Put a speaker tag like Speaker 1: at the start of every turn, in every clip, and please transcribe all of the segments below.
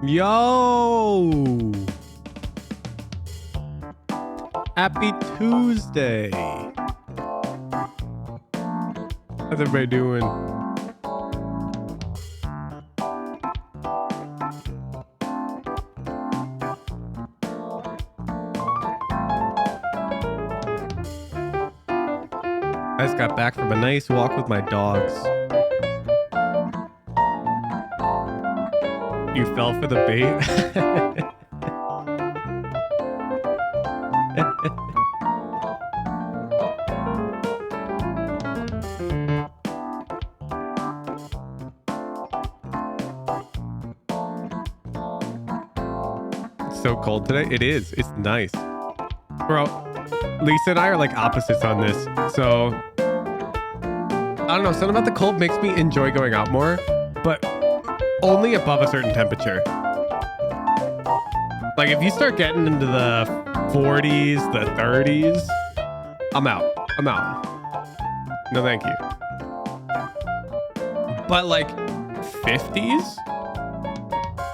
Speaker 1: Yo! Happy Tuesday! How's everybody doing? I just got back from a nice walk with my dogs. You fell for the bait? It's so cold today. It is. It's nice. Bro, Lisa and I are like opposites on this. So, I don't know. Something about the cold makes me enjoy going out more, but only above a certain temperature. Like if you start getting into the 40s, the 30s, I'm out. I'm out. No, thank you. But like 50s,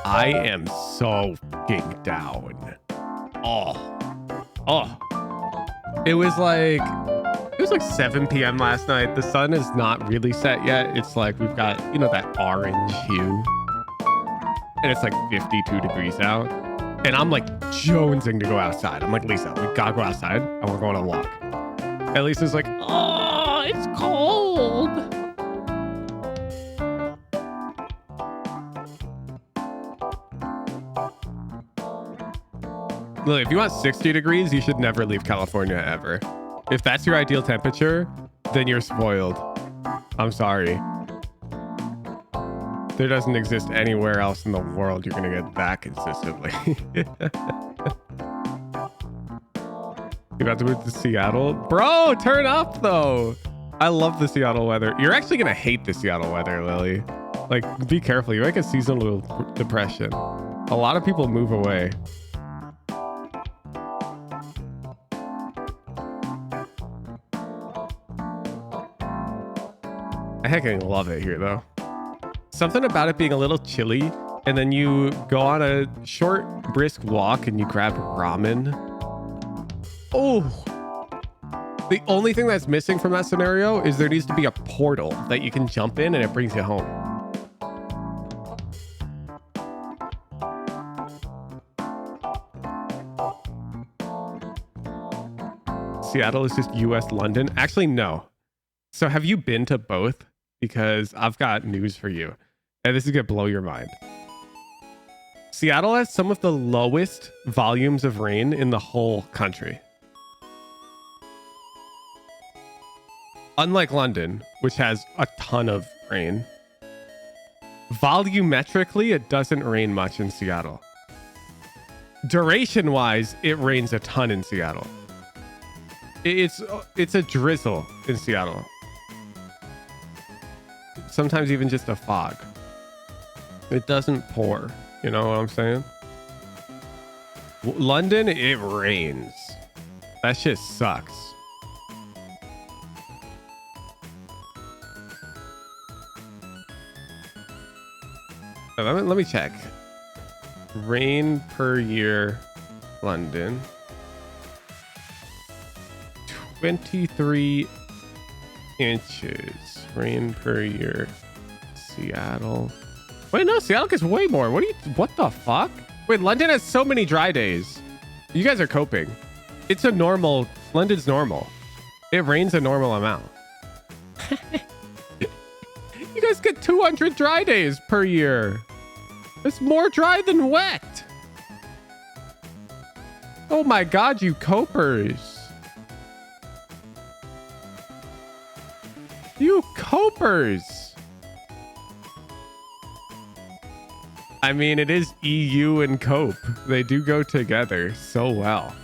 Speaker 1: I am so fucking down. Oh. It was like 7 p.m. last night. The sun is not really set yet. It's like we've got, you know, that orange hue. And it's like 52 degrees out. And I'm like jonesing to go outside. I'm like, Lisa, we gotta go outside. I want to go on a walk. And Lisa's like, oh, it's cold. Look, if you want 60 degrees, you should never leave California ever. If that's your ideal temperature, then you're spoiled. I'm sorry. There doesn't exist anywhere else in the world you're gonna get that consistently. You about to move to Seattle? Bro, turn up though. I love the Seattle weather. You're actually gonna hate the Seattle weather, Lily. Like, be careful. You might get seasonal depression. A lot of people move away. I heckin' love it here though. Something about it being a little chilly, and then you go on a short, brisk walk and you grab ramen. Oh, the only thing that's missing from that scenario is there needs to be a portal that you can jump in and it brings you home. Seattle is just US London. Actually, no. So have you been to both? Because I've got news for you. And this is going to blow your mind. Seattle has some of the lowest volumes of rain in the whole country. Unlike London, which has a ton of rain. Volumetrically, it doesn't rain much in Seattle. Duration-wise, it rains a ton in Seattle. It's a drizzle in Seattle. Sometimes even just a fog. It doesn't pour. You know what I'm saying? London, it rains. That shit sucks. Let me check. Rain per year, London. 23 inches. Rain per year, Seattle. Wait, no, Seattle gets way more. What the fuck? Wait, London has so many dry days. You guys are coping. It's a normal, London's normal. It rains a normal amount. You guys get 200 dry days per year. It's more dry than wet. Oh my God, you copers. You copers. I mean, it is EU and cope. They do go together so well.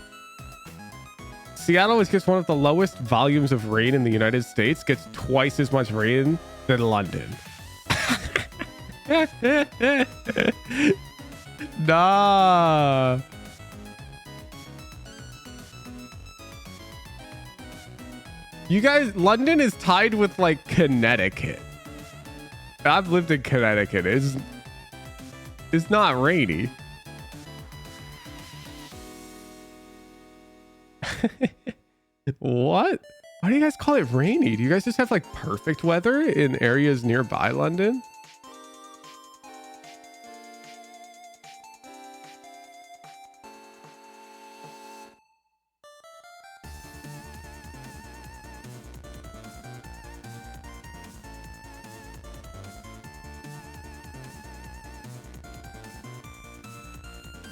Speaker 1: Seattle is just one of the lowest volumes of rain in the United States. Gets twice as much rain than London. Nah. You guys, London is tied with like Connecticut. I've lived in Connecticut. is not rainy. What? Why do you guys call it rainy? Do you guys just have like perfect weather in areas nearby London?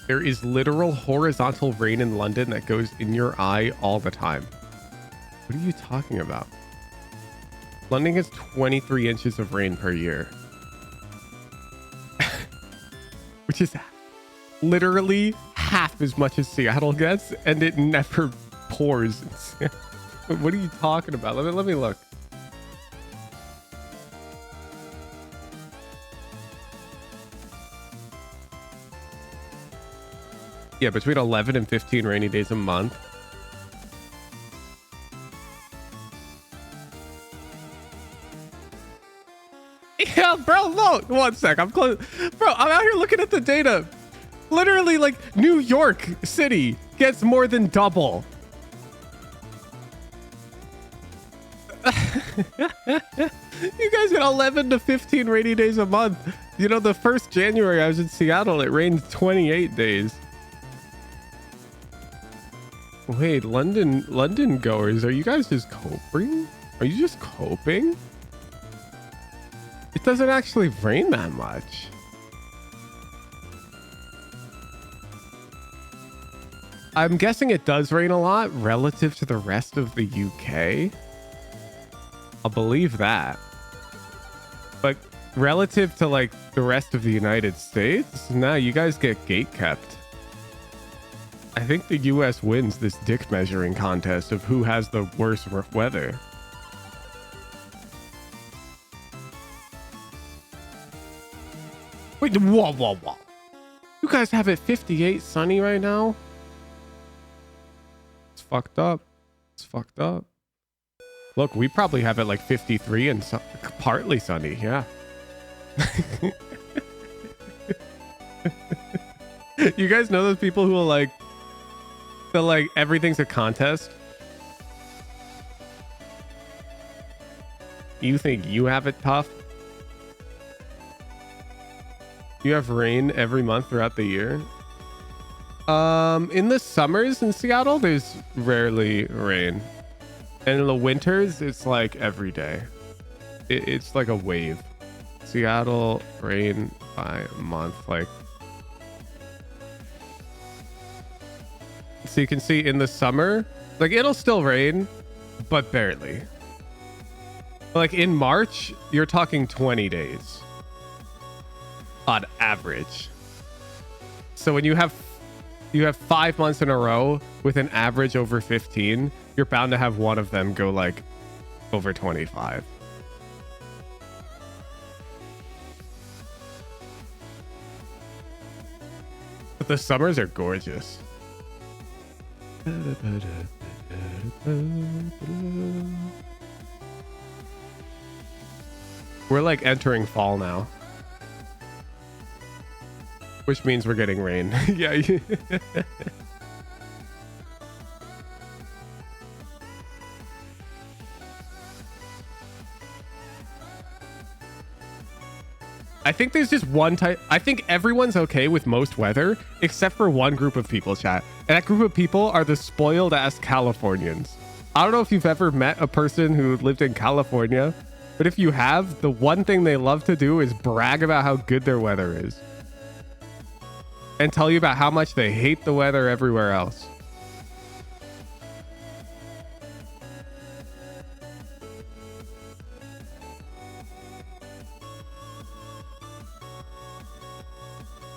Speaker 1: There is literal horizontal rain in London that goes in your eye all the time. What are you talking about? London gets 23 inches of rain per year. Which is literally half as much as Seattle gets, and it never pours. What are you talking about? Let me look. Yeah, between 11 and 15 rainy days a month. Yeah, bro, look. 1 sec. I'm close. Bro, I'm out here looking at the data. Literally, like, New York City gets more than double. You guys get 11 to 15 rainy days a month. You know, the first January I was in Seattle, it rained 28 days. Wait, London goers, are you guys just coping? Are you just coping? It doesn't actually rain that much. I'm guessing it does rain a lot relative to the rest of the UK. I'll believe that. But relative to like the rest of the United States, nah, you guys get gate kept. I think the US wins this dick measuring contest of who has the worst weather. Wait, whoa. You guys have it 58 sunny right now? It's fucked up. It's fucked up. Look, we probably have it like 53 and partly sunny. Yeah. You guys know those people who will like, everything's a contest? You think you have it tough? You have rain every month throughout the year? In the summers in Seattle, there's rarely rain. And in the winters, it's like every day. It's like a wave. Seattle rain by month, like. So you can see in the summer, like it'll still rain, but barely. Like in March, you're talking 20 days on average. So when you have 5 months in a row with an average over 15, you're bound to have one of them go like over 25. But the summers are gorgeous. We're like entering fall now, which means we're getting rain. Yeah. I think there's just one type. I think everyone's okay with most weather except for one group of people, chat. And that group of people are the spoiled ass Californians. I don't know if you've ever met a person who lived in California, but if you have, the one thing they love to do is brag about how good their weather is and tell you about how much they hate the weather everywhere else.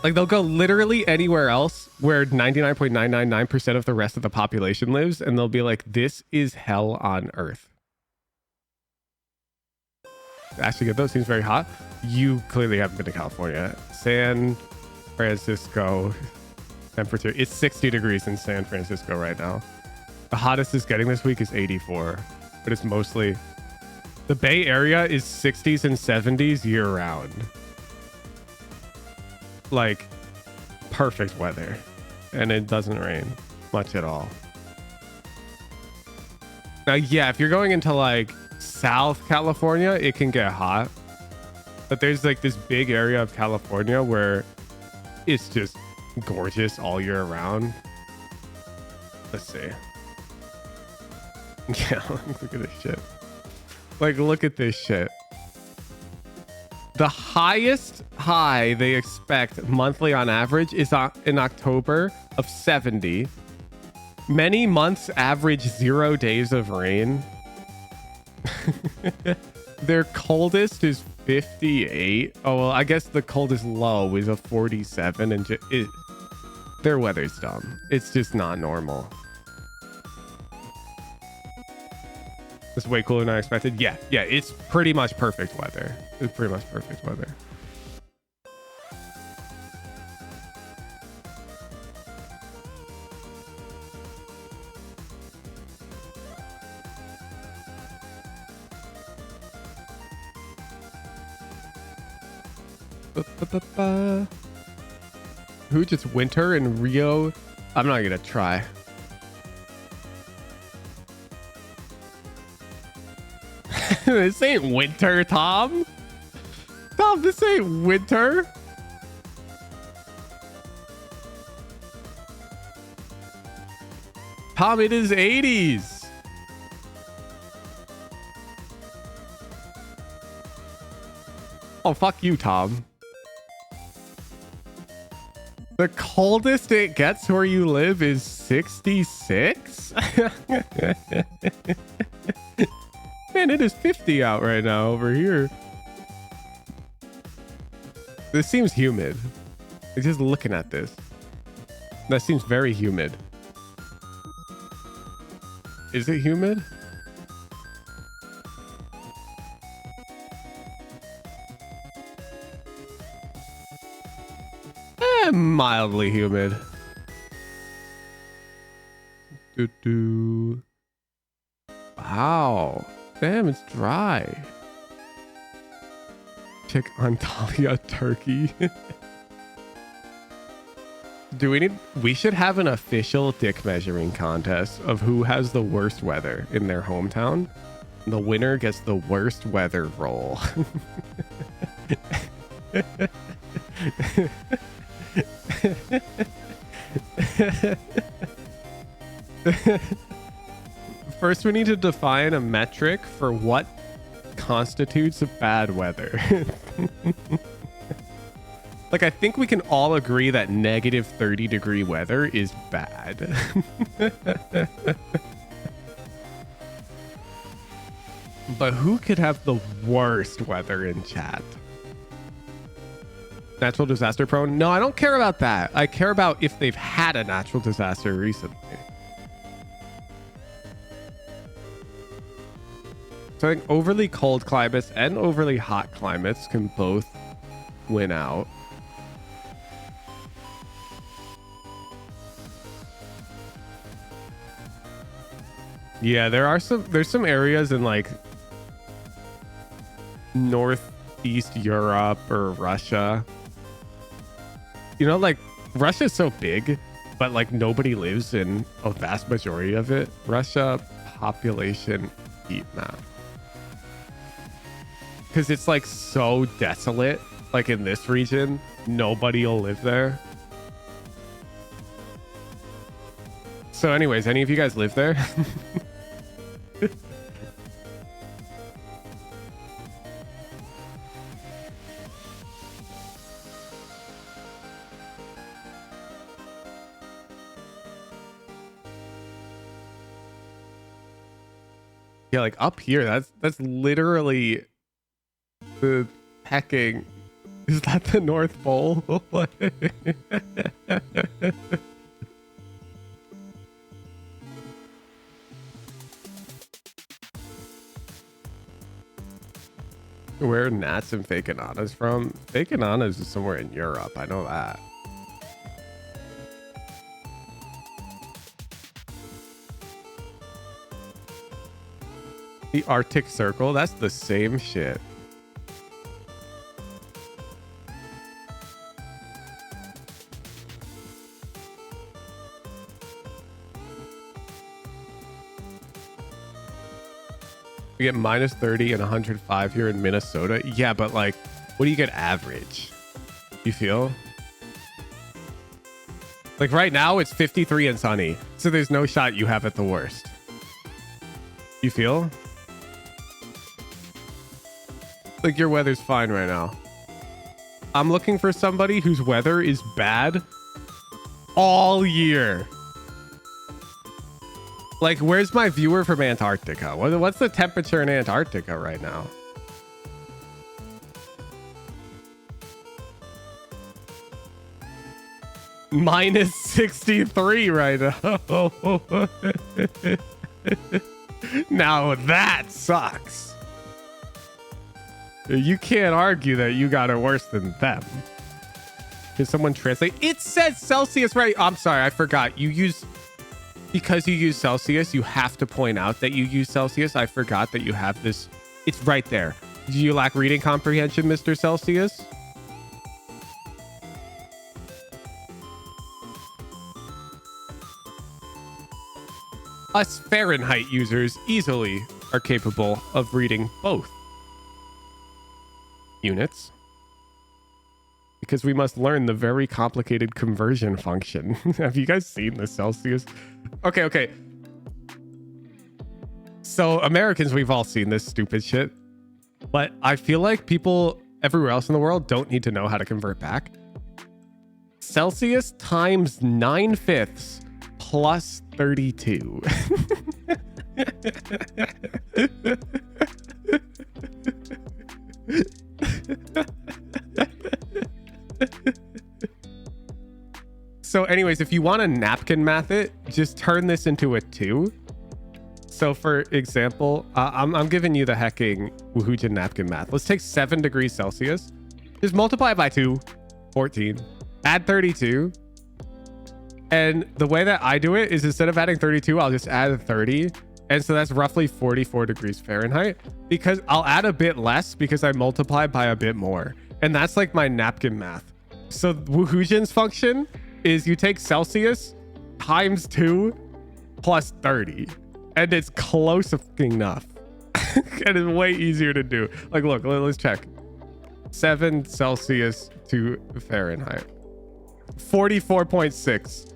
Speaker 1: Like they'll go literally anywhere else where 99.999% of the rest of the population lives, and they'll be like, this is hell on earth. Actually, those seems very hot. You clearly haven't been to California. San Francisco temperature. It's 60 degrees in San Francisco right now. The hottest it's getting this week is 84, but it's mostly the Bay Area is 60s and 70s year round. like perfect weather, and it doesn't rain much at all. Now, yeah, if you're going into like South California, it can get hot, but there's like this big area of California where it's just gorgeous all year round. Let's see. Yeah, look at this shit. Like, look at this shit. The highest high they expect monthly on average is in October of 70. Many months average 0 days of rain. Their coldest is 58. Oh, well, I guess the coldest low is a 47, and their weather's dumb. It's just not normal. It's way cooler than I expected. Yeah, it's pretty much perfect weather. It's pretty much perfect weather. Who just winter in Rio? I'm not gonna try. This ain't winter, Tom. Tom, this ain't winter. Tom, it is 80s. Oh, fuck you, Tom. The coldest it gets where you live is 66? Man, it is 50 out right now over here. This seems humid. Just looking at this. That seems very humid. Is it humid? Mildly humid. Wow. Damn, it's dry. Check Antalya, Turkey. We should have an official dick measuring contest of who has the worst weather in their hometown. The winner gets the worst weather roll. First, we need to define a metric for what constitutes bad weather. Like, I think we can all agree that negative 30-degree weather is bad. But who could have the worst weather in chat? Natural disaster prone? No, I don't care about that. I care about if they've had a natural disaster recently. So I think overly cold climates and overly hot climates can both win out. Yeah, there's some areas in like Northeast Europe or Russia. You know, like Russia's so big, but like nobody lives in a vast majority of it. Russia population heat map. Because it's like so desolate, like in this region, nobody will live there. So anyways, any of you guys live there? Yeah, like up here, that's literally the pecking. Is that the North Pole? Where are Nats and Fake Ananas from? Fake Ananas is somewhere in Europe. I know that. The Arctic Circle? That's the same shit. We get minus 30 and 105 here in Minnesota. Yeah, but like, what do you get average? You feel? Like right now it's 53 and sunny. So there's no shot you have it the worst. You feel? Like your weather's fine right now. I'm looking for somebody whose weather is bad all year. Like, where's my viewer from Antarctica? What's the temperature in Antarctica right now? Minus 63 right now. Now that sucks. You can't argue that you got it worse than them. Can someone translate? It says Celsius, right? I'm sorry, I forgot. Because you use Celsius, you have to point out that you use Celsius. I forgot that you have this. It's right there. Do you lack reading comprehension, Mr. Celsius? Us Fahrenheit users easily are capable of reading both units, because we must learn the very complicated conversion function. Have you guys seen the Celsius? Okay. So Americans, we've all seen this stupid shit, but I feel like people everywhere else in the world don't need to know how to convert back. Celsius times 9/5 plus 32. So anyways, if you want to napkin math it, just turn this into a 2. So for example, I'm giving you the hecking Woohoojin napkin math. Let's take 7 degrees Celsius, just multiply it by 2, 14, add 32. And the way that I do it is instead of adding 32, I'll just add 30. And so that's roughly 44 degrees Fahrenheit, because I'll add a bit less because I multiply by a bit more. And that's like my napkin math. So Woohoojin's function is you take Celsius times 2 plus 30. And it's close enough. And it's way easier to do. Like, look, let's check. 7 Celsius to Fahrenheit. 44.6.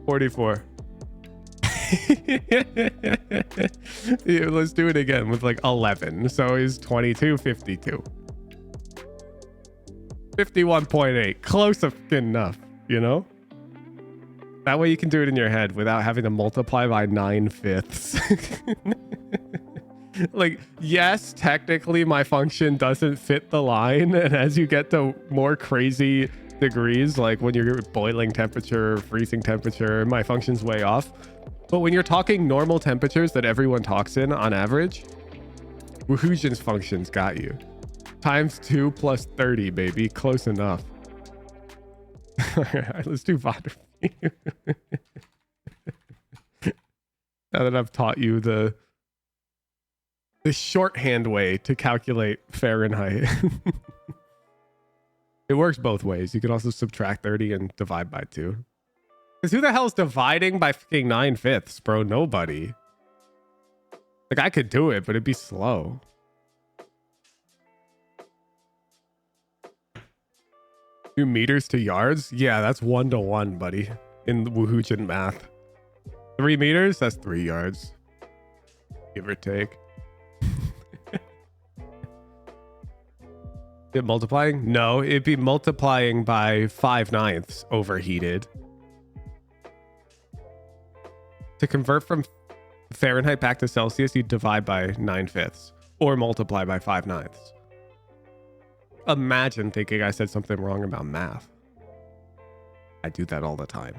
Speaker 1: 44. Yeah, let's do it again with like 11. So it's 22.52. 51.8. Close enough, you know? That way you can do it in your head without having to multiply by 9/5. Like, yes, technically my function doesn't fit the line. And as you get to more crazy degrees, like when you're boiling temperature, freezing temperature, my function's way off. But when you're talking normal temperatures that everyone talks in on average, Woohoojin's functions got you. Times 2 plus 30, baby. Close enough. All right, let's do VOD. Now that I've taught you the shorthand way to calculate Fahrenheit. It works both ways. You can also subtract 30 and divide by 2. Because who the hell's dividing by fucking 9/5, bro? Nobody. Like, I could do it, but it'd be slow. Two meters to yards? Yeah, that's 1 to 1, buddy. In the Woohoojin math. 3 meters? That's 3 yards. Give or take. It multiplying? No, it'd be multiplying by 5/9 overheated. To convert from Fahrenheit back to Celsius, you divide by 9/5 or multiply by 5/9. Imagine thinking I said something wrong about math. I do that all the time.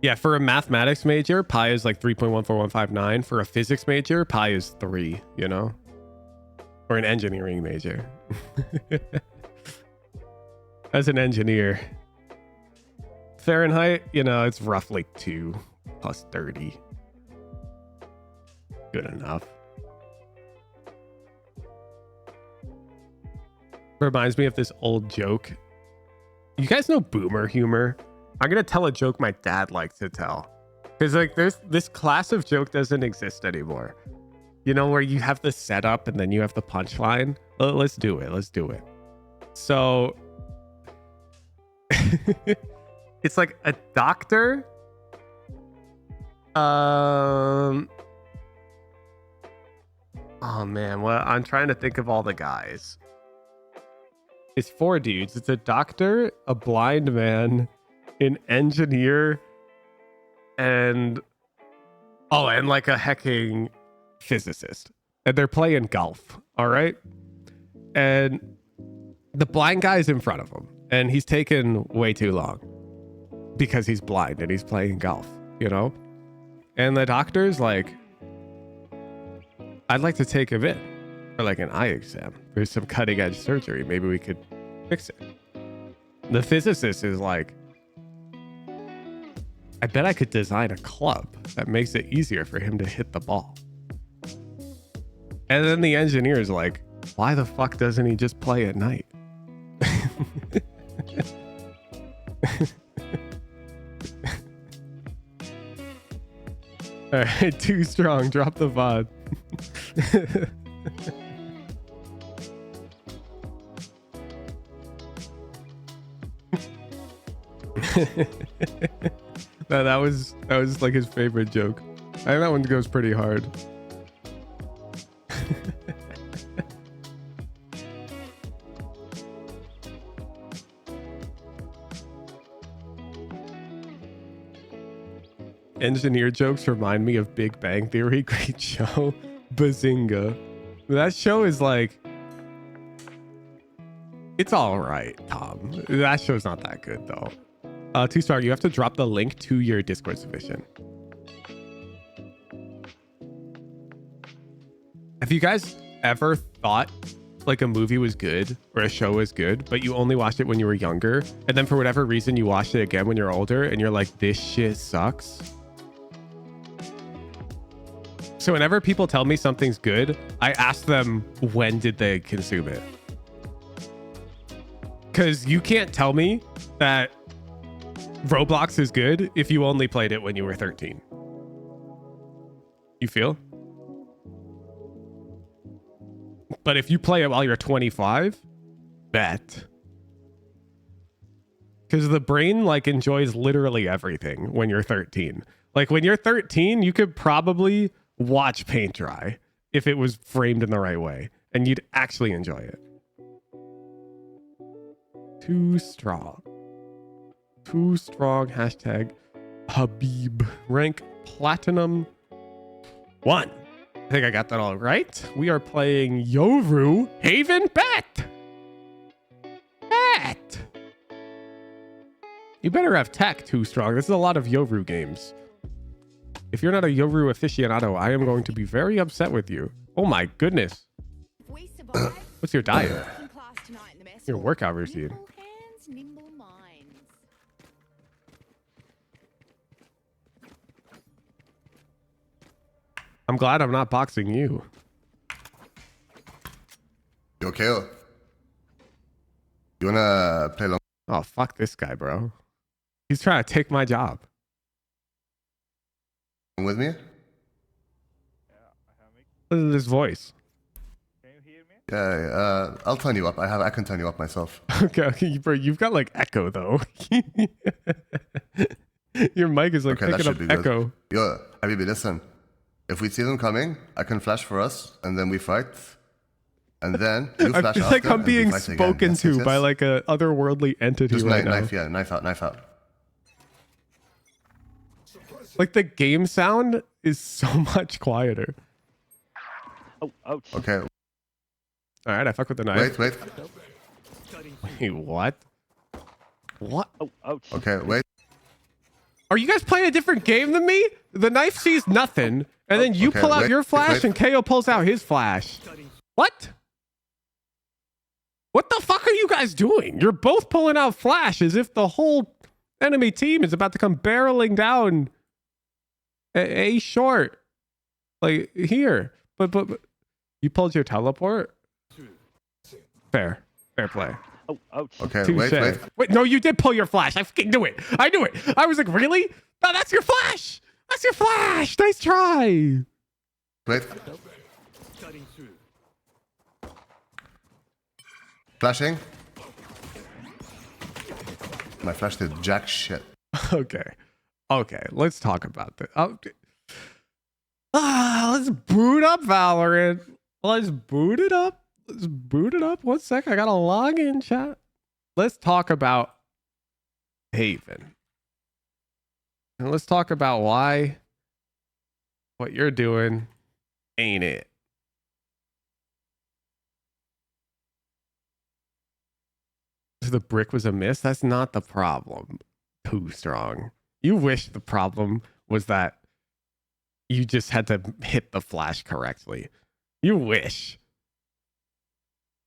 Speaker 1: Yeah, for a mathematics major, pi is like 3.14159. For a physics major, pi is 3, you know? Or an engineering major. As an engineer. Fahrenheit, you know, it's roughly 2 plus 30. Good enough. Reminds me of this old joke. You guys know boomer humor? I'm gonna tell a joke my dad likes to tell. Because like there's this class of joke doesn't exist anymore. You know, where you have the setup and then you have the punchline. Let's do it. Let's do it. So it's like a doctor. Oh man, well, I'm trying to think of all the guys. It's 4 dudes. It's a doctor, a blind man, an engineer, and like a hecking physicist. And they're playing golf. All right. And the blind guy's in front of him, and he's taken way too long because he's blind and he's playing golf, you know? And the doctor's like, I'd like to take him in for like an eye exam. There's some cutting edge surgery. Maybe we could fix it. The physicist is like, I bet I could design a club that makes it easier for him to hit the ball. And then the engineer is like, why the fuck doesn't he just play at night? All right, too strong. Drop the VOD. No, that was like his favorite joke. I think that one goes pretty hard. Engineer jokes remind me of Big Bang Theory. Great show. Bazinga. That show is like, it's all right, Tom. That show's not that good though. 2-star, you have to drop the link to your Discord submission. Have you guys ever thought like a movie was good or a show was good, but you only watched it when you were younger, and then for whatever reason you watched it again when you're older and you're like, this shit sucks? So whenever people tell me something's good, I ask them, when did they consume it? Because you can't tell me that Roblox is good if you only played it when you were 13. You feel? But if you play it while you're 25, bet. Because the brain like enjoys literally everything when you're 13. Like when you're 13, you could probably watch paint dry if it was framed in the right way, and you'd actually enjoy it. Too strong. Too strong. Hashtag Habib. Rank platinum 1. I think I got that all right. We are playing Yoru Haven Bet. Bet. You better have tech, Too Strong. This is a lot of Yoru games. If you're not a Yoru aficionado, I am going to be very upset with you. Oh my goodness. What's your diet? Your workout routine? I'm glad I'm not boxing you.
Speaker 2: You okay? You wanna play long?
Speaker 1: Oh, fuck this guy, bro. He's trying to take my job.
Speaker 2: With me?
Speaker 1: Listen to this voice.
Speaker 3: Can you hear me?
Speaker 2: Yeah, I'll turn you up. I can turn you up myself.
Speaker 1: Okay, bro, you've got like echo though. Your mic is like picking up echo.
Speaker 2: Yo, Habibi, listen. If we see them coming, I can flash for us, and then we fight. And then you flash
Speaker 1: I feel like I'm being spoken to by like a otherworldly entity
Speaker 2: just
Speaker 1: right now.
Speaker 2: Knife out.
Speaker 1: Like the game sound is so much quieter.
Speaker 3: Oh, ouch.
Speaker 2: Okay.
Speaker 1: All right, I fuck with the knife.
Speaker 2: Wait.
Speaker 1: Wait, what? What?
Speaker 3: Oh, ouch.
Speaker 2: Okay, wait.
Speaker 1: Are you guys playing a different game than me? The knife sees nothing, and then you pull out your flash, and KO pulls out his flash. What? What the fuck are you guys doing? You're both pulling out flash as if the whole enemy team is about to come barreling down a short. Like here. But you pulled your teleport? Fair play.
Speaker 3: Oh, ouch.
Speaker 2: Okay,
Speaker 1: Touche.
Speaker 2: wait.
Speaker 1: Wait, no, you did pull your flash. I fucking knew it. I knew it. I was like, really? No, that's your flash. That's your flash. Nice try.
Speaker 2: Wait. Flashing. My flash did jack shit.
Speaker 1: Okay. Okay. Let's talk about this. Let's boot up Valorant. Let's boot it up. Let's boot it up. 1 sec. I got to log in, chat. Let's talk about Haven. And let's talk about why what you're doing ain't it. The brick was a miss. That's not the problem. Too strong. You wish the problem was that you just had to hit the flash correctly. You wish.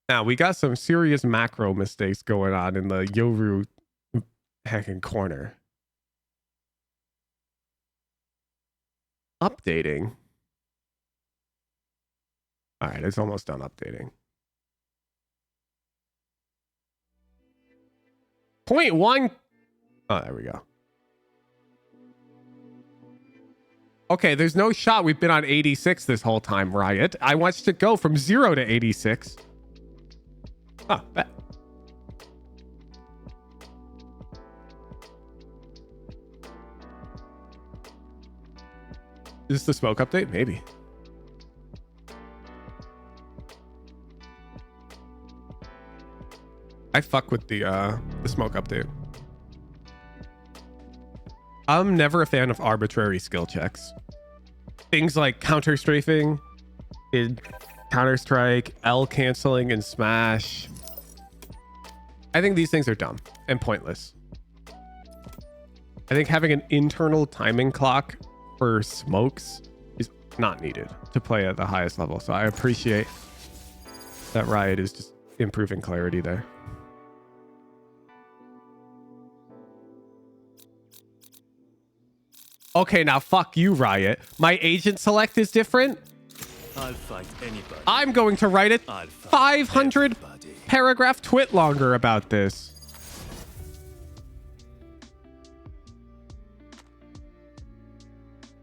Speaker 1: Now, we got some serious macro mistakes going on in the Yoru hacking corner. Updating. All right, it's almost done updating. 0.1. Oh, there we go. Okay, there's no shot we've been on 86 this whole time, Riot. I want you to go from 0 to 86. Huh, bet. Is this the smoke update? Maybe. I fuck with the smoke update. I'm never a fan of arbitrary skill checks. Things like counter strafing in Counter-Strike, L canceling in Smash. I think these things are dumb and pointless. I think having an internal timing clock for smokes is not needed to play at the highest level. So I appreciate that Riot is just improving clarity there. Okay, now fuck you, Riot. My agent select is different.
Speaker 4: I'll fight anybody.
Speaker 1: I'm going to write it 500 paragraph twit longer about this.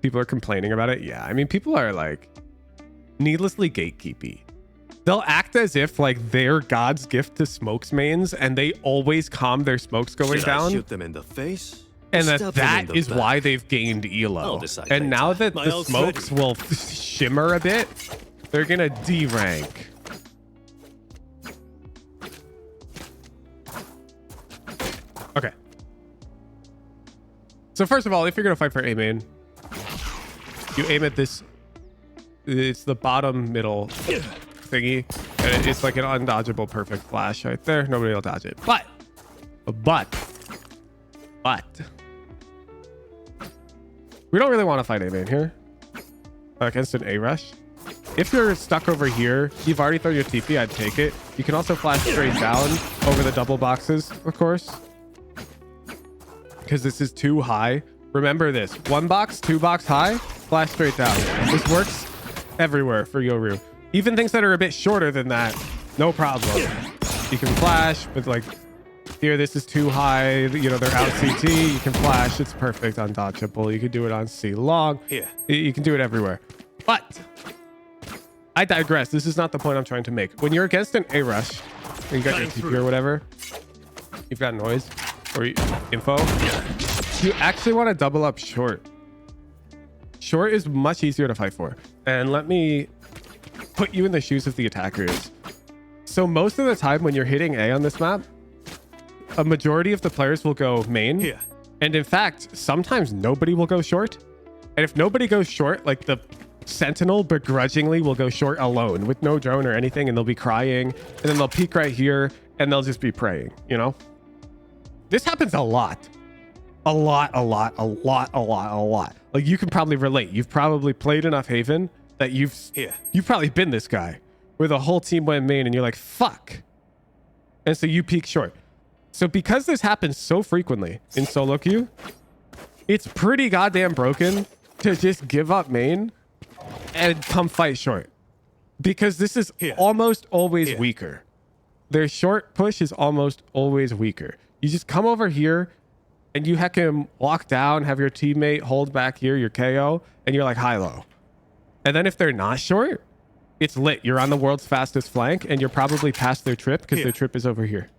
Speaker 1: People are complaining about it. Yeah, I mean, people are like needlessly gatekeepy. They'll act as if like they're God's gift to smokes mains, and they always calm their smokes going
Speaker 4: Should I
Speaker 1: down.
Speaker 4: shoot them in the face?
Speaker 1: And
Speaker 4: Stab them
Speaker 1: that
Speaker 4: in the
Speaker 1: is
Speaker 4: back?
Speaker 1: why they've gained
Speaker 4: I'll
Speaker 1: elo.
Speaker 4: decide
Speaker 1: And now
Speaker 4: later.
Speaker 1: that
Speaker 4: My
Speaker 1: the
Speaker 4: ult's
Speaker 1: smokes
Speaker 4: ready.
Speaker 1: will shimmer a bit, they're gonna D-rank. Okay. So first of all, if you're gonna fight for A main, you aim at this. It's the bottom middle thingy, and it's like an undodgeable perfect flash right there. Nobody will dodge it. But we don't really want to fight A main here against an A rush. If you're stuck over here, you've already thrown your TP. I'd take it. You can also flash straight down over the double boxes, of course, because this is too high. Remember this: 1 box, 2 box high, flash straight down. This works everywhere for Yoru. Even things that are a bit shorter than that, no problem. You can flash with like here. This is too high. You know, they're out CT. You can flash. It's perfect on dodgeable. You can do it on C long.
Speaker 4: Here.
Speaker 1: You can do it everywhere. But I digress. This is not the point I'm trying to make. When you're against an A rush, and you got your TP or whatever, you've got noise or info. You actually want to double up short. Short is much easier to fight for. And let me put you in the shoes of the attackers. So most of the time when you're hitting A on this map, a majority of the players will go main.
Speaker 4: Here.
Speaker 1: And in fact, sometimes nobody will go short. And if nobody goes short, like the Sentinel begrudgingly will go short alone with no drone or anything, and they'll be crying, and then they'll peek right here, and they'll just be praying, you know? This happens a lot. A lot. Like, you can probably relate. You've probably played enough Haven that you've probably been this guy where the whole team went main and you're like, fuck. And so you peek short. So because this happens so frequently in solo queue, it's pretty goddamn broken to just give up main and come fight short, because this is almost always weaker their short push is almost always weaker. You just come over here and you heck him walk down, have your teammate hold back here, your KO, and you're like high-low. And then if they're not short, it's lit. You're on the world's fastest flank and you're probably past their trip because their trip is over here.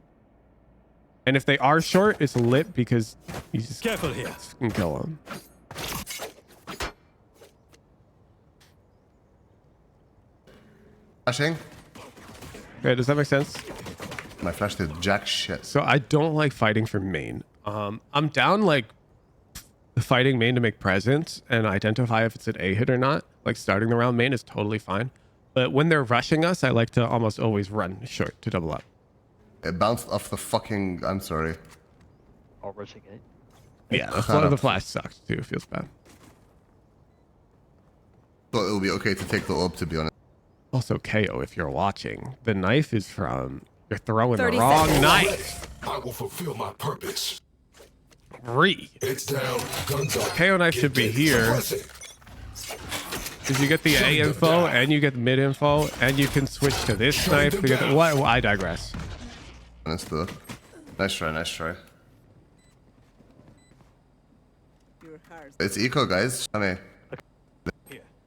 Speaker 1: And if they are short, it's lit because you just
Speaker 4: Careful here.
Speaker 1: can kill them.
Speaker 2: Flashing.
Speaker 1: Okay, does that make sense?
Speaker 2: My flash did jack shit.
Speaker 1: So I don't like fighting for main. I'm down like fighting main to make presence and identify if it's an A hit or not. Like starting the round main is totally fine. But when they're rushing us, I like to almost always run short to double up.
Speaker 2: It bounced off the fucking. I'm sorry.
Speaker 3: Or rushing it.
Speaker 1: Yeah, the flash sucks too. It feels bad.
Speaker 2: Thought it would be okay to take the orb, to be honest.
Speaker 1: Also, KO, if you're watching, the knife is from... You're throwing the
Speaker 5: 30
Speaker 1: wrong
Speaker 5: seconds.
Speaker 1: knife.
Speaker 6: I will fulfill my purpose. It's down, guns up.
Speaker 1: KO knife should be here. Because you get the A info, and you get mid info, and you can switch to this knife to get the... What? I digress.
Speaker 2: Nice try, nice try. It's eco, guys. I mean,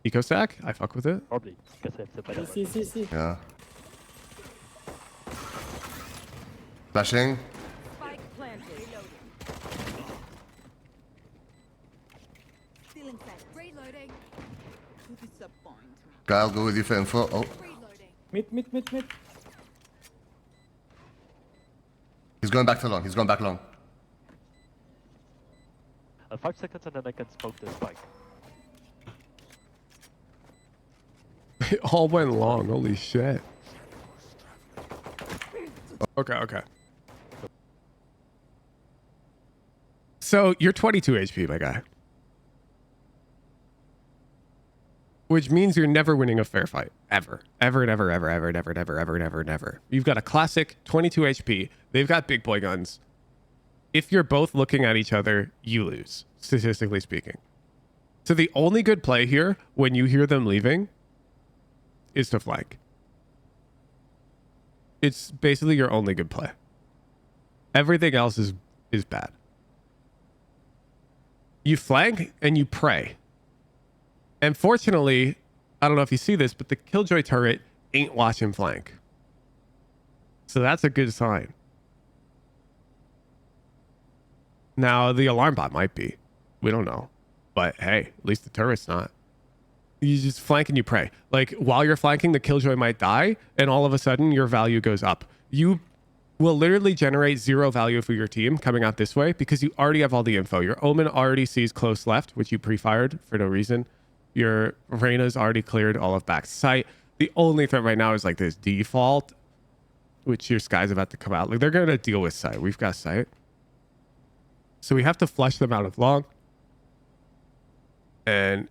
Speaker 1: Eco stack? I fuck with it.
Speaker 3: Probably. Because it's a better one.
Speaker 5: See.
Speaker 2: yeah. Flashing.
Speaker 5: Spike planted. Stealing fast.
Speaker 7: Reloading.
Speaker 5: To disappoint.
Speaker 2: Guy, I'll go with you for info. Oh,
Speaker 7: Reloading.
Speaker 5: Mid.
Speaker 2: he's going back to long. He's going back long.
Speaker 3: 5 seconds and then I can smoke the spike.
Speaker 1: It all went long. Holy shit. Okay. So you're 22 HP, my guy. Which means you're never winning a fair fight. Ever. Ever. You've got a classic 22 HP. They've got big boy guns. If you're both looking at each other, you lose, statistically speaking. So the only good play here, when you hear them leaving, is to flank. It's basically your only good play. Everything else is bad. You flank and you pray. And fortunately, I don't know if you see this, but the Killjoy turret ain't watching flank. So that's a good sign. Now, the alarm bot might be. We don't know. But hey, at least the turret's not. You just flank and you pray. Like, while you're flanking, the Killjoy might die, and all of a sudden, your value goes up. You will literally generate 0 value for your team coming out this way because you already have all the info. Your Omen already sees close left, which you pre-fired for no reason. Your Reyna's already cleared all of back sight. The only threat right now is like this default, which your Sky's about to come out. Like, they're going to deal with sight. We've got sight. So we have to flush them out of long. And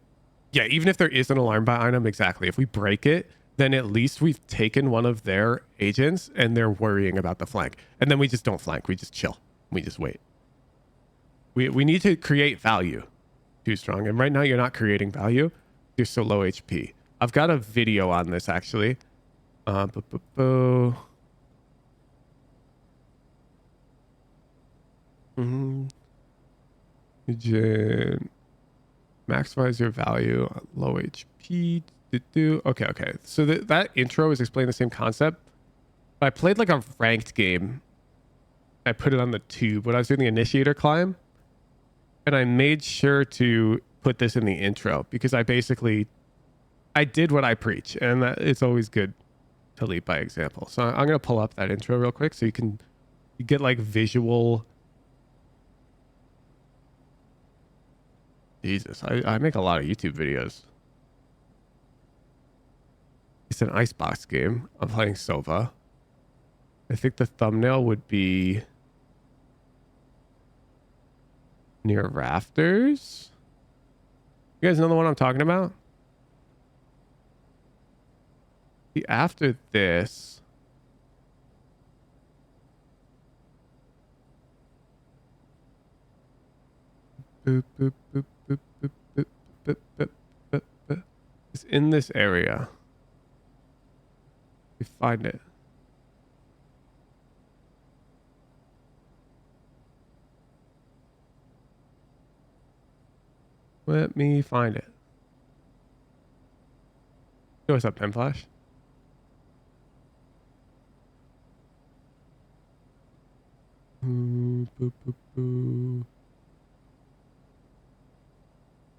Speaker 1: yeah, even if there is an alarm bot item, exactly. If we break it, then at least we've taken one of their agents and they're worrying about the flank. And then we just don't flank. We just chill. We just wait. We need to create value. Too strong. And right now you're not creating value. You're so low HP. I've got a video on this actually. Maximize your value on low HP. Okay. So that intro is explaining the same concept. I played like a ranked game. I put it on the tube when I was doing the initiator climb. And I made sure to put this in the intro because I did what I preach. And it's always good to lead by example. So I'm going to pull up that intro real quick so you get like visual. Jesus, I make a lot of YouTube videos. It's an icebox game. I'm playing Sova. I think the thumbnail would be near rafters. You guys know the one I'm talking about? After this. Boop, boop, boop, boop, boop, boop, boop, boop, boop, boop. It's in this area. We find it. Let me find it. Hey, what's up, Pen Flash? Boo, boo, boo, boo.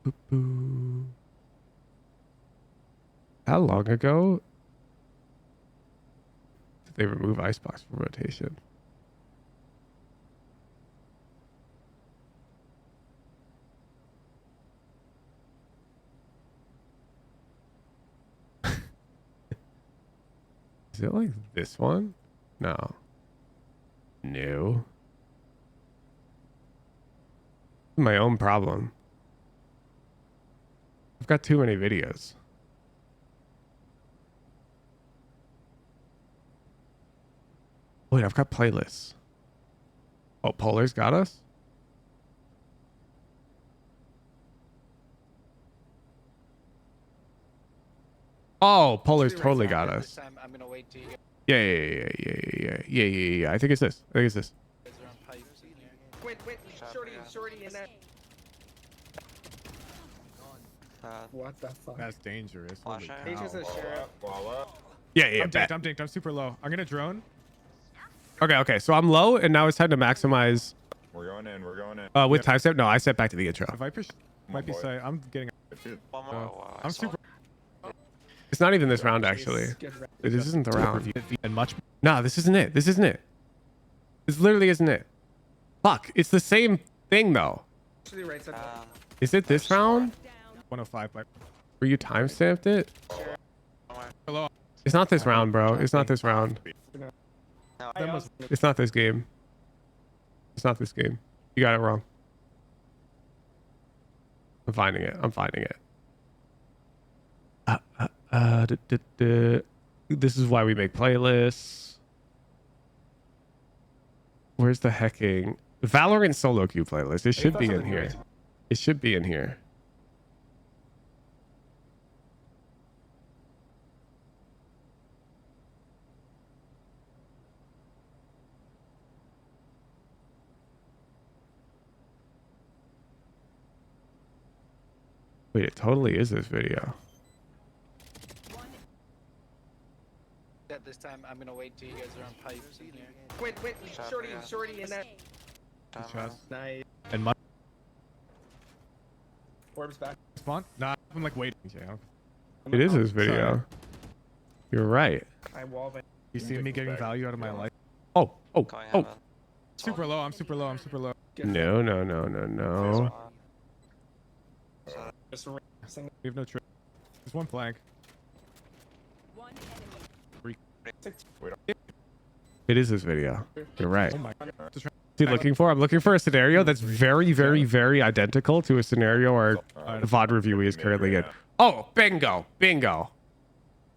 Speaker 1: Boo, boo. How long ago did they remove Icebox from rotation? Is it like this one? No. No. My own problem. I've got too many videos. Wait, I've got playlists. Oh, Polar's got us? Oh, Polar's totally got us.
Speaker 7: I'm gonna wait till you
Speaker 1: Yeah. I think it's this.
Speaker 7: guys are on pipes in here.
Speaker 8: Wait, shorty in there. What the fuck?
Speaker 9: That's dangerous. Holy
Speaker 8: He's
Speaker 9: cow.
Speaker 8: just a sheriff.
Speaker 1: Yeah,
Speaker 9: I'm
Speaker 1: bet.
Speaker 9: dinked. I'm super low. I'm gonna drone.
Speaker 1: Okay. So I'm low, and now it's time to maximize.
Speaker 6: We're going in.
Speaker 1: With time step? No, I step back to the intro.
Speaker 9: Viper might be
Speaker 6: boy.
Speaker 9: say I'm getting. I'm super.
Speaker 1: It's not even this round, actually. This isn't the round.
Speaker 9: And much.
Speaker 1: No, this isn't it. This literally isn't it. Fuck. It's the same thing, though.
Speaker 8: Actually, right side.
Speaker 1: Is it this round?
Speaker 9: 105. Viper.
Speaker 1: Where you time stamped it?
Speaker 9: Hello.
Speaker 1: It's not this round, bro. It's not this round.
Speaker 9: That was
Speaker 1: It's not this game. It's not this game. You got it wrong. I'm finding it. This is why we make playlists. Where's the hecking Valorant solo queue playlist? It should be in here. It should be in here. Wait, it totally is this video.
Speaker 7: At this time, I'm gonna wait till you guys are on pipes in here.
Speaker 8: Wait, shorty in there. Nice.
Speaker 9: and much.
Speaker 8: Orbs back.
Speaker 9: Spawn. Nah. I'm like waiting. Yeah.
Speaker 1: It is this video. You're right.
Speaker 8: I wall bang.
Speaker 9: You see me getting value out of my life.
Speaker 1: Oh.
Speaker 9: Super low. I'm super low.
Speaker 1: No.
Speaker 8: Just
Speaker 9: We have no trick. There's one flank.
Speaker 5: One enemy.
Speaker 1: It is this video. You're right.
Speaker 9: Oh my god. Just try-
Speaker 1: See, I'm looking for a scenario that's very, very, very identical to a scenario our VOD reviewee is currently in. Oh, bingo.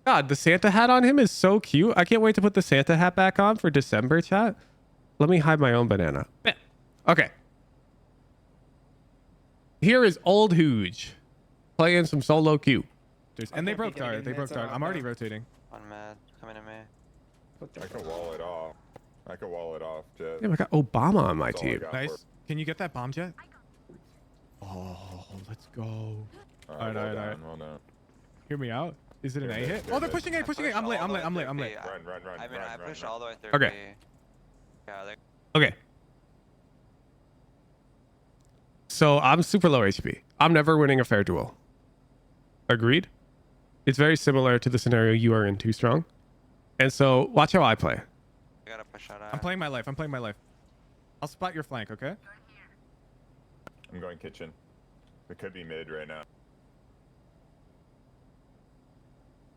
Speaker 1: God, the Santa hat on him is so cute. I can't wait to put the Santa hat back on for December, chat. Let me hide my own banana. Okay. Here is Old Hooge playing some solo queue.
Speaker 9: And they broke dart. I'm already rotating.
Speaker 10: One mad coming to me.
Speaker 6: I can wall it off. Jet.
Speaker 1: Damn, I got Obama on my
Speaker 6: That's all I
Speaker 1: team.
Speaker 6: got.
Speaker 9: Nice. Can you get that bomb jet?
Speaker 1: Oh, let's go.
Speaker 9: Alright.
Speaker 6: Well done.
Speaker 9: Hear me out. Is it an A hit? Oh, they're pushing A. I'm late.
Speaker 6: Run.
Speaker 10: I pushed all the way through.
Speaker 1: Okay.
Speaker 10: Yeah,
Speaker 1: Okay. So I'm super low HP. I'm never winning a fair duel. Agreed? It's very similar to the scenario you are in, Too Strong. And so watch how I play.
Speaker 10: I gotta push out.
Speaker 9: I'm playing my life. I'll spot your flank, okay?
Speaker 6: I'm going kitchen. It could be mid right now.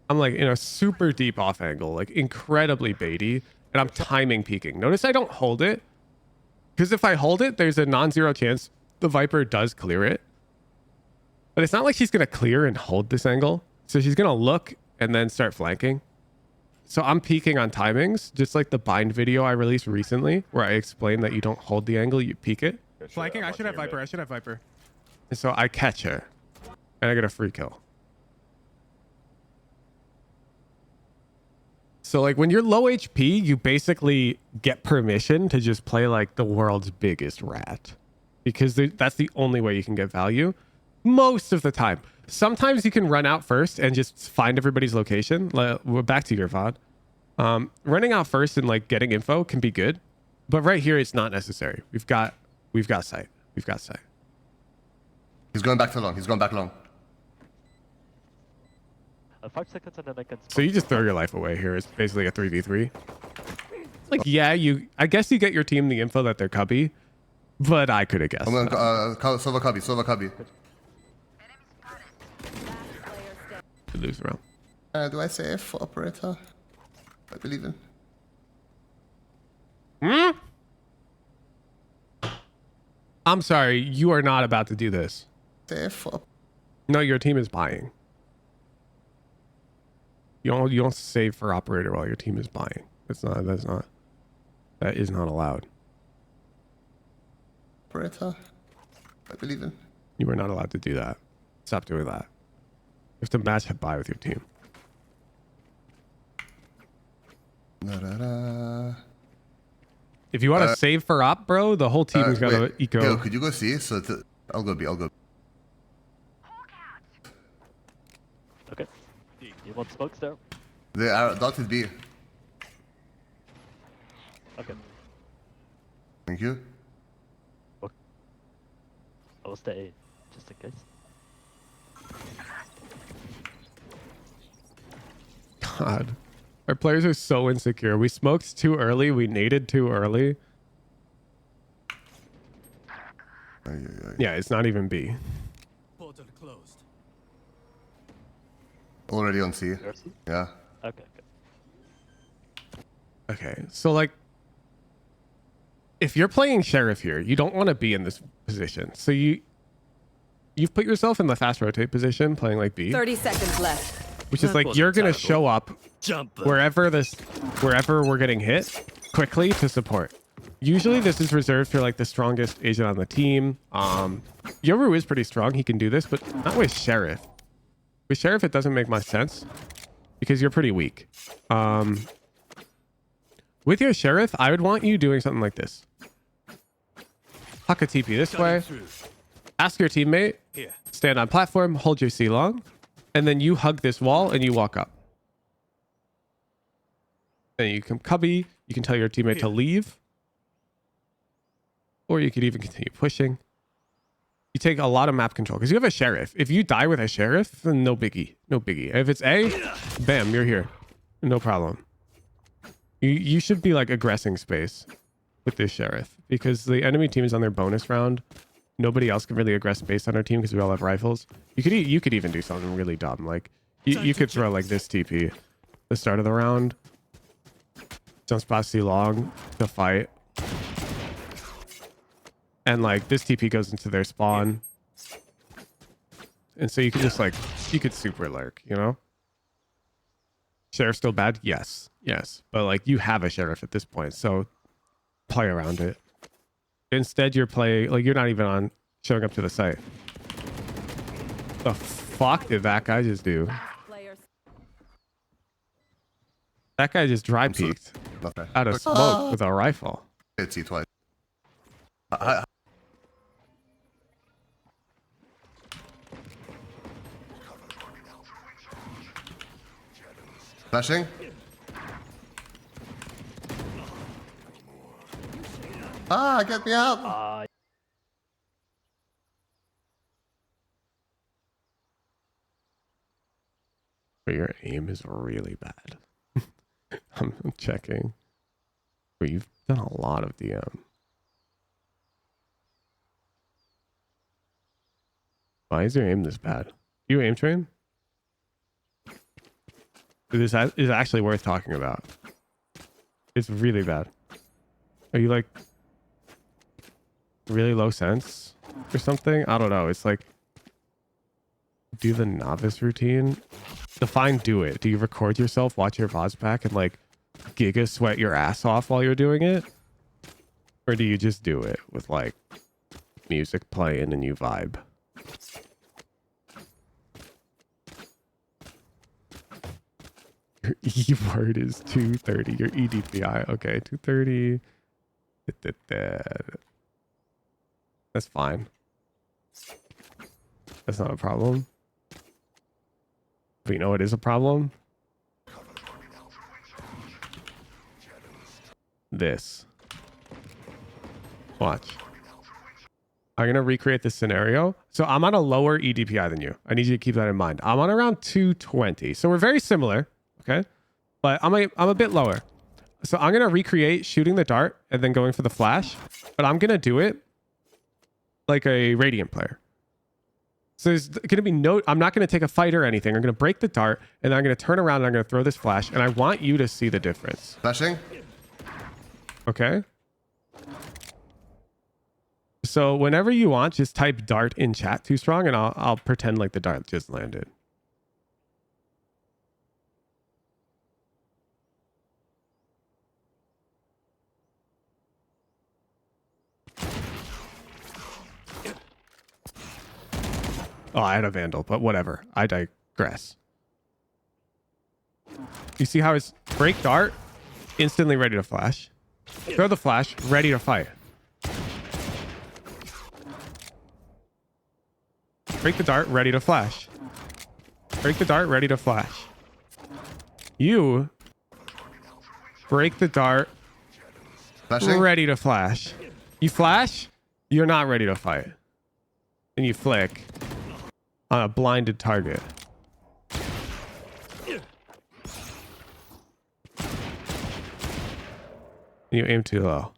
Speaker 1: I'm like in a super deep off angle, like incredibly baity, and I'm timing peeking. Notice I don't hold it, because if I hold it, there's a non-zero chance the Viper does clear it. But it's not like she's going to clear and hold this angle. So she's going to look and then start flanking. So I'm peeking on timings, just like the bind video I released recently, where I explained that you don't hold the angle, you peek it.
Speaker 9: Flanking. I should have Viper.
Speaker 1: And so I catch her, and I get a free kill. So like when you're low HP, you basically get permission to just play like the world's biggest rat, because that's the only way you can get value. Most of the time. Sometimes you can run out first and just find everybody's location. We're back to your VOD. Running out first and like getting info can be good, but right here it's not necessary. We've got sight. We've got sight.
Speaker 2: He's going back to long. He's going back long.
Speaker 3: 5 seconds and then I can smoke.
Speaker 1: So you just throw your life away here. It's basically a 3v3. Like, yeah, I guess you get your team the info that they're cubby, but I could have guessed.
Speaker 2: I'm going silver cubby, silver cubby.
Speaker 1: Lose around.
Speaker 2: Do I save for operator? I believe in.
Speaker 1: I'm sorry, you are not about to do this.
Speaker 2: Save for.
Speaker 1: No, your team is buying. You don't save for operator while your team is buying. That is not allowed.
Speaker 2: Operator. I believe in.
Speaker 1: You are not allowed to do that. Stop doing that. You have to match a buy with your team. If you want to save for op, bro, the whole team has got to eco.
Speaker 2: Yo, could you go see? I'll go B. I'll go.
Speaker 3: Okay. You want smokes there?
Speaker 2: They are dotted B.
Speaker 3: Okay.
Speaker 2: Thank you.
Speaker 3: I will stay A, just in case.
Speaker 1: God. Our players are so insecure. We smoked too early. We naded too early. Yeah, it's not even B.
Speaker 4: Portal closed.
Speaker 2: Already on C. Yeah.
Speaker 3: Okay.
Speaker 1: Okay, so like, if you're playing Sheriff here, you don't want to be in this position. So you've put yourself in the fast rotate position, playing like B.
Speaker 5: 30 seconds left.
Speaker 1: Which is like, you're going to show up wherever we're getting hit quickly to support. Usually this is reserved for like the strongest agent on the team. Yoru is pretty strong. He can do this, but not with Sheriff. With Sheriff, it doesn't make much sense because you're pretty weak. With your Sheriff, I would want you doing something like this. Huck a TP this way. Ask your teammate. Stand on platform. Hold your C long. And then you hug this wall and you walk up. And you can cubby. You can tell your teammate to leave. Or you could even continue pushing. You take a lot of map control because you have a Sheriff. If you die with a Sheriff, then no biggie. No biggie. If it's A, bam, you're here. No problem. You should be like aggressing space with this Sheriff because the enemy team is on their bonus round. Nobody else can really aggress space on our team because we all have rifles. You could even do something really dumb. Like you could throw like this TP the start of the round. Jump spot C long to fight. And like this TP goes into their spawn. And so you could just like, you could super lurk, you know? Sheriff still bad? Yes. Yes. But like you have a Sheriff at this point. So play around it. Instead you're playing, like you're not even on showing up to the site. The fuck did that guy just do? That guy just dry peeked out of smoke with a rifle.
Speaker 2: Hit C twice. Flashing. Get me out.
Speaker 1: But your aim is really bad. I'm checking. But you've done a lot of DM. Why is your aim this bad? You aim train? This is actually worth talking about. It's really bad. Are you like really low sense or something? I don't know. It's like, do the novice routine. Define do it. Do you record yourself, watch your VODs back, and like giga sweat your ass off while you're doing it? Or do you just do it with like music playing and you vibe? Your E word is 230. Your EDPI. Okay, 230. That's fine. That's not a problem. But you know what is a problem? This. Watch. I'm going to recreate this scenario. So I'm on a lower EDPI than you. I need you to keep that in mind. I'm on around 220. So we're very similar. Okay. But I'm a bit lower. So I'm going to recreate shooting the dart and then going for the flash. But I'm going to do it like a Radiant player. So there's going to be no... I'm not going to take a fight or anything. I'm going to break the dart and then I'm going to turn around and I'm going to throw this flash. And I want you to see the difference.
Speaker 2: Flashing.
Speaker 1: Okay. So whenever you want, just type dart in chat too strong and I'll pretend like the dart just landed. Oh, I had a vandal, but whatever. I digress. You see how it's break dart, instantly ready to flash. Throw the flash, ready to fight. Break the dart, ready to flash. Break the dart, ready to flash. You break the dart,
Speaker 2: Flashing.
Speaker 1: ready to flash. You flash, you're not ready to fight. And you flick on a blinded target. And you aim too low.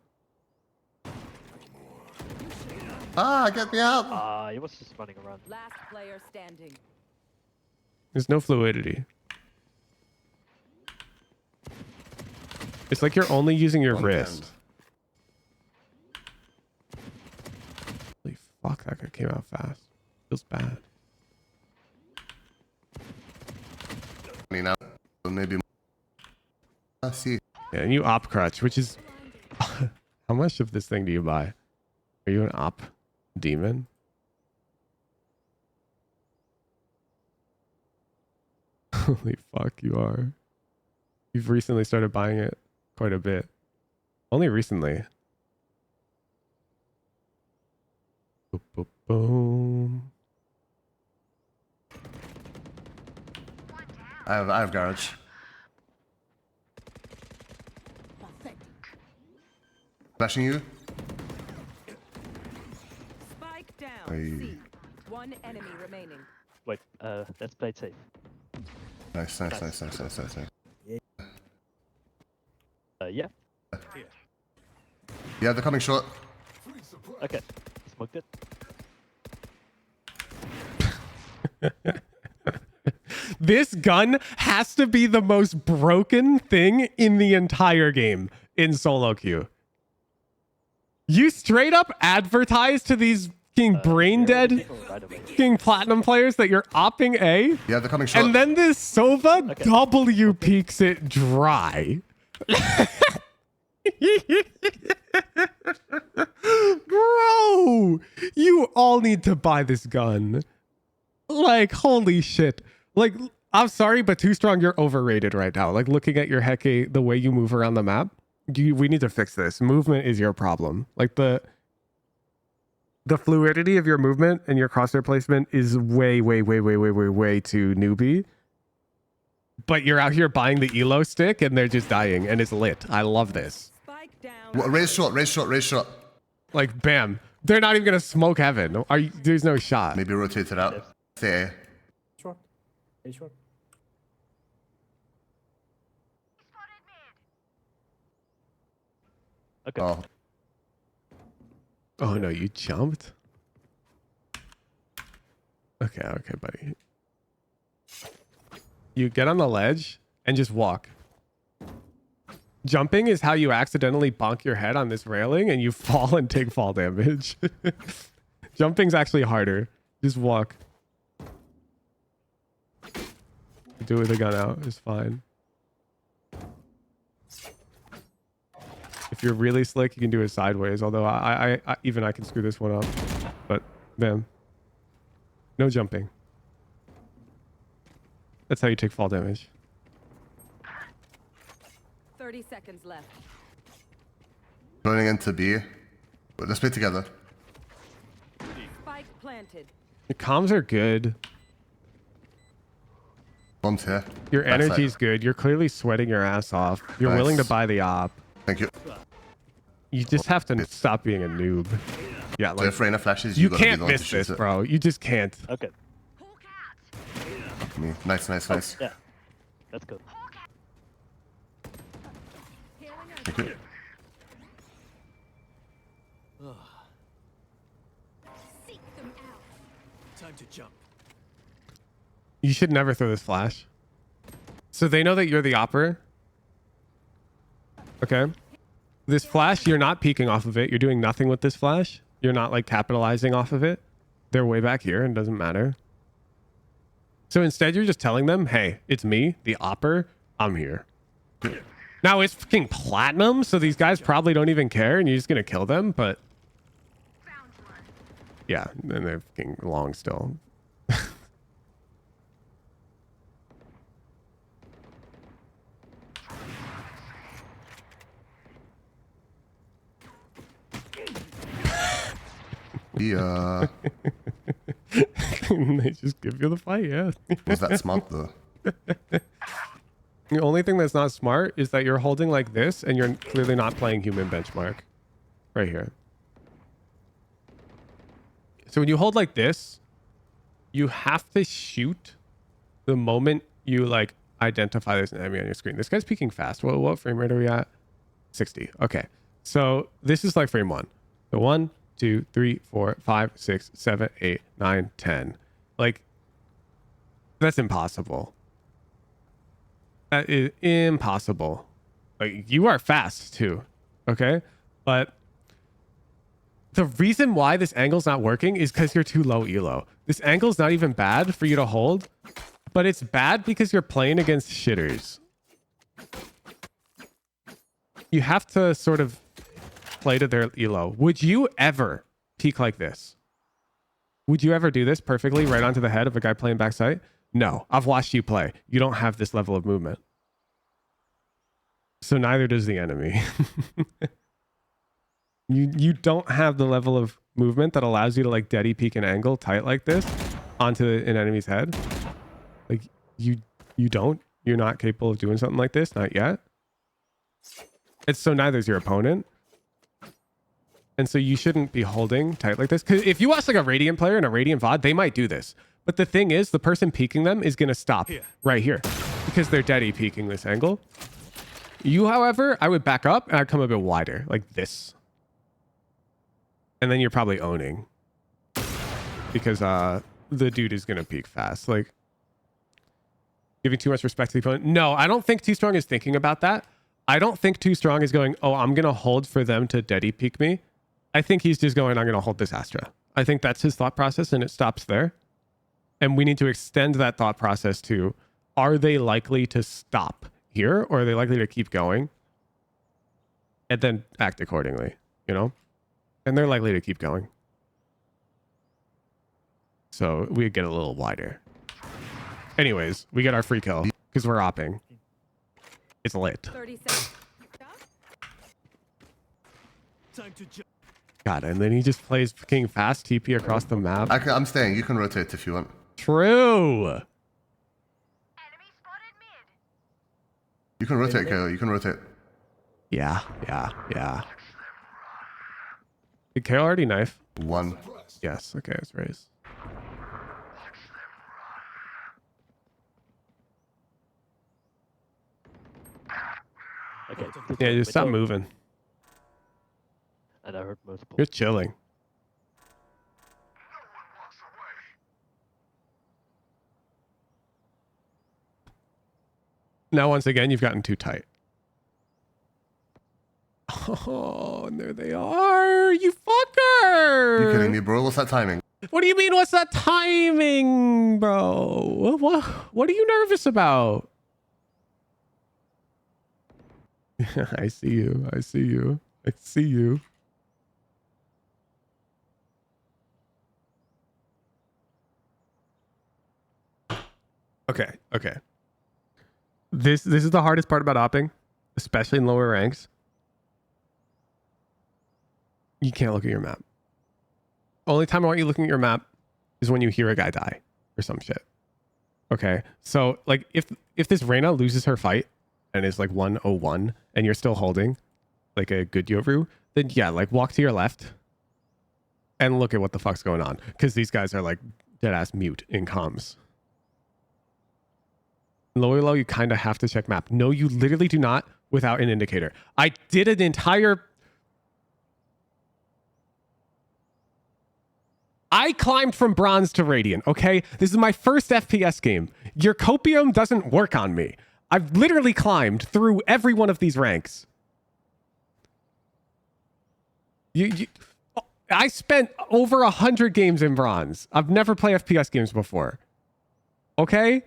Speaker 2: Ah, get me out.
Speaker 3: He was just running around.
Speaker 5: Last player standing.
Speaker 1: There's no fluidity. It's like you're only using your wrist. Holy fuck, that guy came out fast. Feels bad.
Speaker 2: Now, maybe. I see.
Speaker 1: Yeah, and you op crutch, which is... How much of this thing do you buy? Are you an op demon? Holy fuck, you are. You've recently started buying it quite a bit. Only recently. Boop, boop, boom.
Speaker 2: I have garage. Flashing you.
Speaker 5: Spike down.
Speaker 2: Hey.
Speaker 5: C. One enemy remaining.
Speaker 3: Wait, let's play it safe.
Speaker 2: Nice.
Speaker 3: Yeah.
Speaker 2: Yeah, they're coming short.
Speaker 3: Okay. Smoked it.
Speaker 1: This gun has to be the most broken thing in the entire game in solo queue. You straight up advertise to these fucking brain dead fucking platinum players that you're opping A,
Speaker 2: Yeah, they're coming short.
Speaker 1: and then this Sova W peaks it dry. Bro, you all need to buy this gun. Like, holy shit. Like, I'm sorry, but Too Strong, you're overrated right now. Like, looking at your Heke, the way you move around the map, we need to fix this. Movement is your problem. Like, the fluidity of your movement and your crosshair placement is way too newbie. But you're out here buying the elo stick and they're just dying and it's lit. I love this.
Speaker 5: Spike down.
Speaker 2: Raise short.
Speaker 1: Like, bam. They're not even gonna smoke heaven. There's no shot.
Speaker 2: Maybe rotate it out. Stay.
Speaker 8: Short. Hey, short.
Speaker 3: Okay.
Speaker 2: Oh,
Speaker 1: Oh no, you jumped? Okay, buddy. You get on the ledge and just walk. Jumping is how you accidentally bonk your head on this railing and you fall and take fall damage. Jumping's actually harder. Just walk. Do it with the gun out. It's fine. If you're really slick, you can do it sideways. Although I even I can screw this one up. But bam. No jumping. That's how you take fall damage.
Speaker 5: 30 seconds left.
Speaker 2: running into B. Let's play together.
Speaker 5: Spike planted.
Speaker 1: The comms are good.
Speaker 2: Bombs here.
Speaker 1: Your
Speaker 2: Backside.
Speaker 1: energy's good. You're clearly sweating your ass off. You're
Speaker 2: Nice.
Speaker 1: willing to buy the op.
Speaker 2: Thank you.
Speaker 1: You just have to stop being a noob. Yeah,
Speaker 2: So
Speaker 1: like
Speaker 2: if Reyna flashes,
Speaker 1: you
Speaker 2: gotta be
Speaker 1: can't
Speaker 2: the one to
Speaker 1: miss
Speaker 2: shoot
Speaker 1: this,
Speaker 2: it.
Speaker 1: bro. You just can't.
Speaker 3: Okay.
Speaker 2: Me. Nice, nice, nice.
Speaker 3: Yeah. That's good.
Speaker 2: Thank you.
Speaker 4: Time to jump.
Speaker 1: You should never throw this flash. So they know that you're the opera. Okay. This flash, you're not peeking off of it. You're doing nothing with this flash. You're not like capitalizing off of it. They're way back here and it doesn't matter. So instead, you're just telling them, hey, it's me, the opper. I'm here. Now it's fucking platinum. So these guys probably don't even care and you're just going to kill them. But yeah, and they're fucking long still.
Speaker 2: Yeah.
Speaker 1: They just give you the fight, yeah.
Speaker 2: Was that smart though?
Speaker 1: The only thing that's not smart is that you're holding like this and you're clearly not playing human benchmark. Right here. So when you hold like this, you have to shoot the moment you like identify there's an enemy on your screen. This guy's peeking fast. What frame rate are we at? 60. Okay. So this is like frame 1. So 1, 2, 3, 4, 5, 6, 7, 8, 9, 10. Like, that's impossible. That is impossible. Like, you are fast too. Okay. But the reason why this angle's not working is because you're too low elo. This angle's not even bad for you to hold, but it's bad because you're playing against shitters. You have to sort of play to their elo. Would you ever peek like this? Would you ever do this perfectly right onto the head of a guy playing backside? No. I've watched you play. You don't have this level of movement. So neither does the enemy. You don't have the level of movement that allows you to like deady peek an angle tight like this onto an enemy's head. Like you don't. You're not capable of doing something like this. Not yet. And so neither's your opponent. And so you shouldn't be holding tight like this. Because if you watch like a Radiant player in a Radiant VOD, they might do this. But the thing is, the person peeking them is going to stop right here because they're deady peeking this angle. You, however, I would back up and I'd come a bit wider like this. And then you're probably owning because the dude is going to peek fast. Like giving too much respect to the opponent. No, I don't think Too Strong is thinking about that. I don't think Too Strong is going, oh, I'm going to hold for them to deady peek me. I think he's just going, I'm going to hold this Astra. I think that's his thought process and it stops there. And we need to extend that thought process to, are they likely to stop here or are they likely to keep going? And then act accordingly, you know? And they're likely to keep going. So we get a little wider. Anyways, we get our free kill because we're opping. It's lit.
Speaker 5: 30 seconds.
Speaker 4: Time to jump.
Speaker 1: God, and then he just plays fucking fast TP across the map.
Speaker 2: I'm staying. You can rotate if you want.
Speaker 1: True.
Speaker 2: You can rotate, KO. You can rotate.
Speaker 1: Yeah. Did KO already knife?
Speaker 2: 1.
Speaker 1: Yes. Okay, let's raise.
Speaker 3: Okay.
Speaker 1: Yeah, just stop moving.
Speaker 3: And I heard multiple.
Speaker 1: You're chilling. Now, once again, you've gotten too tight. Oh, and there they are. You fucker.
Speaker 2: You kidding me, bro? What's that timing?
Speaker 1: What do you mean? What's that timing, bro? What are you nervous about? I see you. I see you. I see you. Okay. This is the hardest part about opping, especially in lower ranks. You can't look at your map. Only time I want you looking at your map is when you hear a guy die or some shit. Okay. So like if this Reyna loses her fight and is like 101 and you're still holding like a good Yoru, then yeah, like walk to your left and look at what the fuck's going on. Because these guys are like dead ass mute in comms. Low, you kind of have to check map. No, you literally do not without an indicator. I did an entire... I climbed from bronze to radiant, okay? This is my first FPS game. Your copium doesn't work on me. I've literally climbed through every one of these ranks. I spent over 100 games in bronze. I've never played FPS games before. Okay?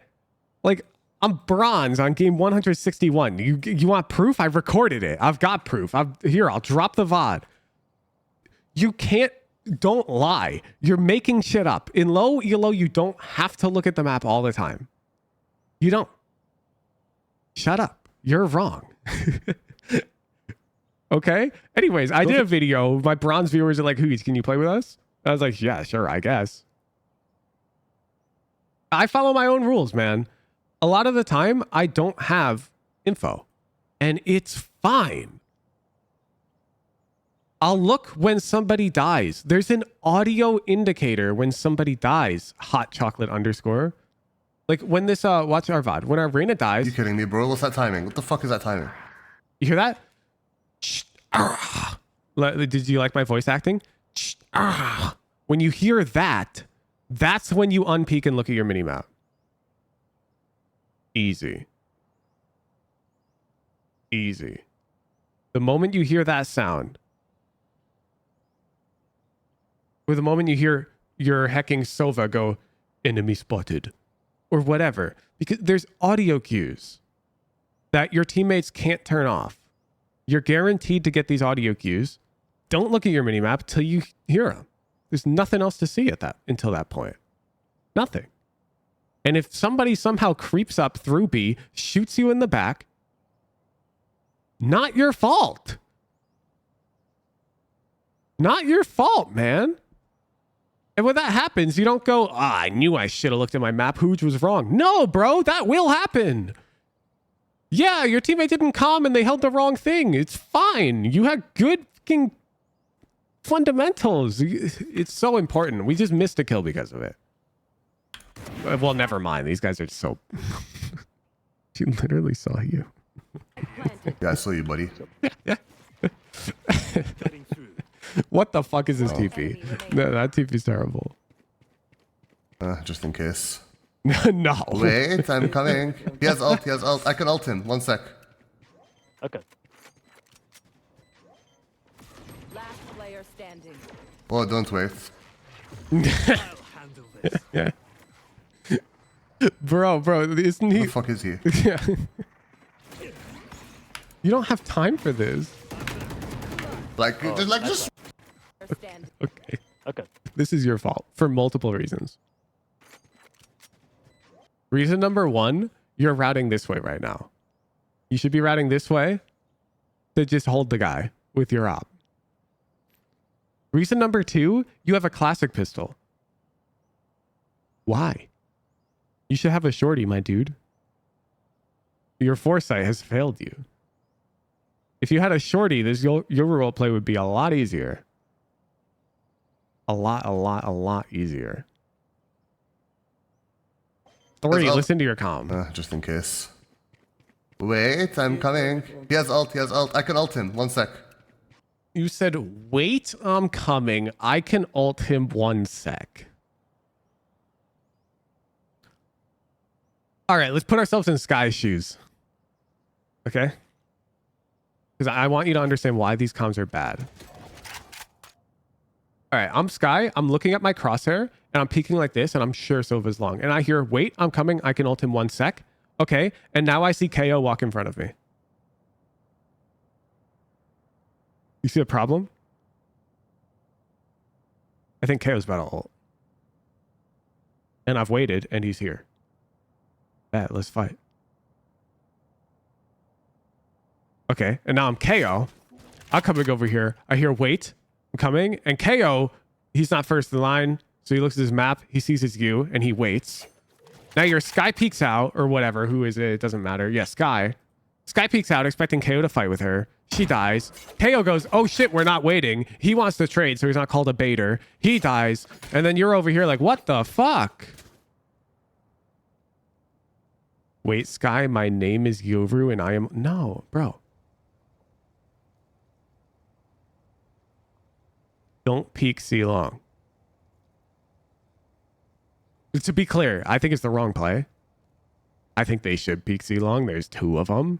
Speaker 1: Like, I'm bronze on game 161. You want proof? I recorded it. I've got proof. Here, I'll drop the VOD. You can't... Don't lie. You're making shit up. In low, elo, you don't have to look at the map all the time. You don't. Shut up. You're wrong. Okay? Anyways, I did a video. My bronze viewers are like, Hoots, can you play with us? I was like, yeah, sure, I guess. I follow my own rules, man. A lot of the time, I don't have info. And it's fine. I'll look when somebody dies. There's an audio indicator when somebody dies. Hot chocolate underscore. Like when this, watch our VOD. When our Reyna dies.
Speaker 2: You kidding me, bro? What's that timing? What the fuck is that timing?
Speaker 1: You hear that? Did you like my voice acting? When you hear that, that's when you unpeak and look at your minimap. Easy. Easy. The moment you hear that sound, or the moment you hear your hecking Sova go, enemy spotted, or whatever, because there's audio cues that your teammates can't turn off. You're guaranteed to get these audio cues. Don't look at your minimap till you hear them. There's nothing else to see until that point. Nothing. And if somebody somehow creeps up through B, shoots you in the back, not your fault. Not your fault, man. And when that happens, you don't go, I knew I should have looked at my map. Hooj was wrong. No, bro, that will happen. Yeah, your teammate didn't come and they held the wrong thing. It's fine. You had good fucking fundamentals. It's so important. We just missed a kill because of it. Well, never mind. These guys are so... She literally saw you.
Speaker 2: Yeah, I saw you, buddy.
Speaker 1: What the fuck is this TP? No, that TP's terrible.
Speaker 2: Just in case.
Speaker 1: No.
Speaker 2: Wait, I'm coming. He has ult, he has ult. I can ult him. 1 sec.
Speaker 3: Okay.
Speaker 5: Last player standing.
Speaker 2: Oh, don't wait.
Speaker 4: I'll handle this.
Speaker 1: Yeah. Bro, isn't he...
Speaker 2: Who the fuck is he?
Speaker 1: Yeah. You don't have time for this.
Speaker 2: Like, just...
Speaker 5: Standing.
Speaker 1: Okay.
Speaker 3: Okay.
Speaker 1: This is your fault for multiple reasons. Reason number 1, you're routing this way right now. You should be routing this way to just hold the guy with your op. Reason number 2, you have a classic pistol. Why? You should have a shorty, my dude. Your foresight has failed you. If you had a shorty, this your role play would be a lot easier. A lot easier. 3, listen to your comm.
Speaker 2: Just in case. Wait, I'm coming. He has ult, he has ult. I can ult him. 1 sec.
Speaker 1: You said, wait, I'm coming. I can ult him 1 sec. All right, let's put ourselves in Sky's shoes. Okay? Because I want you to understand why these comms are bad. All right, I'm Sky. I'm looking at my crosshair, and I'm peeking like this, and I'm sure Sova's long. And I hear, wait, I'm coming. I can ult him 1 sec. Okay, and now I see KO walk in front of me. You see the problem? I think KO's about to ult. And I've waited, and he's here. Bet, let's fight. Okay, and now I'm KO. I'm coming over here. I hear wait. I'm coming. And KO, he's not first in line. So he looks at his map, he sees it's you, and he waits. Now your Sky peeks out, or whatever, who is it? It doesn't matter. Yeah, Sky. Sky peeks out, expecting KO to fight with her. She dies. KO goes, oh shit, we're not waiting. He wants to trade, so he's not called a baiter. He dies. And then you're over here like, what the fuck? Wait, Sky, my name is Yoru and I am... No, bro. Don't peek C long. To be clear, I think it's the wrong play. I think they should peek C long. There's 2 of them.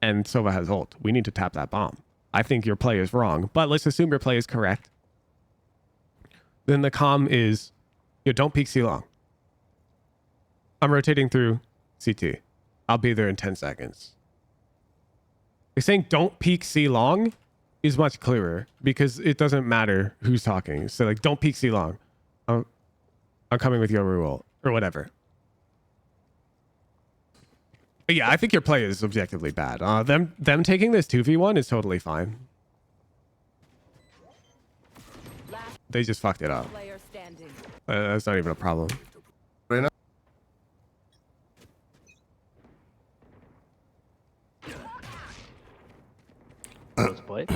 Speaker 1: And Sova has ult. We need to tap that bomb. I think your play is wrong, but let's assume your play is correct. Then the comm is, yo, don't peek C long. I'm rotating through CT. I'll be there in 10 seconds. You're saying don't peek C long is much clearer because it doesn't matter who's talking. So like, don't peek C long. I'm coming with Yoru ult or whatever. But yeah, I think your play is objectively bad. Them taking this 2v1 is totally fine. They just fucked it up.
Speaker 5: Player standing.
Speaker 1: That's not even a problem.
Speaker 2: Reyna?
Speaker 3: Close play.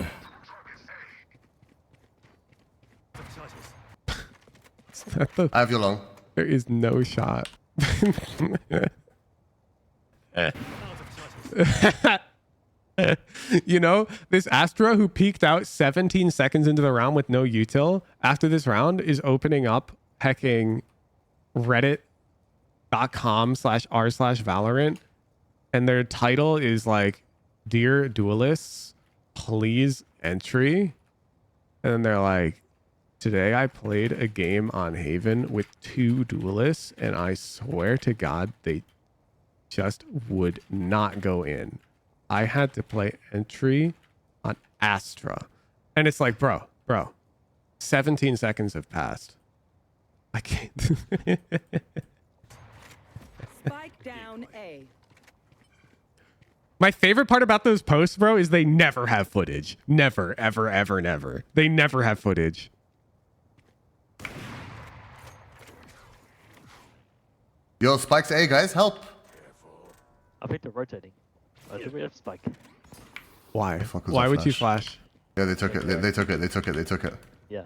Speaker 2: I have you long.
Speaker 1: There is no shot. You know, this Astra who peeked out 17 seconds into the round with no util after this round is opening up hacking reddit.com/r/Valorant, and their title is like, Dear Duelists, please entry. And then they're like, today I played a game on Haven with 2 duelists and I swear to God they just would not go in. I had to play entry on Astra. And it's like, bro, 17 seconds have passed. I can't.
Speaker 5: Spike down A.
Speaker 1: My favorite part about those posts, bro, is they never have footage. Never, ever, ever, never. They never have footage.
Speaker 2: Yo, Spike's A, guys, help.
Speaker 3: I think they're rotating. I think we have spike.
Speaker 1: Why?
Speaker 2: fuck was
Speaker 1: Why
Speaker 2: that
Speaker 1: would you
Speaker 2: flash?
Speaker 1: flash?
Speaker 2: Yeah, they took it. They took it. They took it. They took it.
Speaker 3: Yeah.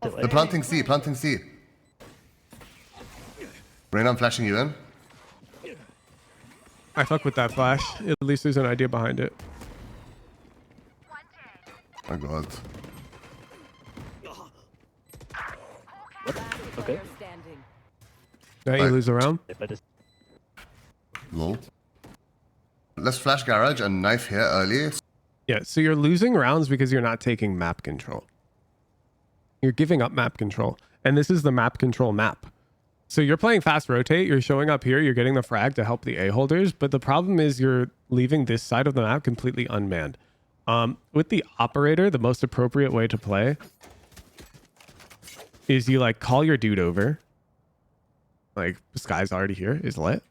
Speaker 2: They're planting C. Planting C. Reyna, I'm flashing you in.
Speaker 1: I fuck with that flash. At least there's an idea behind it.
Speaker 2: My God.
Speaker 3: Okay.
Speaker 5: Player standing.
Speaker 1: Now you
Speaker 2: Right.
Speaker 1: lose a round.
Speaker 3: If I just
Speaker 2: Lol. Let's flash garage and knife here early.
Speaker 1: Yeah, so you're losing rounds because you're not taking map control. You're giving up map control. And this is the map control map. So you're playing fast rotate, you're showing up here, you're getting the frag to help the A holders, but the problem is you're leaving this side of the map completely unmanned. With the operator, the most appropriate way to play is you like call your dude over. Like, Sky's already here, is lit.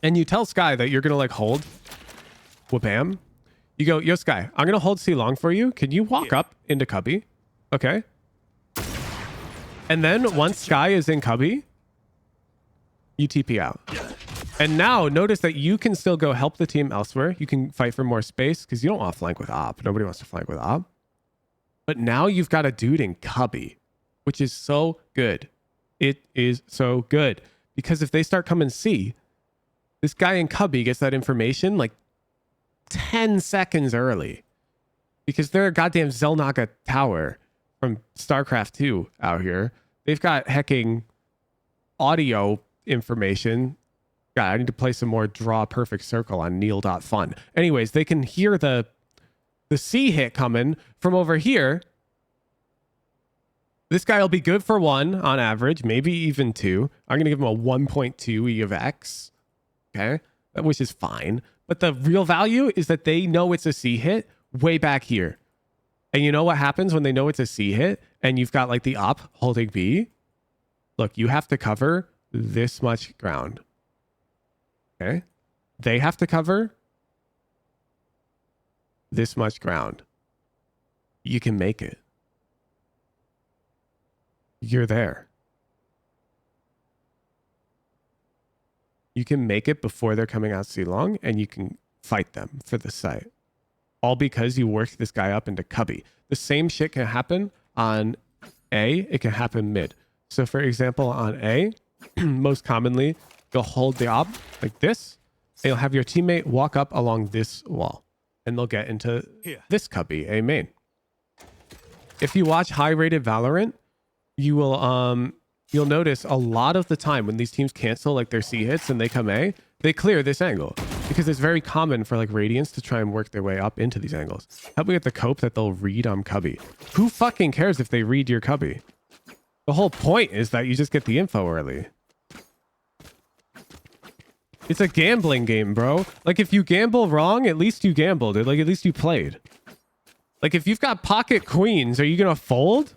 Speaker 1: And you tell Sky that you're gonna like hold wha-bam. You go, yo Sky, I'm gonna hold C long for you. Can you walk up into cubby? Okay. And then once Sky is in cubby, you TP out. And now notice that you can still go help the team elsewhere. You can fight for more space because you don't want to flank with op. Nobody wants to flank with op. But now you've got a dude in cubby, which is so good. It is so good. Because if they start coming C, this guy in cubby gets that information like 10 seconds early. Because they're a goddamn Zelnaga tower from StarCraft 2 out here. They've got hecking audio information. God, I need to play some more Draw Perfect Circle on Neil.fun. Anyways, they can hear the C hit coming from over here. This guy will be good for 1 on average, maybe even 2. I'm going to give him a 1.2 E of X. Okay, which is fine. But the real value is that they know it's a C hit way back here. And you know what happens when they know it's a C hit and you've got like the op holding B? Look, you have to cover this much ground. Okay. They have to cover this much ground. You can make it. You're there. You can make it before they're coming out C long, and you can fight them for the site. All because you worked this guy up into cubby. The same shit can happen on A. It can happen mid. So for example, on A, most commonly, you'll hold the op like this, and you'll have your teammate walk up along this wall, and they'll get into this cubby, A main. If you watch high-rated Valorant, you will you'll notice a lot of the time when these teams cancel like their C hits and they come A, they clear this angle because it's very common for like Radiants to try and work their way up into these angles. Help me get the cope that they'll read on cubby. Who fucking cares if they read your cubby? The whole point is that you just get the info early. It's a gambling game, bro. Like if you gamble wrong, at least you gambled. Like at least you played. Like if you've got pocket queens, are you gonna fold?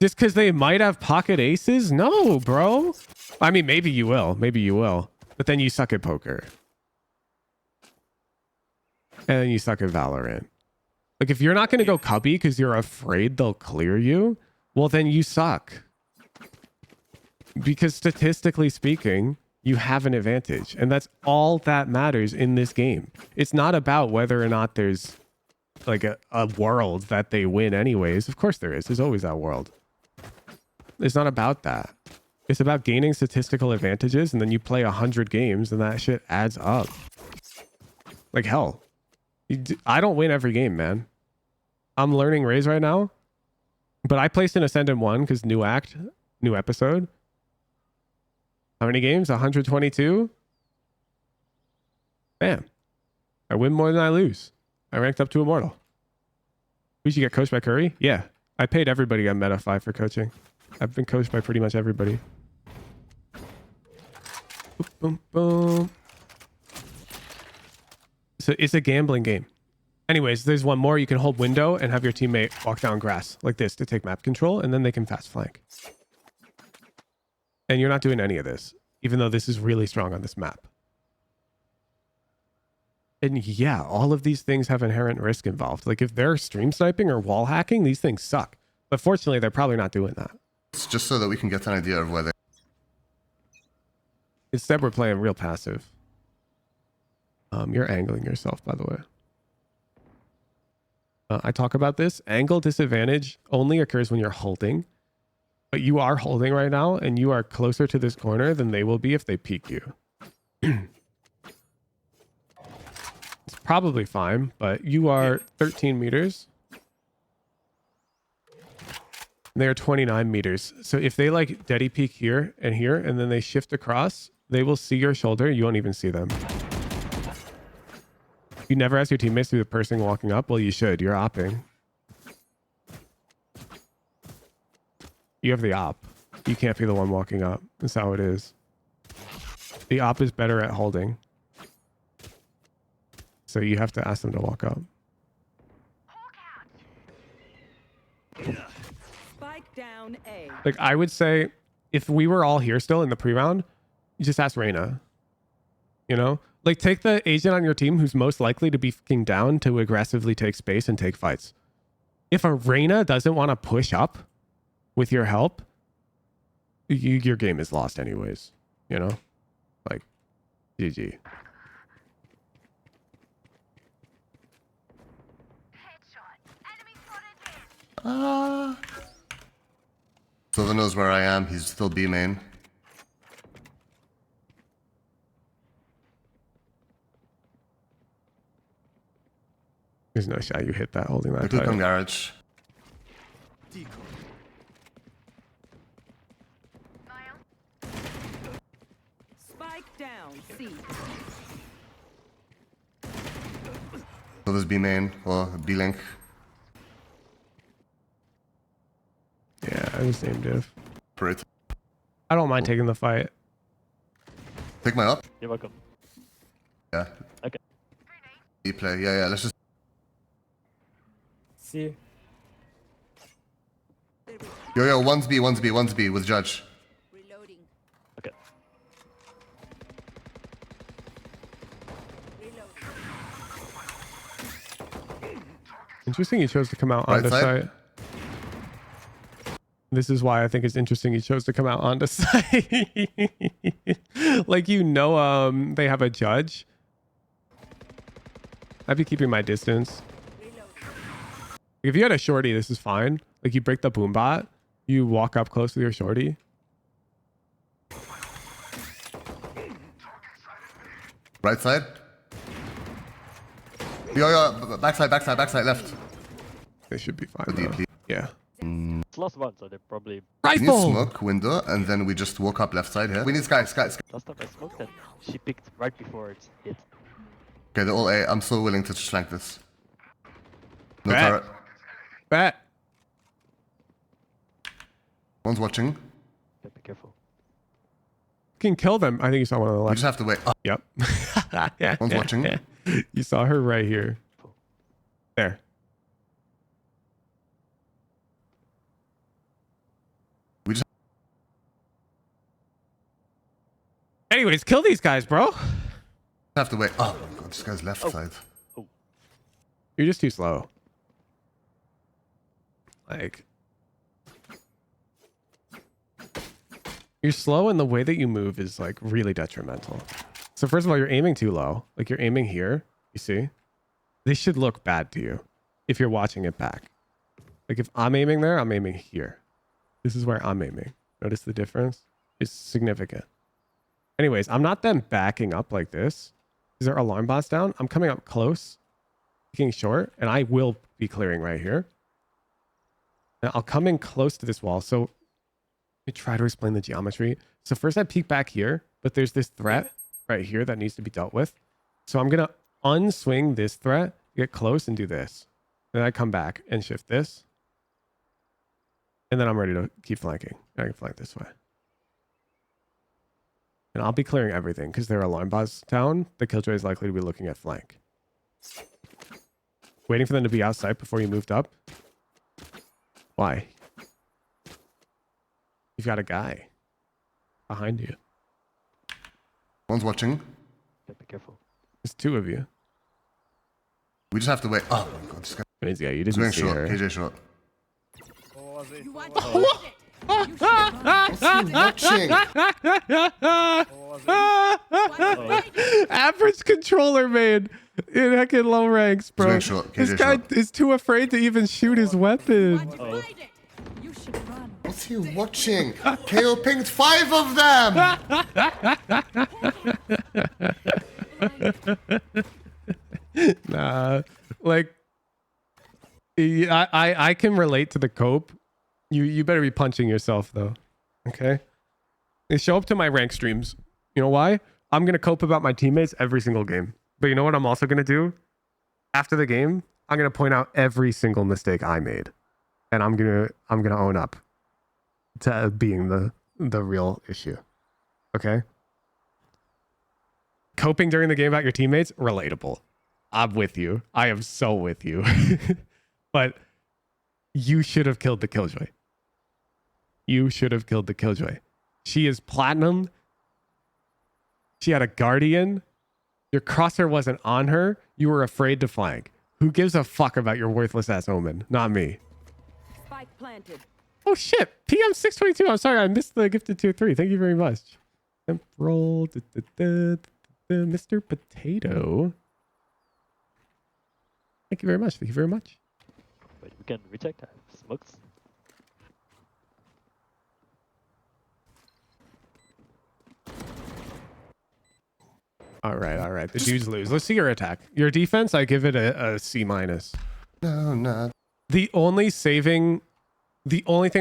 Speaker 1: Just because they might have pocket aces? No, bro. I mean, maybe you will. Maybe you will. But then you suck at poker. And you suck at Valorant. Like, if you're not going to go cubby because you're afraid they'll clear you, well, then you suck. Because statistically speaking, you have an advantage. And that's all that matters in this game. It's not about whether or not there's like a world that they win anyways. Of course there is. There's always that world. It's not about that. It's about gaining statistical advantages, and then you play 100 games, and that shit adds up. Like hell. I don't win every game, man. I'm learning Raze right now, but I placed in Ascendant 1 because new act, new episode. How many games? 122? Bam. I win more than I lose. I ranked up to Immortal. We should get coached by Curry? Yeah. I paid everybody on Meta 5 for coaching. I've been coached by pretty much everybody. Boom, boom, boom. So it's a gambling game. Anyways, there's one more. You can hold window and have your teammate walk down grass like this to take map control, and then they can fast flank. And you're not doing any of this, even though this is really strong on this map. And yeah, all of these things have inherent risk involved. Like if they're stream sniping or wall hacking, these things suck. But fortunately, they're probably not doing that.
Speaker 2: It's just so that we can get an idea of where they...
Speaker 1: Instead, we're playing real passive. You're angling yourself, by the way. I talk about this. Angle disadvantage only occurs when you're holding. But you are holding right now, and you are closer to this corner than they will be if they peek you. It's probably fine, but you are 13 meters. They're 29 meters. So if they like Daddy peek here, and then they shift across, they will see your shoulder. You won't even see them. You never ask your teammates to be the person walking up. Well, you should. You're opping. You have the op. You can't be the one walking up. That's how it is. The op is better at holding. So you have to ask them to walk up.
Speaker 5: Spike down A.
Speaker 1: Like, I would say if we were all here still in the pre-round, you just ask Reyna. You know? Like, take the agent on your team who's most likely to be fucking down to aggressively take space and take fights. If a Reyna doesn't want to push up with your help, your game is lost anyways. You know? Like, GG.
Speaker 2: Silver knows where I am. He's still B main.
Speaker 1: There's no shot you hit that holding that
Speaker 2: I click on
Speaker 1: tight.
Speaker 2: garage.
Speaker 5: Spike down C.
Speaker 2: So there's B main or B link.
Speaker 1: Yeah, I was named div.
Speaker 2: Great.
Speaker 1: I don't mind taking the fight.
Speaker 2: Take my up.
Speaker 3: You're welcome.
Speaker 2: Yeah.
Speaker 3: Okay.
Speaker 2: B play. Yeah. Let's just.
Speaker 8: See.
Speaker 2: Yo. One's B with judge.
Speaker 5: Reloading.
Speaker 3: Okay.
Speaker 1: Interesting he chose to come out
Speaker 2: Right
Speaker 1: onto
Speaker 2: side.
Speaker 1: site. This is why I think it's interesting he chose to come out onto site. Like, they have a judge. I'd be keeping my distance. If you had a shorty, this is fine. Like, you break the boom bot, you walk up close with your shorty.
Speaker 2: Right side. Yo, backside, left.
Speaker 1: They should be fine.
Speaker 2: Deep,
Speaker 1: Though.
Speaker 2: deep.
Speaker 1: Yeah.
Speaker 3: It's last one, so they're probably.
Speaker 2: We need
Speaker 1: Rifle!
Speaker 2: smoke window, and then we just walk up left side here. We need sky.
Speaker 3: Last time I smoked that, she picked right before it hit.
Speaker 2: Okay, they're all A. I'm so willing to just flank this. No
Speaker 1: Bet.
Speaker 2: turret.
Speaker 1: Bet.
Speaker 2: One's watching.
Speaker 3: Okay, be careful.
Speaker 1: Can kill them. I think you saw one on the
Speaker 2: We
Speaker 1: left.
Speaker 2: just have to wait. Oh,
Speaker 1: Yep. Yeah.
Speaker 2: One's watching.
Speaker 1: You saw her right here. There.
Speaker 2: we just
Speaker 1: Anyways, kill these guys, bro.
Speaker 2: have to wait. Oh my god, this guy's left side.
Speaker 1: You're just too slow. Like, you're slow, and the way that you move is like really detrimental. So first of all, you're aiming too low. Like, you're aiming here. You see? This should look bad to you if you're watching it back. Like, if I'm aiming there, I'm aiming here. This is where I'm aiming. Notice the difference? It's significant. Anyways, I'm not then backing up like this. Is there alarm bots down? I'm coming up close, taking short, and I will be clearing right here. And I'll come in close to this wall. So let me try to explain the geometry. So first I peek back here, but there's this threat right here that needs to be dealt with. So I'm going to unswing this threat, get close, and do this. Then I come back and shift this. And then I'm ready to keep flanking. I can flank this way. And I'll be clearing everything because there are alarm bots down. The killjoy is likely to be looking at flank. Waiting for them to be outside before you moved up. Why? You've got a guy behind you.
Speaker 2: One's watching.
Speaker 3: Okay, be careful.
Speaker 1: There's two of you.
Speaker 2: We just have to wait. Oh my god, this guy
Speaker 1: Means, yeah, you
Speaker 2: is
Speaker 1: didn't
Speaker 2: going
Speaker 1: see
Speaker 2: short.
Speaker 1: her.
Speaker 2: KJ short.
Speaker 5: You want to hold it? You should run.
Speaker 2: What's he watching?
Speaker 1: Average controller, man. In heckin' low ranks, bro.
Speaker 2: going short.
Speaker 1: This
Speaker 2: KJ
Speaker 1: guy
Speaker 2: short.
Speaker 1: is too afraid to even shoot his weapon.
Speaker 5: Want to fight it? You should run.
Speaker 2: What's he watching? KO pinged 5 of them!
Speaker 1: Nah, like, I can relate to the cope. You better be punching yourself though. Okay. They show up to my rank streams. You know why? I'm gonna cope about my teammates every single game. But you know what I'm also gonna do? After the game, I'm gonna point out every single mistake I made, and I'm gonna own up to being the real issue. Okay. Coping during the game about your teammates, relatable. I'm with you. I am so with you. But you should have killed the killjoy. You should have killed the killjoy. She is platinum. She had a guardian. Your crosshair wasn't on her. You were afraid to flank. Who gives a fuck about your worthless ass omen? Not me.
Speaker 5: Spike planted.
Speaker 1: Oh shit. PM622. I'm sorry. I missed the gifted tier 3. Thank you very much. Temporal. Mr. Potato. Thank you very much. Thank you very much.
Speaker 3: Wait, we can reject that. Smokes.
Speaker 1: All right. The dudes lose. Let's see your attack. Your defense, I give it a C-.
Speaker 2: No, not.
Speaker 1: The only thing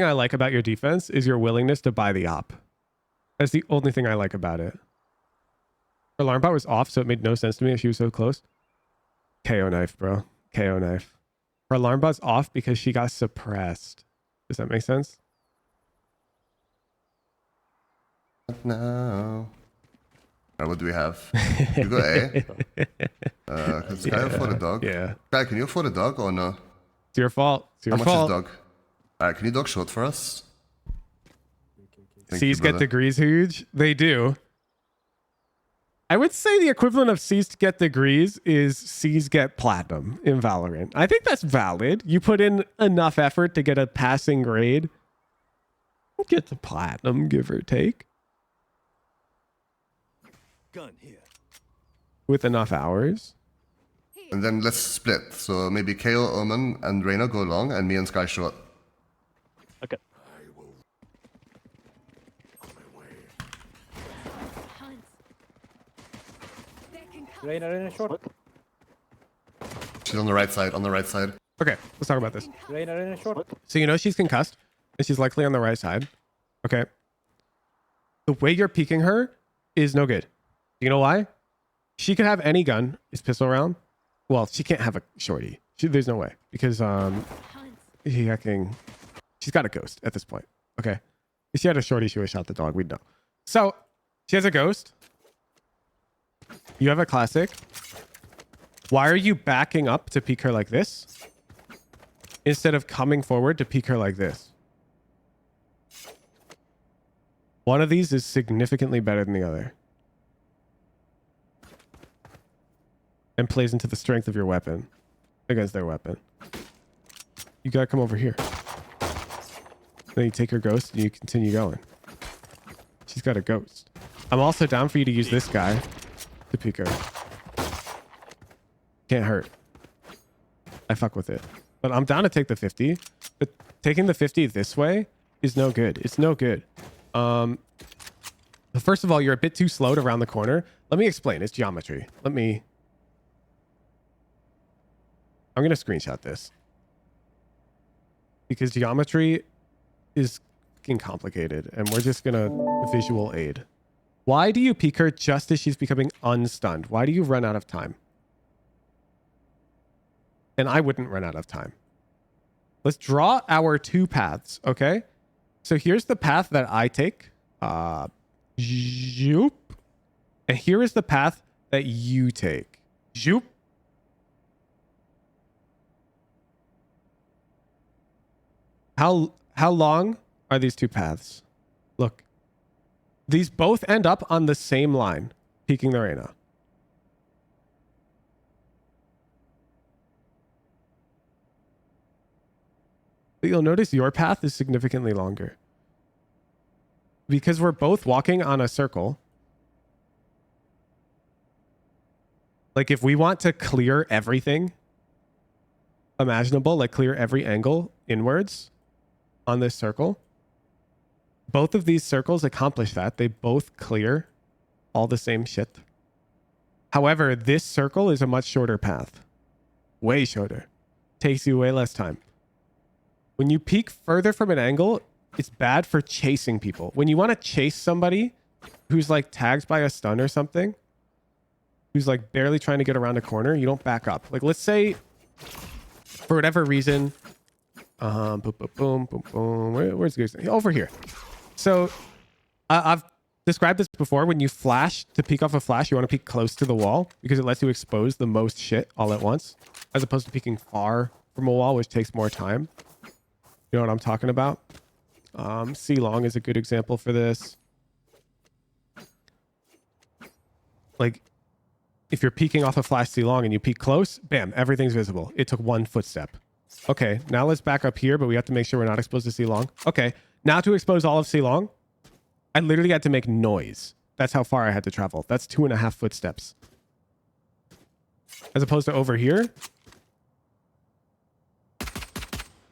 Speaker 1: I like about your defense is your willingness to buy the op. That's the only thing I like about it. Her alarm bot was off, so it made no sense to me if she was so close. KO knife, bro. KO knife. Her alarm bot's off because she got suppressed. Does that make sense?
Speaker 2: No. Alright, what do we have? You got A. Can Sky afford a dog?
Speaker 1: Yeah.
Speaker 2: Sky, can you afford a dog or no?
Speaker 1: It's your fault. It's your
Speaker 2: How much
Speaker 1: fault.
Speaker 2: is dog? Alright, can you dog short for us? Thank
Speaker 1: C's
Speaker 2: you,
Speaker 1: get
Speaker 2: brother.
Speaker 1: degrees huge. They do. I would say the equivalent of C's get degrees is C's get platinum in Valorant. I think that's valid. You put in enough effort to get a passing grade. Get to platinum, give or take.
Speaker 4: Gun here.
Speaker 1: With enough hours.
Speaker 2: And then let's split. So maybe KO, Omen, and Reyna go long, and me and Sky short.
Speaker 3: Okay.
Speaker 8: Reyna short.
Speaker 2: She's on the right side, on the right side.
Speaker 1: Okay, let's talk about this.
Speaker 8: Reyna short.
Speaker 1: So you know she's concussed, and she's likely on the right side. Okay. The way you're peeking her is no good. You know why? She could have any gun. Is pistol round? Well, she can't have a shorty. There's no way because she's got a ghost at this point. Okay. If she had a shorty, she would have shot the dog. We'd know. So she has a ghost. You have a classic. Why are you backing up to peek her like this instead of coming forward to peek her like this? One of these is significantly better than the other. And plays into the strength of your weapon against their weapon. You gotta come over here. Then you take her ghost and you continue going. She's got a ghost. I'm also down for you to use this guy to peek her. Can't hurt. I fuck with it. But I'm down to take the 50. But taking the 50 this way is no good. It's no good. First of all, you're a bit too slow to round the corner. Let me explain. It's geometry. I'm going to screenshot this. Because geometry is fucking complicated. And we're just going to visual aid. Why do you peek her just as she's becoming unstunned? Why do you run out of time? And I wouldn't run out of time. Let's draw our two paths, okay? So here's the path that I take. Zoop. And here is the path that you take. Zoop. How long are these two paths? Look. These both end up on the same line, peeking the Reyna. But you'll notice your path is significantly longer. Because we're both walking on a circle. Like if we want to clear everything imaginable, like clear every angle inwards on this circle, both of these circles accomplish that. They both clear all the same shit. However, this circle is a much shorter path. Way shorter. Takes you way less time. When you peek further from an angle, it's bad for chasing people. When you want to chase somebody who's like tagged by a stun or something, who's like barely trying to get around a corner, you don't back up. Like let's say for whatever reason, boom, boom, boom, boom, boom. Where's the goose? Over here. So I've described this before. When you flash, to peek off a flash, you want to peek close to the wall because it lets you expose the most shit all at once, as opposed to peeking far from a wall, which takes more time. You know what I'm talking about? C long is a good example for this. Like if you're peeking off a flash C long and you peek close, bam, everything's visible. It took one footstep. Okay, now let's back up here, but we have to make sure we're not exposed to C long. Okay, now to expose all of C long, I literally had to make noise. That's how far I had to travel. That's 2.5 footsteps. As opposed to over here,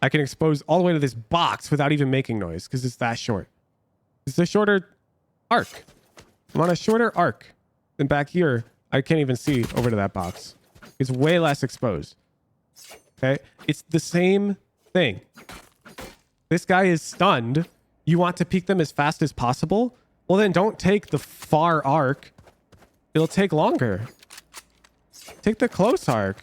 Speaker 1: I can expose all the way to this box without even making noise because it's that short. It's a shorter arc. I'm on a shorter arc than back here. I can't even see over to that box. It's way less exposed. Okay? It's the same thing. This guy is stunned. You want to peek them as fast as possible? Well, then don't take the far arc. It'll take longer. Take the close arc.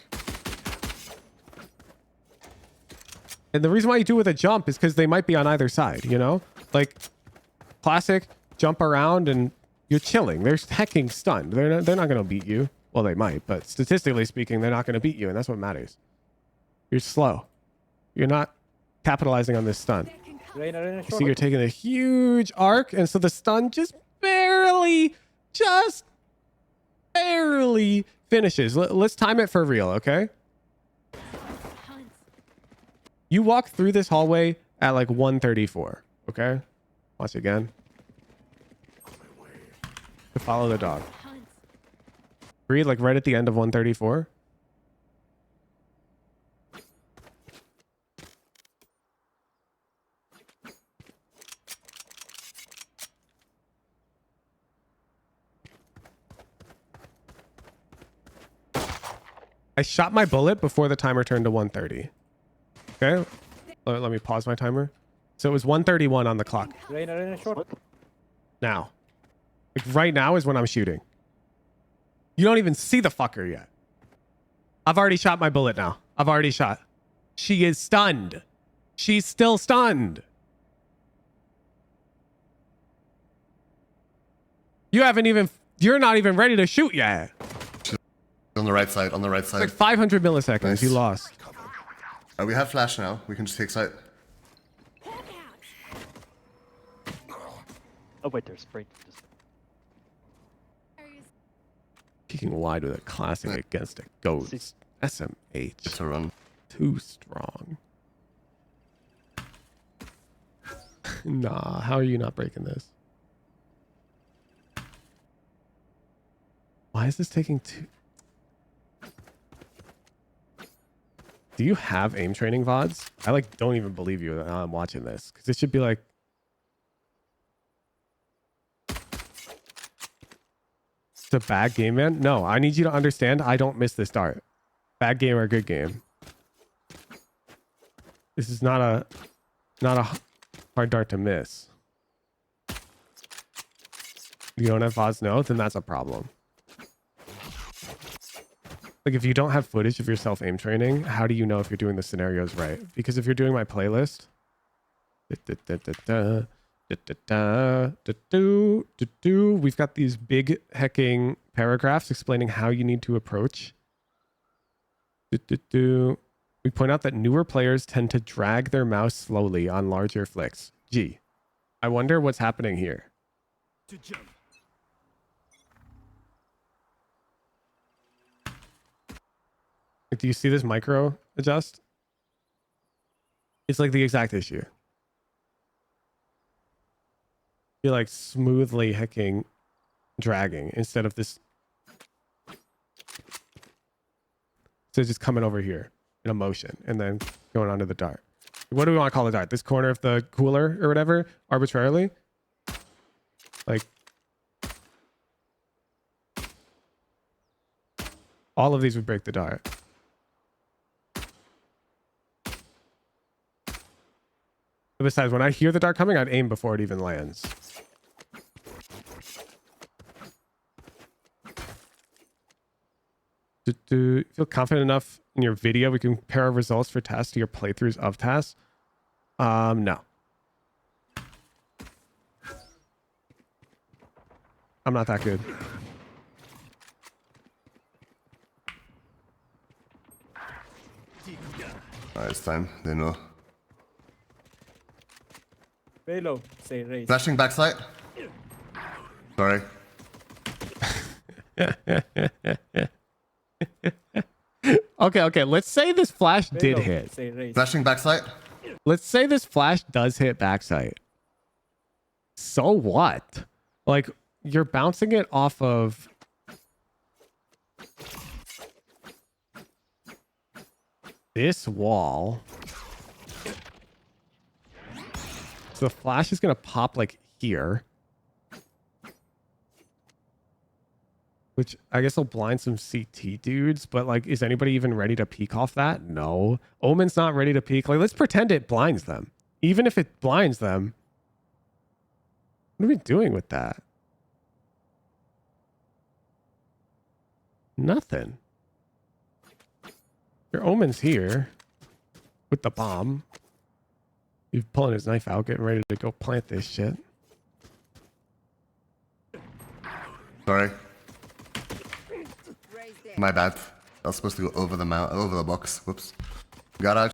Speaker 1: And the reason why you do it with a jump is because they might be on either side, you know? Like, classic, jump around and you're chilling. They're hecking stunned. They're not going to beat you. Well, they might, but statistically speaking, they're not going to beat you, and that's what matters. You're slow. You're not capitalizing on this stun. You see, you're taking a huge arc, and so the stun just barely, just barely finishes. Let's time it for real, okay? You walk through this hallway at like 1:34, okay? Watch again. To follow the dog. Breathe like right at the end of 1:34. I shot my bullet before the timer turned to 1:30. Okay, let me pause my timer. So it was 1:31 on the clock.
Speaker 8: Rain short.
Speaker 1: Now, like right now is when I'm shooting. You don't even see the fucker yet. I've already shot my bullet now. I've already shot. She is stunned. She's still stunned. You're not even ready to shoot yet.
Speaker 2: On the right side, on the right side.
Speaker 1: Like 500 milliseconds.
Speaker 2: Nice.
Speaker 1: You lost.
Speaker 2: We have flash now. We can just take sight.
Speaker 3: Oh wait, there's spray.
Speaker 1: Peeking wide with a classic against a ghost. SMH.
Speaker 2: It's a run.
Speaker 1: Too strong. Nah, how are you not breaking this? Why is this taking two? Do you have aim training VODs? I like don't even believe you that I'm watching this because it should be like. It's a bad game, man. No, I need you to understand. I don't miss this dart. Bad game or good game. This is not a hard dart to miss. You don't have VODs? No, then that's a problem. Like if you don't have footage of yourself aim training, how do you know if you're doing the scenarios right? Because if you're doing my playlist, we've got these big hecking paragraphs explaining how you need to approach. We point out that newer players tend to drag their mouse slowly on larger flicks. Gee, I wonder what's happening here.
Speaker 4: To jump.
Speaker 1: Do you see this micro adjust? It's like the exact issue. You're like smoothly hecking dragging instead of this. So just coming over here in a motion and then going onto the dart. What do we want to call the dart? This corner of the cooler or whatever arbitrarily? Like all of these would break the dart. Besides, when I hear the dart coming, I'd aim before it even lands. Do feel confident enough in your video? We can compare our results for tasks to your playthroughs of tasks. No. I'm not that good.
Speaker 2: It's time. They know.
Speaker 8: Very low. Say raise.
Speaker 2: Flashing backside. Sorry.
Speaker 1: Okay. Let's say this flash
Speaker 8: Very
Speaker 1: did
Speaker 8: low.
Speaker 1: hit.
Speaker 8: Say raise.
Speaker 2: Flashing backside.
Speaker 1: Let's say this flash does hit backside. So what? Like, you're bouncing it off of... this wall. So the flash is going to pop like here. Which I guess will blind some CT dudes, but like, is anybody even ready to peek off that? No. Omen's not ready to peek. Like, let's pretend it blinds them. Even if it blinds them, what are we doing with that? Nothing. Your Omen's here with the bomb. He's pulling his knife out, getting ready to go plant this shit.
Speaker 2: Sorry. My bad. I was supposed to go over the over the box. Whoops. Got out.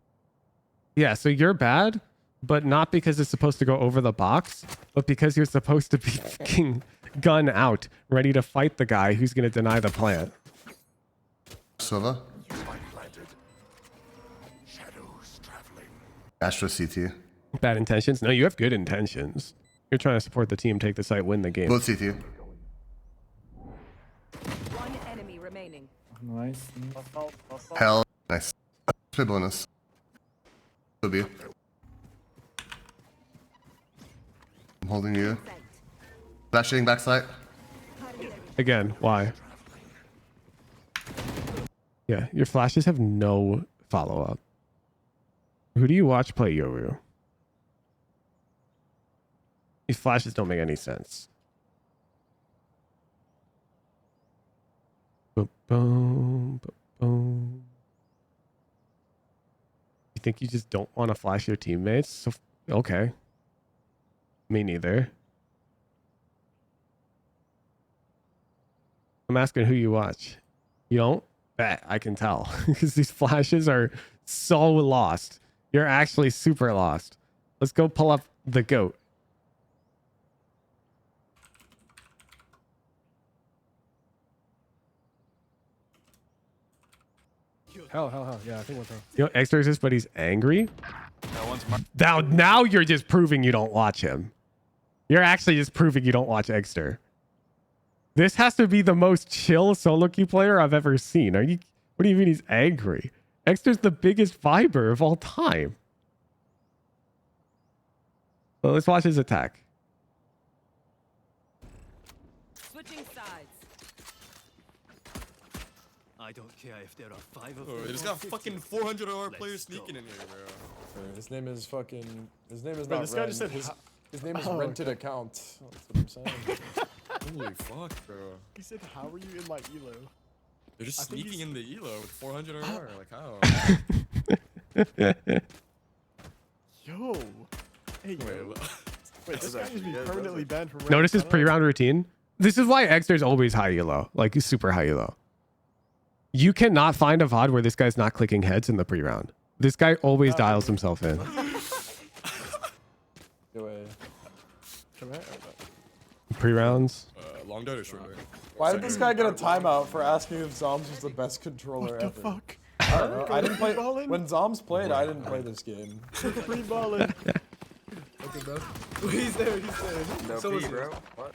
Speaker 1: Yeah, so you're bad, but not because it's supposed to go over the box, but because you're supposed to be fucking gun out, ready to fight the guy who's going to deny the plant.
Speaker 2: Silva.
Speaker 6: Shadows traveling.
Speaker 2: Astra CT.
Speaker 1: Bad intentions? No, you have good intentions. You're trying to support the team, take the site, win the game.
Speaker 2: Both CT.
Speaker 5: One enemy remaining.
Speaker 8: Nice.
Speaker 2: Hell. Nice. Play bonus. Could be. I'm holding you. Flashing backside.
Speaker 1: Again, why? Yeah, your flashes have no follow-up. Who do you watch play Yoru? These flashes don't make any sense. Boom, boom, boom. You think you just don't want to flash your teammates? So, okay. Me neither. I'm asking who you watch. You don't? Bet. I can tell. Because these flashes are so lost. You're actually super lost. Let's go pull up the GOAT.
Speaker 9: Hell. Yeah, I think one's
Speaker 1: You know, Exorcist, but he's angry. Now you're just proving you don't watch him. You're actually just proving you don't watch Exter. This has to be the most chill solo queue player I've ever seen. What do you mean he's angry? Exter's the biggest viber of all time. Well, let's watch his attack.
Speaker 5: Switching sides.
Speaker 4: I don't care if there are 5 of
Speaker 11: Oh,
Speaker 4: them.
Speaker 11: there's
Speaker 4: or
Speaker 11: got
Speaker 4: 50.
Speaker 11: fucking 400
Speaker 4: Let's
Speaker 11: players
Speaker 4: go.
Speaker 11: sneaking in here, bro.
Speaker 12: His name is fucking. His name is
Speaker 9: Bro,
Speaker 12: not
Speaker 9: this guy
Speaker 12: Ren.
Speaker 9: just said
Speaker 12: his name is
Speaker 9: Oh,
Speaker 12: rented
Speaker 9: okay.
Speaker 12: account. That's what I'm saying.
Speaker 11: Holy fuck, bro.
Speaker 9: He said, "How are you in my elo?"
Speaker 11: They're just
Speaker 9: I think
Speaker 11: sneaking
Speaker 9: he's-
Speaker 11: in the elo with 400 RR. Like, how?
Speaker 9: Yo. Hey,
Speaker 11: Wait,
Speaker 9: yo.
Speaker 11: what?
Speaker 9: Wait, this guy needs to be permanently banned from.
Speaker 1: Notice his
Speaker 9: Red.
Speaker 1: pre-round routine. This is why Exter's always high elo, like he's super high elo. You cannot find a VOD where this guy's not clicking heads in the pre-round. This guy always dials himself in.
Speaker 12: Do a.
Speaker 9: Come here.
Speaker 1: Pre-rounds.
Speaker 11: Long dart or short dart?
Speaker 12: Why did this guy get a timeout for asking if Zoms was the best controller
Speaker 9: What the
Speaker 12: ever?
Speaker 9: fuck?
Speaker 12: I don't know. I didn't play
Speaker 9: Ballin'?
Speaker 12: when Zoms played. I didn't play this game.
Speaker 9: Free balling.
Speaker 7: Okay, bro. He's there.
Speaker 11: No
Speaker 7: So is
Speaker 11: bro. What?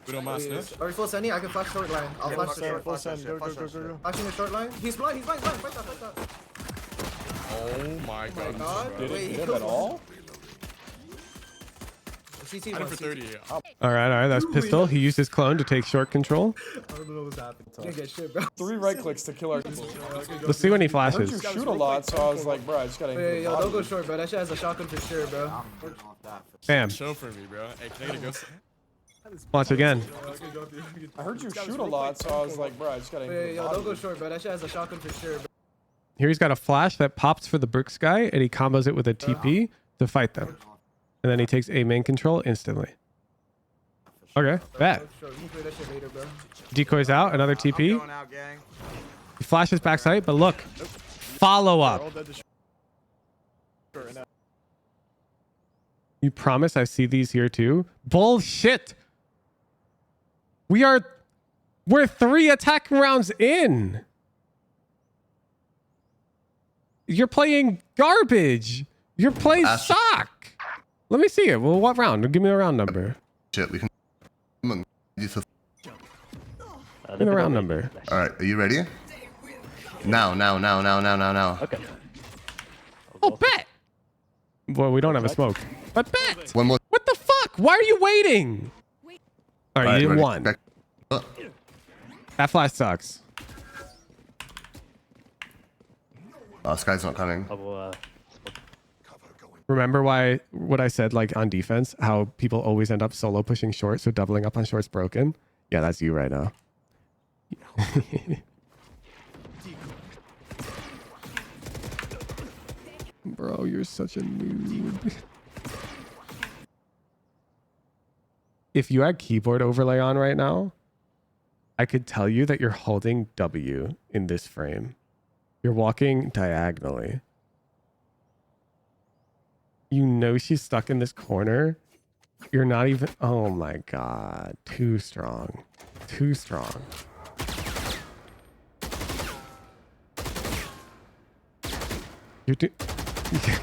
Speaker 11: We don't mask this.
Speaker 7: Are we full sending? I can flash short line. I'll flash the short.
Speaker 9: Full send. Go.
Speaker 7: Flashing the short line. He's blind. Fight that.
Speaker 11: Oh my god.
Speaker 7: God.
Speaker 11: Bro.
Speaker 7: Wait, he
Speaker 12: Did
Speaker 7: killed
Speaker 12: at all?
Speaker 7: CT
Speaker 11: I
Speaker 7: one.
Speaker 11: for 30.
Speaker 1: All right. That's Pistol. He used his clone to take short control.
Speaker 7: I don't know what's happening. Can't get shit, bro.
Speaker 12: 3 right clicks to kill our.
Speaker 1: Let's see when he
Speaker 12: I heard you
Speaker 1: flashes.
Speaker 12: shoot a lot, so I was like, bro, I just gotta. aim for the
Speaker 7: Yo, don't
Speaker 12: body.
Speaker 7: go short, bro. That shit has a shotgun for sure, bro.
Speaker 1: Bam.
Speaker 11: Show for me, bro. Hey, can I get a ghost?
Speaker 1: Watch again.
Speaker 12: I heard you shoot a lot, so I was like, bro, I just gotta. aim for the
Speaker 7: Yo, don't go
Speaker 12: body.
Speaker 7: short, bro. That shit has a shotgun for sure, bro.
Speaker 1: Here he's got a flash that pops for the Brooks guy, and he combos it with a TP to fight them. And then he takes A main control instantly. Okay, bet.
Speaker 7: Sure, you can play that shit later, bro.
Speaker 1: Decoys out, another TP. He flashes backside, but look. Follow
Speaker 9: All
Speaker 1: up.
Speaker 9: dead to short right now.
Speaker 1: You promise I see these here too? Bullshit. We're 3 attack rounds in. You're playing garbage. Your plays suck. Let me see it. Well, what round? Give me a round number.
Speaker 2: Shit, we can. Come on.
Speaker 1: Give me a round number.
Speaker 2: All right, are you ready? Now.
Speaker 3: Okay.
Speaker 1: Oh, bet. Boy, we don't have a smoke. But bet.
Speaker 2: One more.
Speaker 1: What the fuck? Why are you waiting? All right, you did
Speaker 2: ready.
Speaker 1: one.
Speaker 2: Back-
Speaker 1: That flash sucks.
Speaker 2: Oh, this guy's not coming.
Speaker 3: I will,
Speaker 1: Remember what I said like on defense, how people always end up solo pushing short, so doubling up on short's broken? Yeah, that's you right now. Bro, you're such a noob. If you had keyboard overlay on right now, I could tell you that you're holding W in this frame. You're walking diagonally. You know she's stuck in this corner You're not even. Oh my god. Too strong. Too strong.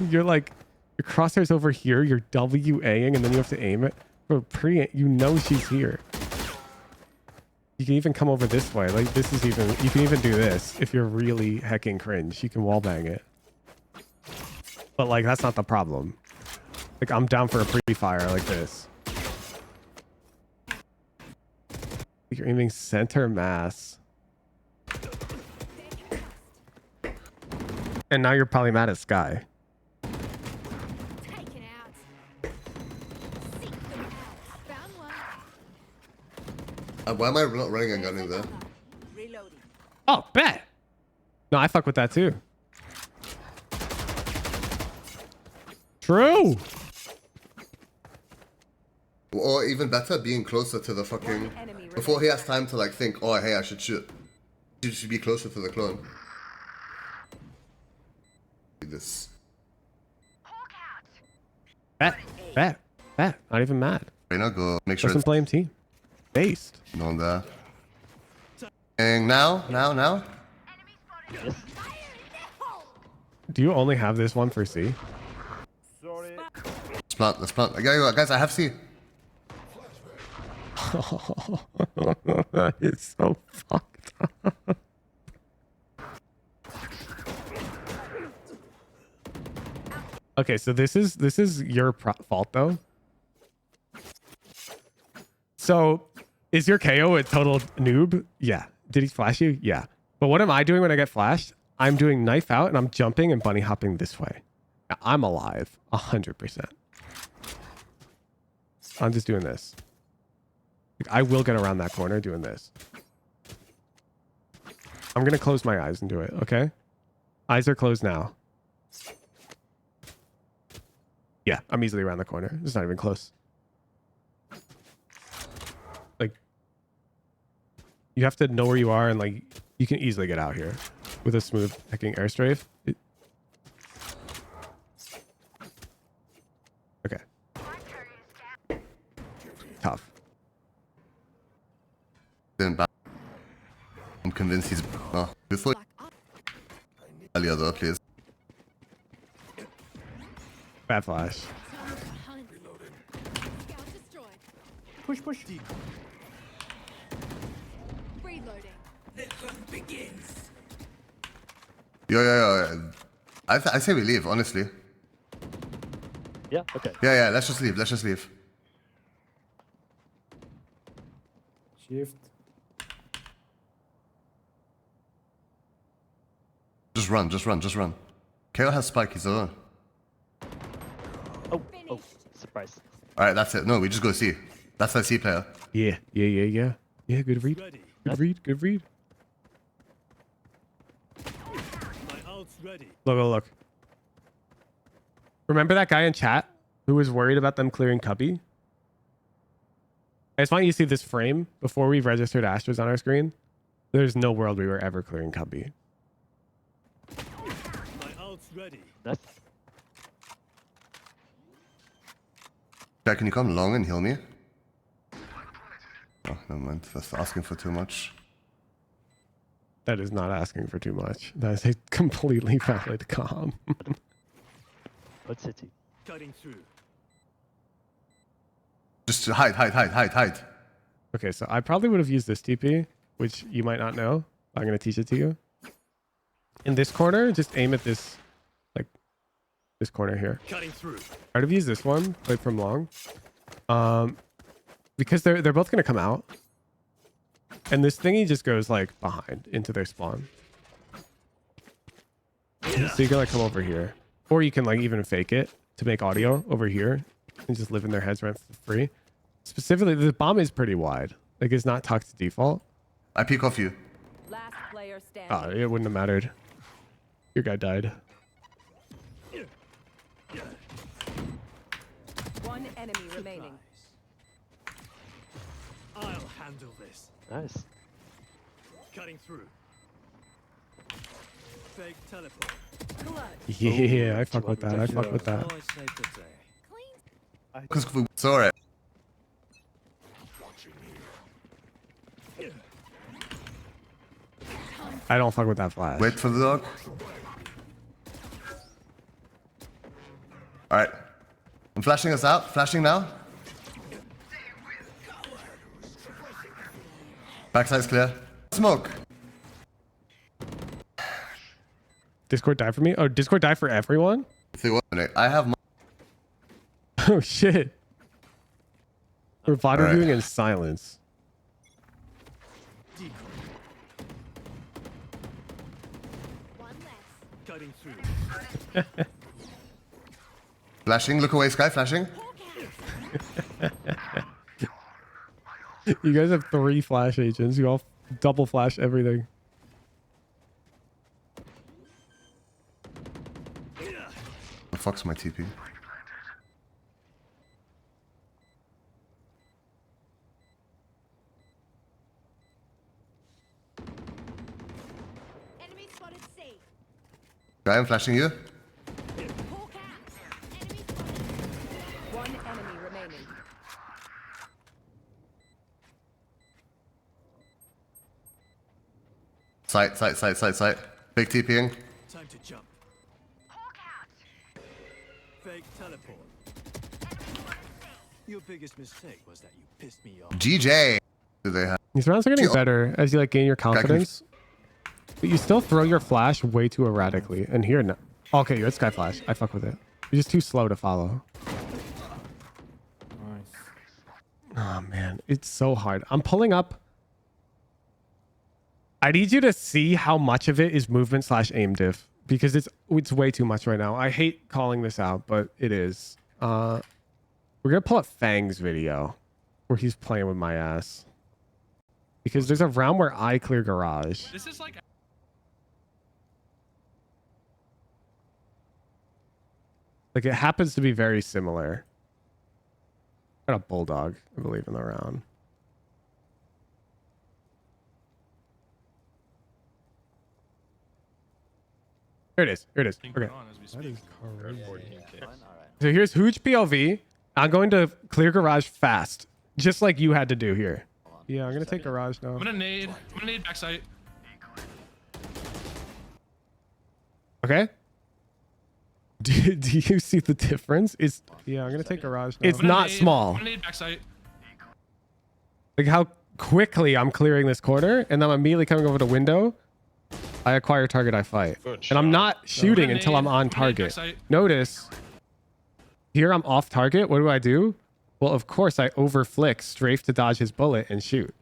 Speaker 1: You're like, your crosshair's over here. You're WAing, and then you have to aim it. Bro, you know she's here. You can even come over this way. Like, this is even. You can even do this if you're really hecking cringe. You can wallbang it. But like, that's not the problem. Like, I'm down for a pre-fire like this. You're aiming center mass. And now you're probably mad at Sky.
Speaker 5: Taken out. Seek them out. Found one.
Speaker 2: Why am I not running and gunning there?
Speaker 5: Reloading.
Speaker 1: Oh, bet. No, I fuck with that too. True.
Speaker 2: Or even better, being closer to the fucking... Before he has time to like think, oh hey, I should shoot. You should be closer to the clone. This.
Speaker 1: Bet. Not even mad.
Speaker 2: Reina, go make sure
Speaker 1: Doesn't blame team. Based.
Speaker 2: no one there. And now.
Speaker 1: Do you only have this one for C?
Speaker 8: Sorry.
Speaker 2: Let's plant. Guys, I have C.
Speaker 1: That is so fucked up. Okay, so this is your fault though. So, is your KO a total noob? Yeah. Did he flash you? Yeah. But what am I doing when I get flashed? I'm doing knife out and I'm jumping and bunny hopping this way. Now, I'm alive 100%. I'm just doing this. I will get around that corner doing this. I'm going to close my eyes and do it, okay? Eyes are closed now. Yeah, I'm easily around the corner. It's not even close. Like, you have to know where you are and like, you can easily get out here with a smooth hacking airstrafe. Okay. Tough.
Speaker 2: I'm convinced he's... Oh, before... Earlier though, please.
Speaker 1: Bad flash.
Speaker 8: Push.
Speaker 5: Reloading.
Speaker 2: Yo. I say we leave, honestly.
Speaker 3: Yeah, okay.
Speaker 2: Yeah, let's just leave.
Speaker 8: Shift.
Speaker 2: Just run. KO has spike, he's alone.
Speaker 3: Oh, surprise.
Speaker 2: Alright, that's it. No, we just go C. That's that C player.
Speaker 1: Yeah. Yeah, good read.
Speaker 4: Ready.
Speaker 1: Good read.
Speaker 4: My ult's ready.
Speaker 1: Look. Remember that guy in chat who was worried about them clearing cubby? I just want you to see this frame before we registered Astros on our screen. There's no world we were ever clearing cubby.
Speaker 4: My ult's ready.
Speaker 3: Nice.
Speaker 2: Jack, can you come long and heal me? Oh, never mind. That's asking for too much.
Speaker 1: That is not asking for too much. That is a completely valid calm.
Speaker 3: What city?
Speaker 4: Cutting through.
Speaker 2: Just hide.
Speaker 1: Okay, so I probably would have used this TP, which you might not know. I'm going to teach it to you. In this corner, just aim at this, like, this corner here.
Speaker 4: Cutting through.
Speaker 1: I'd have used this one, played from long. Because they're both going to come out. And this thingy just goes, like, behind into their spawn. So you can, like, come over here. Or you can, like, even fake it to make audio over here and just live in their heads rent for free. Specifically, the bomb is pretty wide. Like, it's not tucked to default.
Speaker 2: I peek off you.
Speaker 5: Last player standing.
Speaker 1: Oh, it wouldn't have mattered. Your guy died.
Speaker 5: One enemy remaining.
Speaker 4: I'll handle this.
Speaker 3: Nice.
Speaker 4: Cutting through. Fake teleport.
Speaker 1: Yeah, I fuck with that.
Speaker 4: Always safe to say.
Speaker 2: Because we saw it.
Speaker 1: I don't fuck with that flash.
Speaker 2: Wait for the dog. Alright. I'm flashing us out. Flashing now. Backside's clear. Smoke.
Speaker 1: Discord die for me? Oh, Discord die for everyone?
Speaker 2: I have my...
Speaker 1: Oh shit. We're VOD reviewing in silence.
Speaker 4: Cutting through.
Speaker 2: Flashing. Look away, Sky. Flashing.
Speaker 1: You guys have 3 flash agents. You all double flash everything.
Speaker 2: The fuck's my TP?
Speaker 5: Enemy spotted safe.
Speaker 2: Guy, I'm flashing you.
Speaker 5: Hawk out. Enemy spotted. One enemy remaining.
Speaker 2: Sight. Big TPing.
Speaker 4: Time to jump. Fake teleport. Your biggest mistake was that you pissed me off.
Speaker 2: GJ. Do they have?
Speaker 1: These rounds are getting better as you like gain your confidence. But you still throw your flash way too erratically. And here, no. Okay, you're at Sky Flash. I fuck with it. You're just too slow to follow. Oh man, it's so hard. I'm pulling up. I need you to see how much of it is movement / aim diff because it's way too much right now. I hate calling this out, but it is. We're gonna pull up Fang's video where he's playing with my ass because there's a round where I clear garage.
Speaker 11: This is like.
Speaker 1: Like it happens to be very similar. Got a bulldog, I believe, in the round. Here it is. Okay. That is crazy. So here's Hooch PLV. I'm going to clear garage fast, just like you had to do here. Yeah, I'm gonna take garage now.
Speaker 11: I'm gonna nade backside.
Speaker 1: Okay. Do you see the difference? Yeah, I'm gonna take garage now. It's not small.
Speaker 11: I'm gonna nade backside.
Speaker 1: Like how quickly I'm clearing this corner, and then I'm immediately coming over the window. I acquire target, I fight. And I'm not shooting until I'm on target. Notice, here I'm off target. What do? Well, of course, I overflick, strafe to dodge his bullet, and shoot.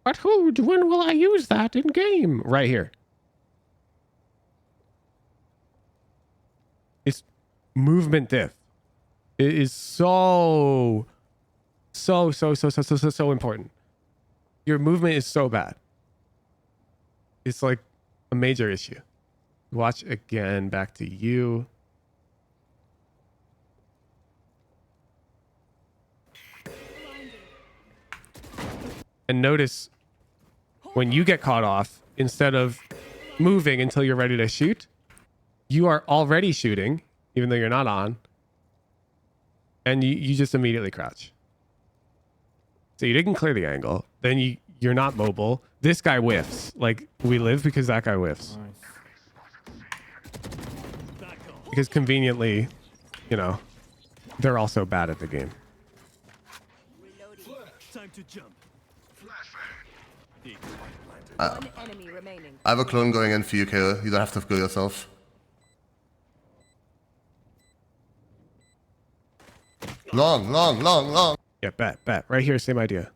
Speaker 1: But when will I use that in game? Right here. It's movement diff. It is so important. Your movement is so bad. It's like a major issue. Watch again, back to you. And notice when you get caught off, instead of moving until you're ready to shoot, you are already shooting, even though you're not on. And you just immediately crouch. So you didn't clear the angle. Then you're not mobile. This guy whiffs. Like, we live because that guy whiffs. Because conveniently, you know, they're also bad at the game.
Speaker 4: Time to jump.
Speaker 5: One enemy remaining.
Speaker 2: I have a clone going in for you, Kayla. You don't have to go yourself. Long.
Speaker 1: Yeah, bet. Right here, same idea.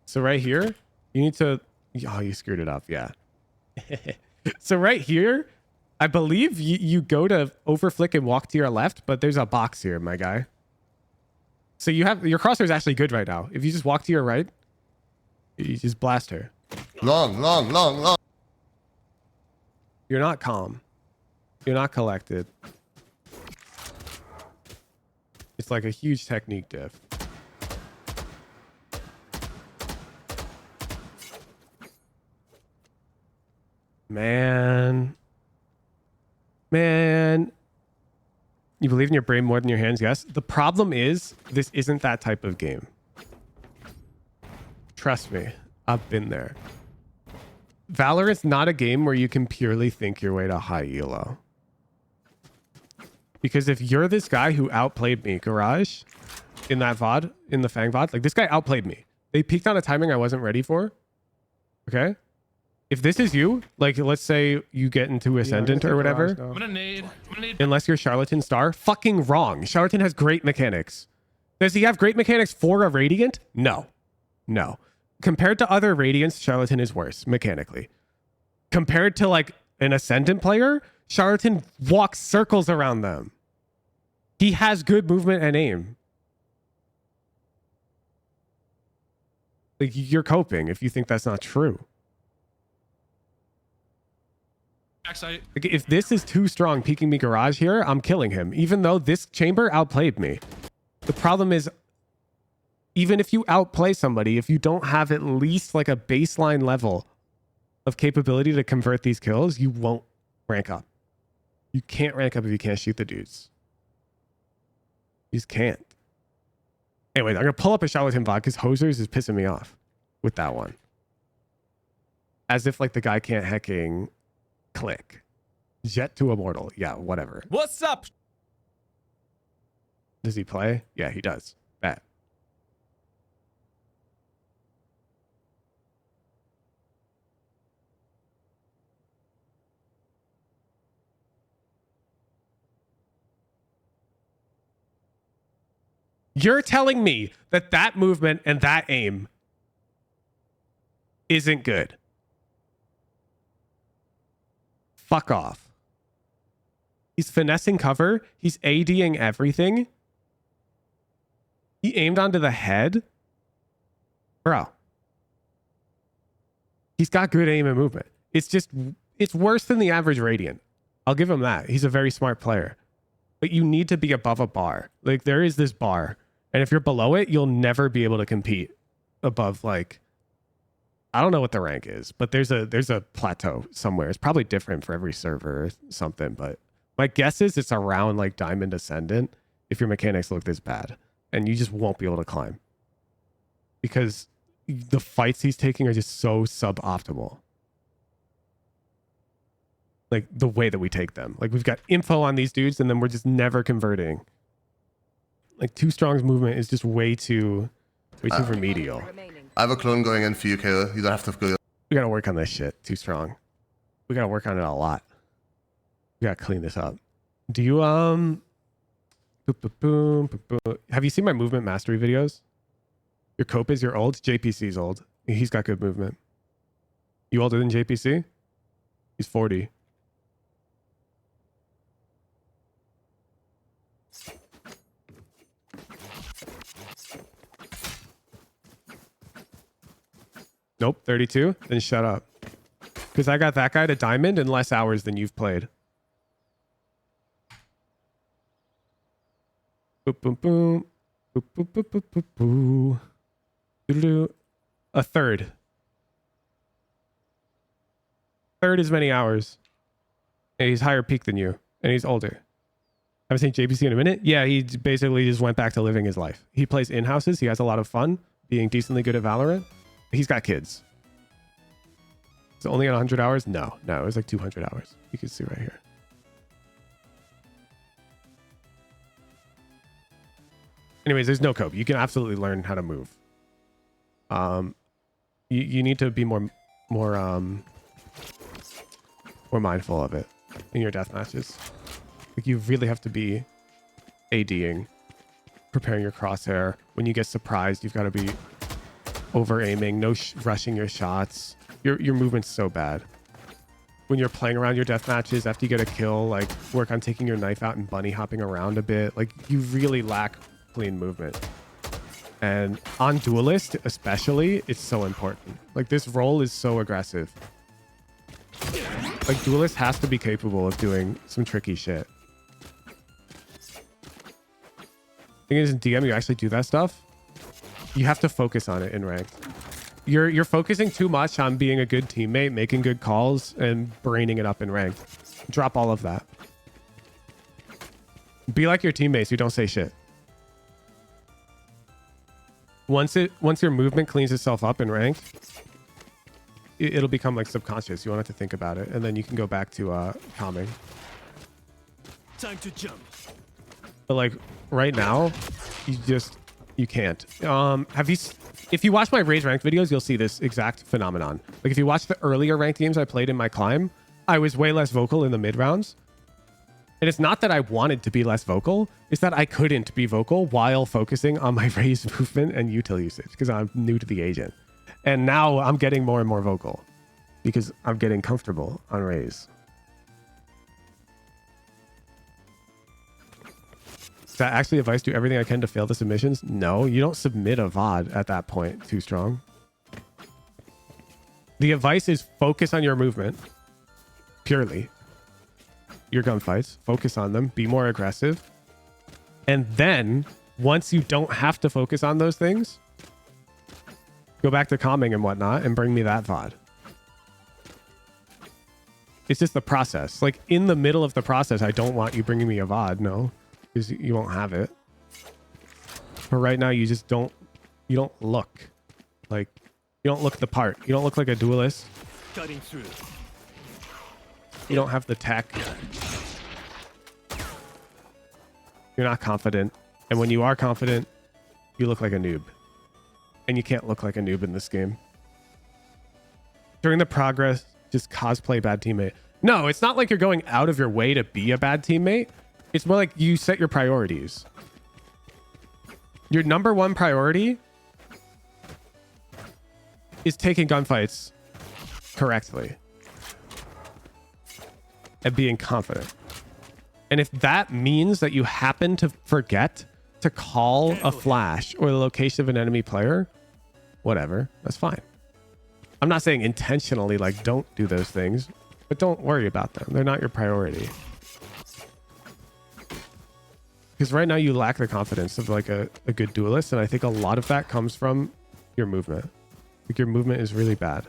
Speaker 1: So right here, you need to... Oh, you screwed it up. Yeah. So right here, I believe you go to overflick and walk to your left, but there's a box here, my guy. So you have... Your crosshair is actually good right now. If you just walk to your right, you just blast her.
Speaker 2: Long.
Speaker 1: You're not calm. You're not collected. It's like a huge technique diff. Man. You believe in your brain more than your hands? Yes. The problem is, this isn't that type of game. Trust me, I've been there. Valorant's not a game where you can purely think your way to high elo. Because if you're this guy who outplayed me, Garage, in that VOD, in the Fang VOD, like this guy outplayed me. They peaked on a timing I wasn't ready for. Okay? If this is you, like let's say you get into Ascendant or whatever.
Speaker 11: I'm gonna nade.
Speaker 1: Unless you're Charlatan Star, fucking wrong. Charlatan has great mechanics. Does he have great mechanics for a Radiant? No. No. Compared to other Radiants, Charlatan is worse mechanically. Compared to like an Ascendant player, Charlatan walks circles around them. He has good movement and aim. Like you're coping if you think that's not true.
Speaker 11: Backside.
Speaker 1: Like, if this is too strong peeking me Garage here, I'm killing him. Even though this chamber outplayed me. The problem is, even if you outplay somebody, if you don't have at least like a baseline level of capability to convert these kills, you won't rank up. You can't rank up if you can't shoot the dudes. You just can't. Anyway, I'm going to pull up a Charlatan VOD because Hosers is pissing me off with that one. As if like the guy can't hacking click. Jet to Immortal. Yeah, whatever.
Speaker 11: What's up?
Speaker 1: Does he play? Yeah, he does. Bet. You're telling me that that movement and that aim isn't good. Fuck off. He's finessing cover. He's ADing everything. He aimed onto the head. Bro. He's got good aim and movement. It's worse than the average Radiant. I'll give him that. He's a very smart player. But you need to be above a bar. Like there is this bar. And if you're below it, you'll never be able to compete above like, I don't know what the rank is, but there's a plateau somewhere. It's probably different for every server or something, but my guess is it's around like Diamond Ascendant if your mechanics look this bad. And you just won't be able to climb. Because the fights he's taking are just so suboptimal. Like the way that we take them. Like we've got info on these dudes and then we're just never converting. Like Too Strong's movement is just way too remedial.
Speaker 2: I have a clone going in for you, Kayla. You don't have to go.
Speaker 1: We gotta work on this shit. Too Strong. We gotta work on it a lot. We gotta clean this up. Do you have you seen my movement mastery videos? Your Cope is your old? JPC's old. He's got good movement. You older than JPC? He's 40. Nope, 32? Then shut up. Because I got that guy to Diamond in less hours than you've played. Boop, boom, boom. Boop, boop, boop, boop, boop, boop. Doo-doo-doo. A third. Third as many hours. And he's higher peak than you. And he's older. Haven't seen JPC in a minute? Yeah, he basically just went back to living his life. He plays in-houses. He has a lot of fun being decently good at Valorant. He's got kids. Is it only at 100 hours? No, it was like 200 hours. You can see right here. Anyways, there's no cope. You can absolutely learn how to move. You need to be more mindful of it in your death matches. Like you really have to be ADing, preparing your crosshair. When you get surprised, you've got to be over aiming, no rushing your shots. Your movement's so bad. When you're playing around your death matches, after you get a kill, like work on taking your knife out and bunny hopping around a bit. Like you really lack clean movement. And on Duelist, especially, it's so important. Like this role is so aggressive. Like Duelist has to be capable of doing some tricky shit. Thing is, in DM, you actually do that stuff. You have to focus on it in ranked. You're focusing too much on being a good teammate, making good calls, and braining it up in ranked. Drop all of that. Be like your teammates who don't say shit. Once your movement cleans itself up in ranked, it'll become like subconscious. You won't have to think about it, and then you can go back to calming.
Speaker 4: Time to jump.
Speaker 1: But like right now, you can't. If you watch my raise ranked videos, you'll see this exact phenomenon. Like if you watch the earlier ranked games I played in my climb, I was way less vocal in the mid rounds. And it's not that I wanted to be less vocal, it's that I couldn't be vocal while focusing on my raise movement and util usage because I'm new to the agent. And now I'm getting more and more vocal because I'm getting comfortable on raise. Is that actually advice? Do everything I can to fail the submissions? No, you don't submit a VOD at that point too strong. The advice is focus on your movement purely. Your gunfights, focus on them, be more aggressive. And then once you don't have to focus on those things, go back to calming and whatnot and bring me that VOD. It's just the process. Like in the middle of the process, I don't want you bringing me a VOD, no, because you won't have it. But right now you just don't look like, you don't look the part. You don't look like a duelist.
Speaker 4: Cutting through.
Speaker 1: You don't have the tech. You're not confident. And when you are confident, you look like a noob. And you can't look like a noob in this game. During the progress, just cosplay bad teammate. No, it's not like you're going out of your way to be a bad teammate. It's more like you set your priorities. Your number one priority is taking gunfights correctly. And being confident. And if that means that you happen to forget to call a flash or the location of an enemy player, whatever, that's fine. I'm not saying intentionally, like, don't do those things, but don't worry about them. They're not your priority. Because right now you lack the confidence of like a good duelist. And I think a lot of that comes from your movement. Like your movement is really bad.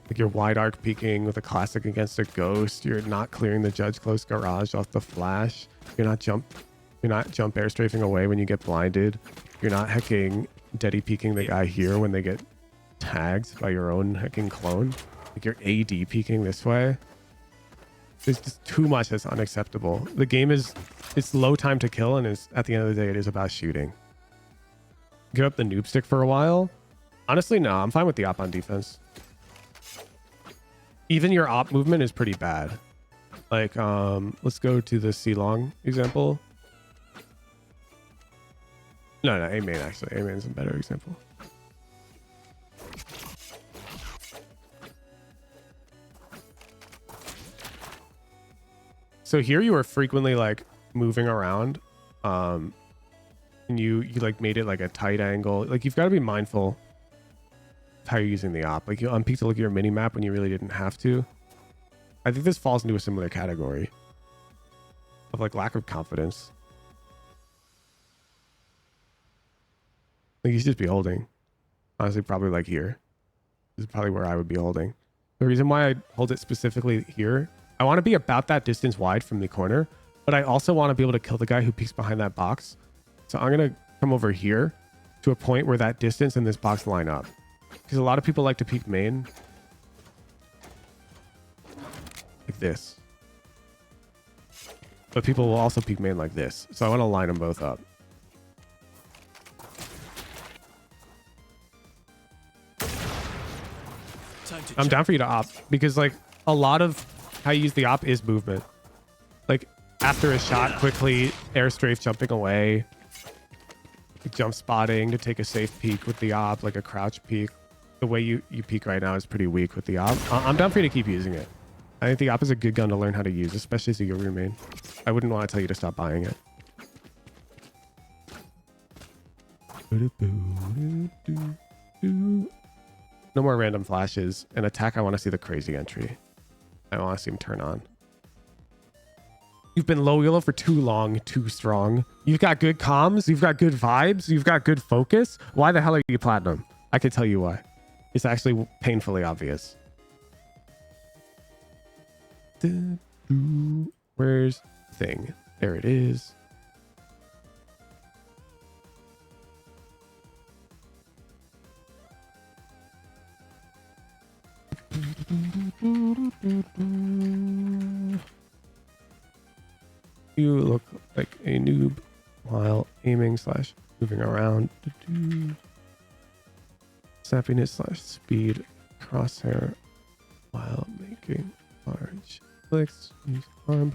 Speaker 1: Like you're wide arc peeking with a classic against a ghost. You're not clearing the judge close garage off the flash. You're not jump air strafing away when you get blinded. You're not hecking deady peeking the guy here when they get tagged by your own hecking clone. Like you're AD peeking this way. There's just too much that's unacceptable. The game it's low time to kill, and at the end of the day, it is about shooting. Give up the noob stick for a while. Honestly, no, I'm fine with the op on defense. Even your op movement is pretty bad. Like, let's go to the C-long example. No, A-main actually. A-main is a better example. So here you are frequently like moving around, and you like made it like a tight angle. Like you've got to be mindful of how you're using the op. Like you unpeak to look at your mini map when you really didn't have to. I think this falls into a similar category of like lack of confidence. Like you should just be holding. Honestly, probably like here. This is probably where I would be holding. The reason why I hold it specifically here, I want to be about that distance wide from the corner, but I also want to be able to kill the guy who peeks behind that box. So I'm going to come over here to a point where that distance and this box line up. Because a lot of people like to peek main. Like this. But people will also peek main like this. So I want to line them both up. I'm down for you to op, because like a lot of how you use the op is movement. Like after a shot, quickly air strafe jumping away, like jump spotting to take a safe peek with the op, like a crouch peek. The way you peek right now is pretty weak with the op. I'm down for you to keep using it. I think the op is a good gun to learn how to use, especially as a Yoru main. I wouldn't want to tell you to stop buying it. No more random flashes. And attack, I want to see the crazy entry. I want to see him turn on. You've been low yellow for too long, too strong. You've got good comms. You've got good vibes. You've got good focus. Why the hell are you platinum? I can tell you why. It's actually painfully obvious. Where's thing. There it is. You look like a noob while aiming / moving around. Snappiness / speed crosshair while making large clicks. Use arm.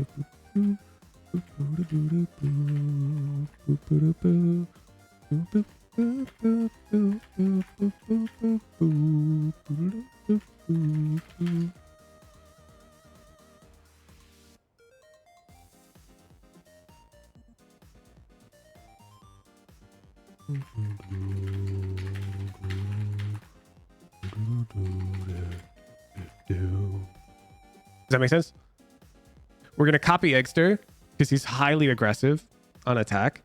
Speaker 1: Does that make sense? We're going to copy Eggster because he's highly aggressive on attack.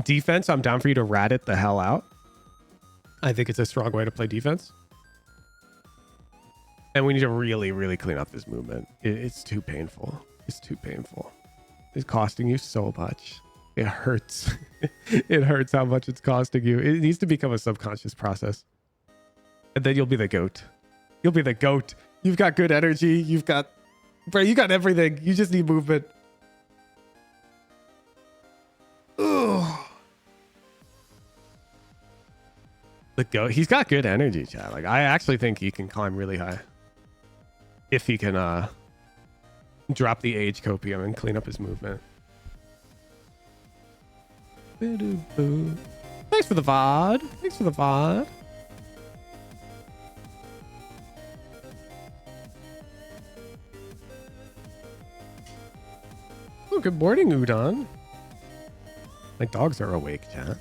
Speaker 1: Defense, I'm down for you to rat it the hell out. I think it's a strong way to play defense. And we need to really, really clean up this movement. It's too painful. It's too painful. It's costing you so much. It hurts. It hurts how much it's costing you. It needs to become a subconscious process. And then you'll be the GOAT. You'll be the GOAT. You've got good energy. You've got... Bro, you got everything. You just need movement. Ugh. The GOAT. He's got good energy, chat. Like, I actually think he can climb really high. If he can drop the age copium and clean up his movement. Thanks for the VOD. Thanks for the VOD. Oh, good morning, Udon. My dogs are awake, chat.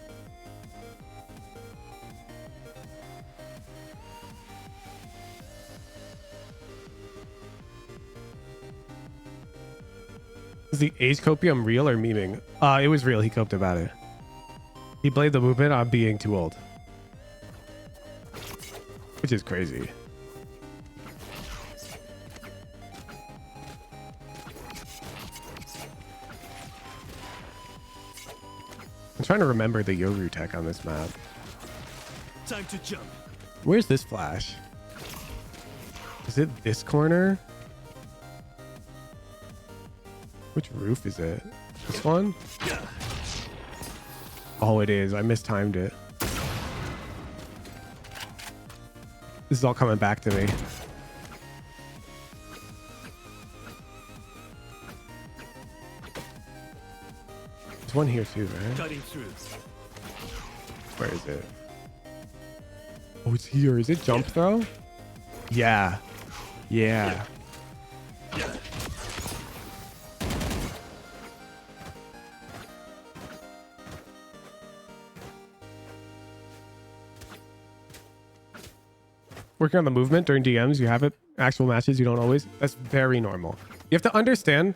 Speaker 1: Is the age copium real or memeing? It was real. He coped about it. He blamed the movement on being too old. Which is crazy. I'm trying to remember the Yoru tech on this map.
Speaker 4: Time to jump.
Speaker 1: Where's this flash? Is it this corner? Which roof is it? This one? Oh, it is. I mistimed it. This is all coming back to me. There's one here too, right?
Speaker 4: Cutting through.
Speaker 1: Where is it? Oh, it's here. Is it jump throw? Yeah. Yeah. Working on the movement during DMs, you have it. Actual matches, you don't always. That's very normal. You have to understand,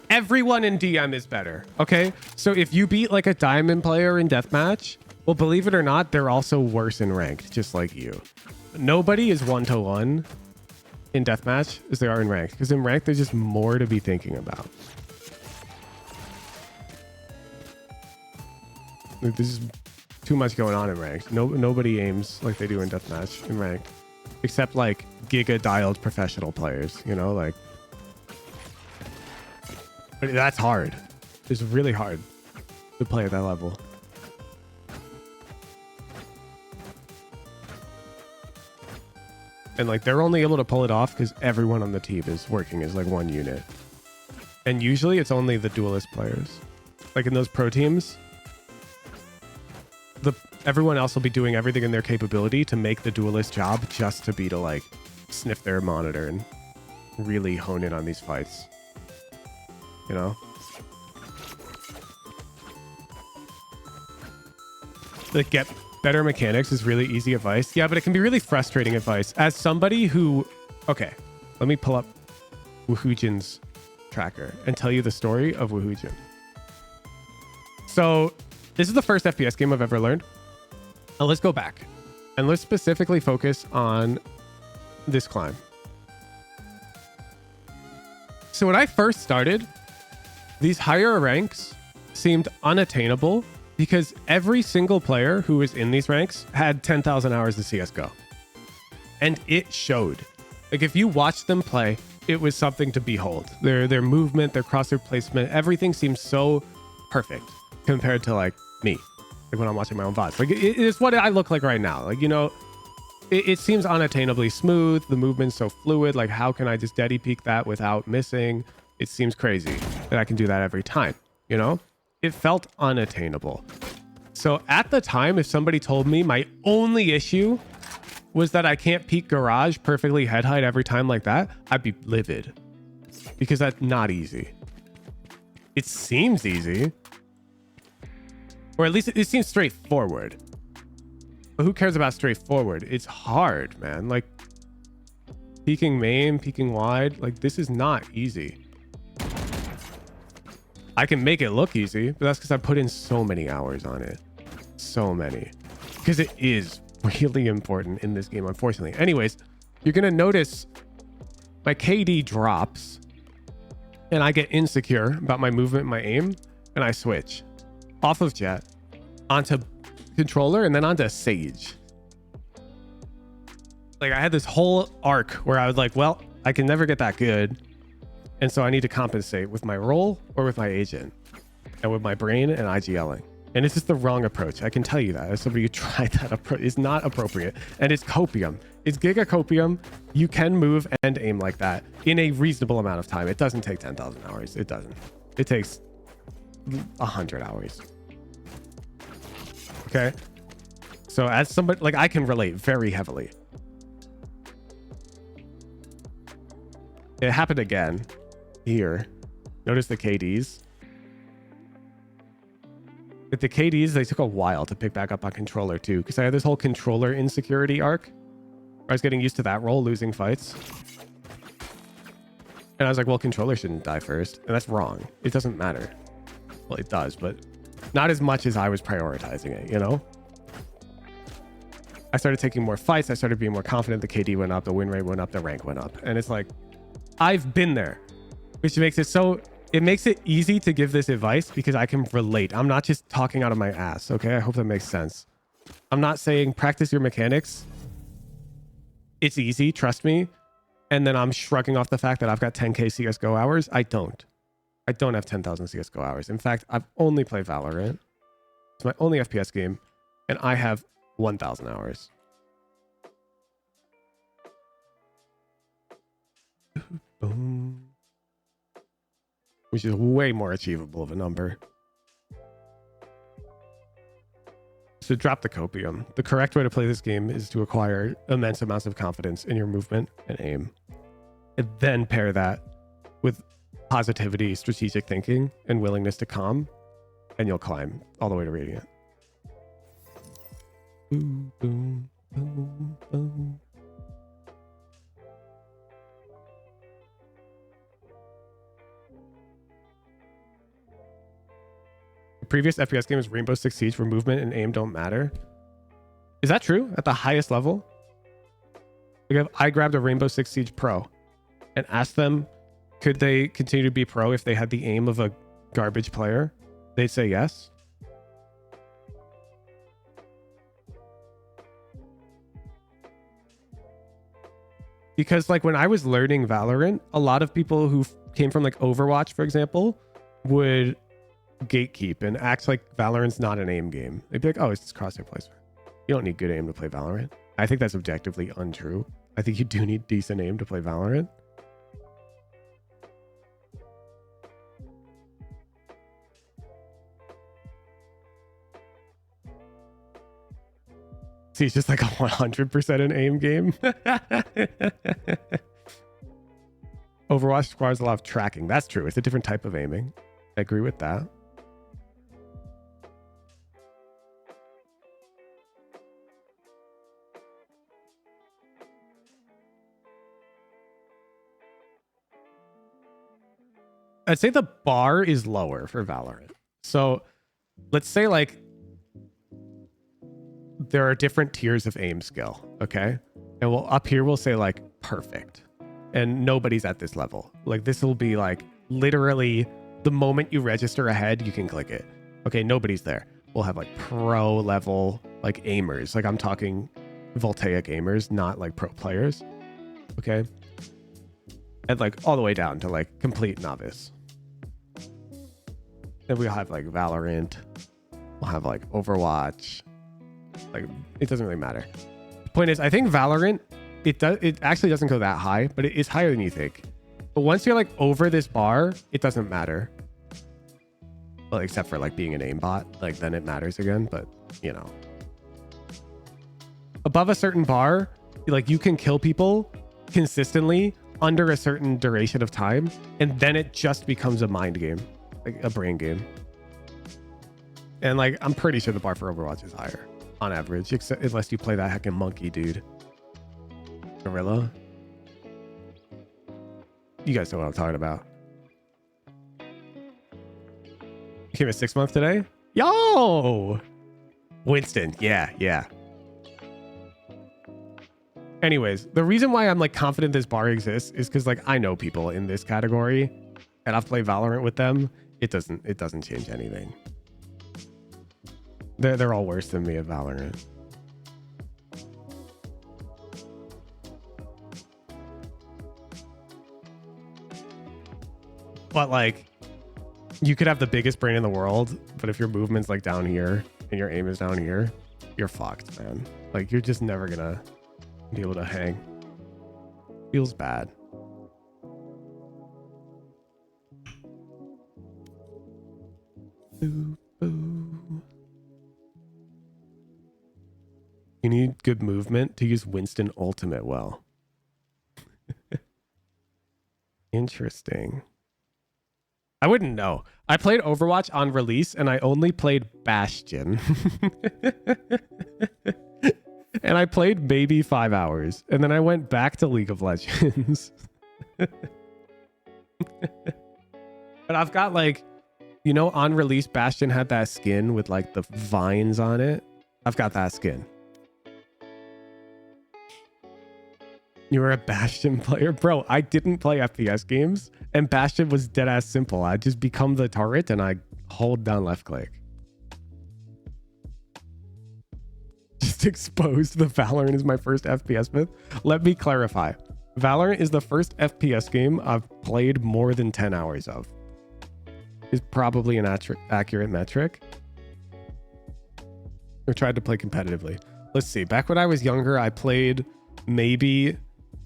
Speaker 1: everyone in DM is better, okay? So if you beat like a diamond player in deathmatch, well, believe it or not, they're also worse in ranked, just like you. Nobody is 1-to-1 in deathmatch as they are in ranked, because in ranked, there's just more to be thinking about. Like, this is too much going on in ranked. Nobody aims like they do in deathmatch in ranked, except like giga-dialed professional players, you know, like. But that's hard. It's really hard to play at that level. And like they're only able to pull it off because everyone on the team is working as like one unit. And usually it's only the duelist players. Like in those pro teams, everyone else will be doing everything in their capability to make the duelist job just to like sniff their monitor and really hone in on these fights. You know? Like get better mechanics is really easy advice. Yeah, but it can be really frustrating advice. As somebody who... Okay, let me pull up Woohoojin's tracker and tell you the story of Woohoojin. So this is the first FPS game I've ever learned. Now let's go back and let's specifically focus on this climb. So when I first started, these higher ranks seemed unattainable because every single player who was in these ranks had 10,000 hours of CSGO. And it showed. Like if you watched them play, it was something to behold. Their movement, their crosshair placement, everything seems so perfect compared to like me, like when I'm watching my own VODs. Like it's what I look like right now. Like, you know, it seems unattainably smooth. The movement's so fluid. Like how can I just steady peek that without missing? It seems crazy that I can do that every time, you know? It felt unattainable. So at the time, if somebody told me my only issue was that I can't peek garage perfectly head height every time like that, I'd be livid because that's not easy. It seems easy, or at least it seems straightforward. But who cares about straightforward? It's hard, man. Like peeking main, peeking wide, like this is not easy. I can make it look easy, but that's because I put in so many hours on it. So many. Because it is really important in this game, unfortunately. Anyways, you're going to notice my KD drops and I get insecure about my movement, my aim, and I switch off of Jet onto controller and then onto Sage. Like I had this whole arc where I was like, well, I can never get that good. And so I need to compensate with my role or with my agent and with my brain and IGLing. And it's just the wrong approach. I can tell you that as somebody who tried that approach. It's not appropriate. And it's copium. It's giga copium. You can move and aim like that in a reasonable amount of time. It doesn't take 10,000 hours. It doesn't. It takes 100 hours. Okay. So as somebody, like I can relate very heavily. It happened again. Here, notice the KDs. With the KDs, they took a while to pick back up on controller too, because I had this whole controller insecurity arc where I was getting used to that role, losing fights. And I was like, well, controller shouldn't die first. And that's wrong. It doesn't matter. Well, it does, but not as much as I was prioritizing it, you know? I started taking more fights. I started being more confident. The KD went up, the win rate went up, the rank went up. And it's like, I've been there. Which makes it so, it makes it easy to give this advice because I can relate. I'm not just talking out of my ass, okay? I hope that makes sense. I'm not saying practice your mechanics. It's easy, trust me. And then I'm shrugging off the fact that I've got 10K CSGO hours. I don't. I don't have 10,000 CSGO hours. In fact, I've only played Valorant. It's my only FPS game. And I have 1,000 hours. Boom. Which is way more achievable of a number. So drop the copium. The correct way to play this game is to acquire immense amounts of confidence in your movement and aim. And then pair that with positivity, strategic thinking, and willingness to calm, and you'll climb all the way to Radiant. Boom, boom, boom, boom. Previous FPS game is Rainbow Six Siege where movement and aim don't matter. Is that true at the highest level? Like if I grabbed a Rainbow Six Siege Pro and asked them, could they continue to be pro if they had the aim of a garbage player? They'd say yes. Because like when I was learning Valorant, a lot of people who came from like Overwatch, for example, would gatekeep and act like Valorant's not an aim game. They'd be like, oh, it's just crosshair placement. You don't need good aim to play Valorant. I think that's objectively untrue. I think you do need decent aim to play Valorant. See, it's just like a 100% an aim game. Overwatch requires a lot of tracking. That's true. It's a different type of aiming. I agree with that. I'd say the bar is lower for Valorant. So let's say like there are different tiers of aim skill, okay? And we'll up here we'll say like perfect. And nobody's at this level. Like this will be like literally the moment you register ahead, you can click it. Okay, nobody's there. We'll have like pro level like aimers. Like I'm talking Voltaic aimers, not like pro players. Okay. And like all the way down to like complete novice. Then we'll have like Valorant. We'll have like Overwatch. Like it doesn't really matter. The point is, I think Valorant, it actually doesn't go that high, but it is higher than you think. But once you're like over this bar, it doesn't matter. Well, except for like being an aimbot, like then it matters again. But you know, above a certain bar, like you can kill people consistently under a certain duration of time, and then it just becomes a mind game, like a brain game. And like I'm pretty sure the bar for Overwatch is higher on average, except unless you play that heckin' monkey dude, Gorilla. You guys know what I'm talking about. You came a 6 month today? Yo! Winston. Yeah. Anyways, the reason why I'm like confident this bar exists is because like I know people in this category and I've played Valorant with them. It doesn't change anything. They're all worse than me at Valorant. But like, you could have the biggest brain in the world, but if your movement's like down here and your aim is down here, you're fucked, man. Like you're just never gonna be able to hang. Feels bad. Boo, boo. You need good movement to use Winston Ultimate well. Interesting. I wouldn't know. I played Overwatch on release and I only played Bastion. And I played maybe 5 hours. And then I went back to League of Legends. But I've got like, you know, on release Bastion had that skin with like the vines on it. I've got that skin. You were a Bastion player? Bro, I didn't play FPS games, and Bastion was dead ass simple. I just become the turret and I hold down left click. Just exposed the Valorant is my first FPS myth. Let me clarify. Valorant is the first FPS game I've played more than 10 hours of. Is probably an accurate metric. Or tried to play competitively. Let's see. Back when I was younger, I played maybe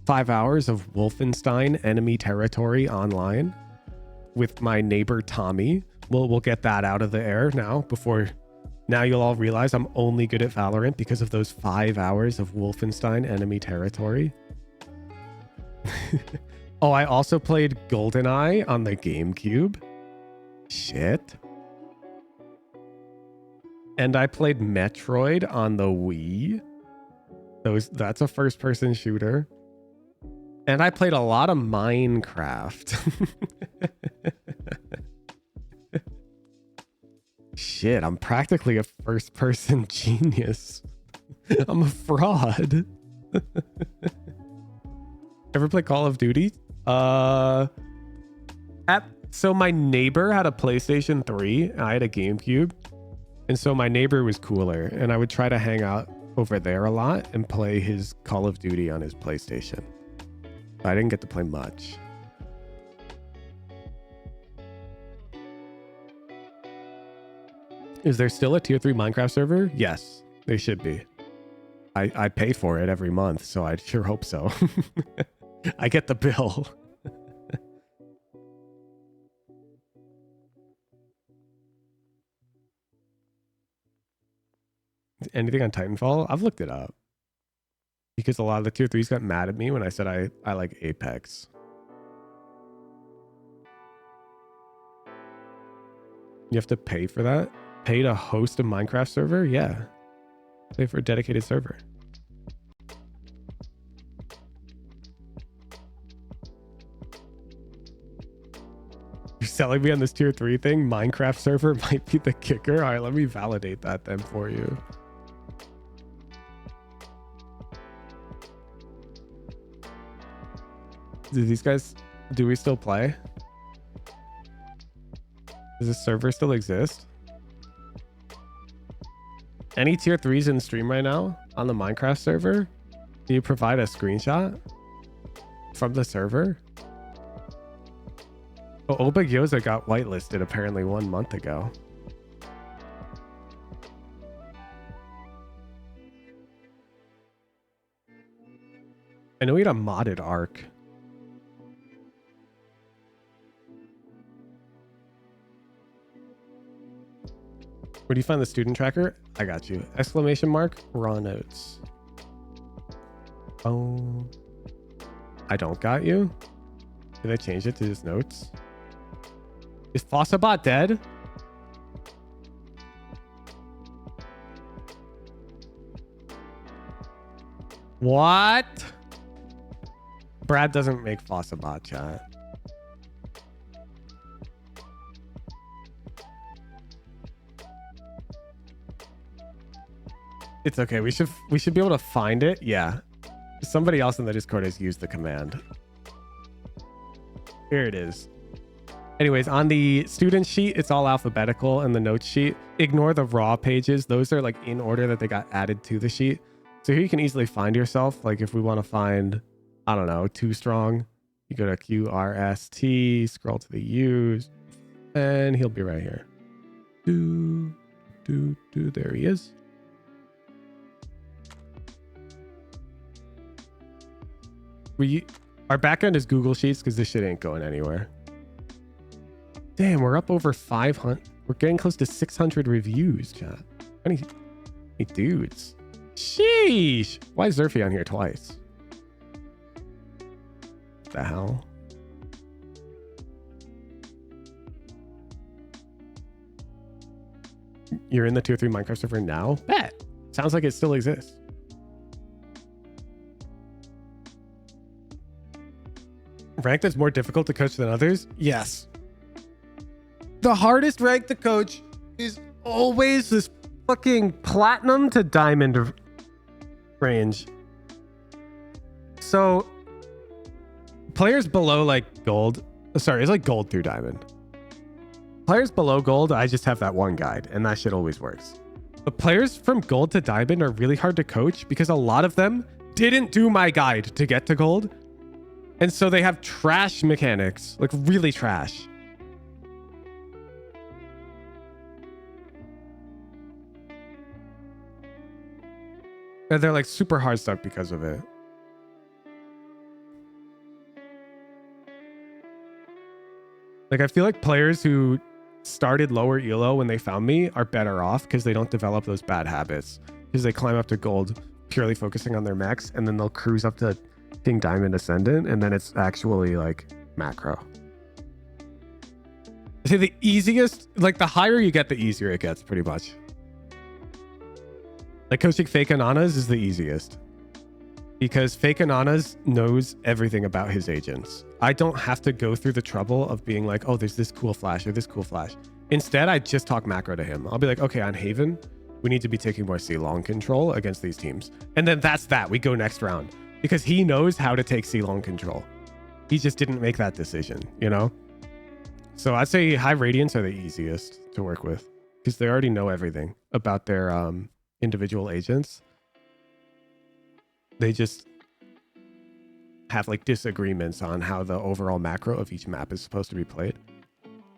Speaker 1: 5 hours of Wolfenstein Enemy Territory online with my neighbor Tommy. We'll get that out of the air now before now you'll all realize I'm only good at Valorant because of those 5 hours of Wolfenstein Enemy Territory. Oh, I also played GoldenEye on the GameCube. Shit. And I played Metroid on the Wii. That's a first-person shooter. And I played a lot of Minecraft. Shit, I'm practically a first-person genius. I'm a fraud. Ever play Call of Duty? So my neighbor had a PlayStation 3 and I had a GameCube. And so my neighbor was cooler and I would try to hang out over there a lot and play his Call of Duty on his PlayStation. I didn't get to play much. Is there still a tier 3 Minecraft server? Yes, they should be. I pay for it every month, so I sure hope so. I get the bill. Anything on Titanfall? I've looked it up. Because a lot of the tier 3s got mad at me when I said I like Apex. You have to pay for that? Pay to host a Minecraft server? Yeah. Pay for a dedicated server. You're selling me on this tier 3 thing? Minecraft server might be the kicker. All right, let me validate that then for you. Do these guys, do we still play? Does this server still exist? Any tier 3s in stream right now on the Minecraft server? Do you provide a screenshot from the server? Oh, Oba Gyoza got whitelisted apparently 1 month ago. I know he had a modded arc. Where do you find the student tracker? I got you. Exclamation mark, raw notes. Oh, I don't got you. Did I change it to just notes? Is Fossabot dead? What? Brad doesn't make Fossabot chat. It's okay. We should be able to find it. Yeah. Somebody else in the Discord has used the command. Here it is. Anyways, on the student sheet, it's all alphabetical, and the notes sheet, ignore the raw pages. Those are like in order that they got added to the sheet. So here you can easily find yourself. Like if we want to find, I don't know, Too Strong, you go to QRST, scroll to the U's, and he'll be right here. There he is. Our backend is Google Sheets because this shit ain't going anywhere. Damn, we're up over 500. We're getting close to 600 reviews, chat. How many dudes? Sheesh. Why is Zerfy on here twice? What the hell? You're in the tier 3 Minecraft server now? Bet. Sounds like it still exists. Rank that's more difficult to coach than others? Yes. The hardest rank to coach is always this fucking platinum to diamond range. So players below like gold, sorry, it's like gold through diamond. Players below gold, I just have that one guide and that shit always works. But players from gold to diamond are really hard to coach because a lot of them didn't do my guide to get to gold. And so they have trash mechanics, like really trash. And they're like super hard stuck because of it. Like I feel like players who started lower elo when they found me are better off because they don't develop those bad habits. Because they climb up to gold purely focusing on their mechs, and then they'll cruise up to King Diamond Ascendant, and then it's actually like macro. I say the easiest, like the higher you get, the easier it gets, pretty much. Like coaching Fake Ananas is the easiest because Fake Ananas knows everything about his agents. I don't have to go through the trouble of being like, oh, there's this cool flash or this cool flash. Instead, I just talk macro to him. I'll be like, okay, on Haven, we need to be taking more C-long control against these teams. And then that's that. We go next round because he knows how to take C-long control. He just didn't make that decision, you know? So I'd say high radiants are the easiest to work with because they already know everything about their individual agents. They just have like disagreements on how the overall macro of each map is supposed to be played.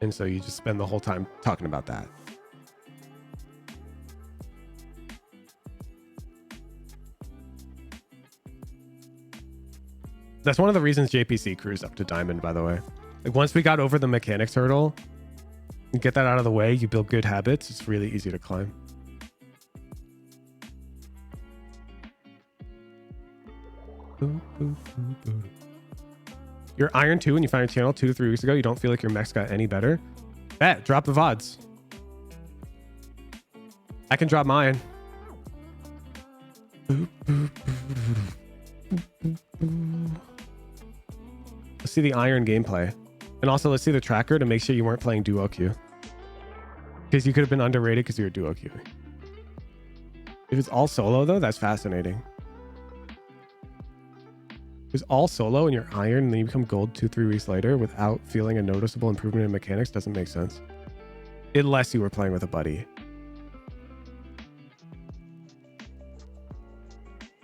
Speaker 1: And so you just spend the whole time talking about that. That's one of the reasons JPC cruised up to Diamond, by the way. Like once we got over the mechanics hurdle and get that out of the way, you build good habits, it's really easy to climb. You're Iron 2 and you found your channel 2 to 3 weeks ago. You don't feel like your mech's got any better? Bet, drop the VODs. I can drop mine. Let's see the Iron gameplay. And also let's see the tracker to make sure you weren't playing duo queue. Because you could have been underrated because you were duo queuing. If it's all solo though, that's fascinating. It was all solo and you're Iron and then you become gold 2-3 weeks later without feeling a noticeable improvement in mechanics doesn't make sense. Unless you were playing with a buddy.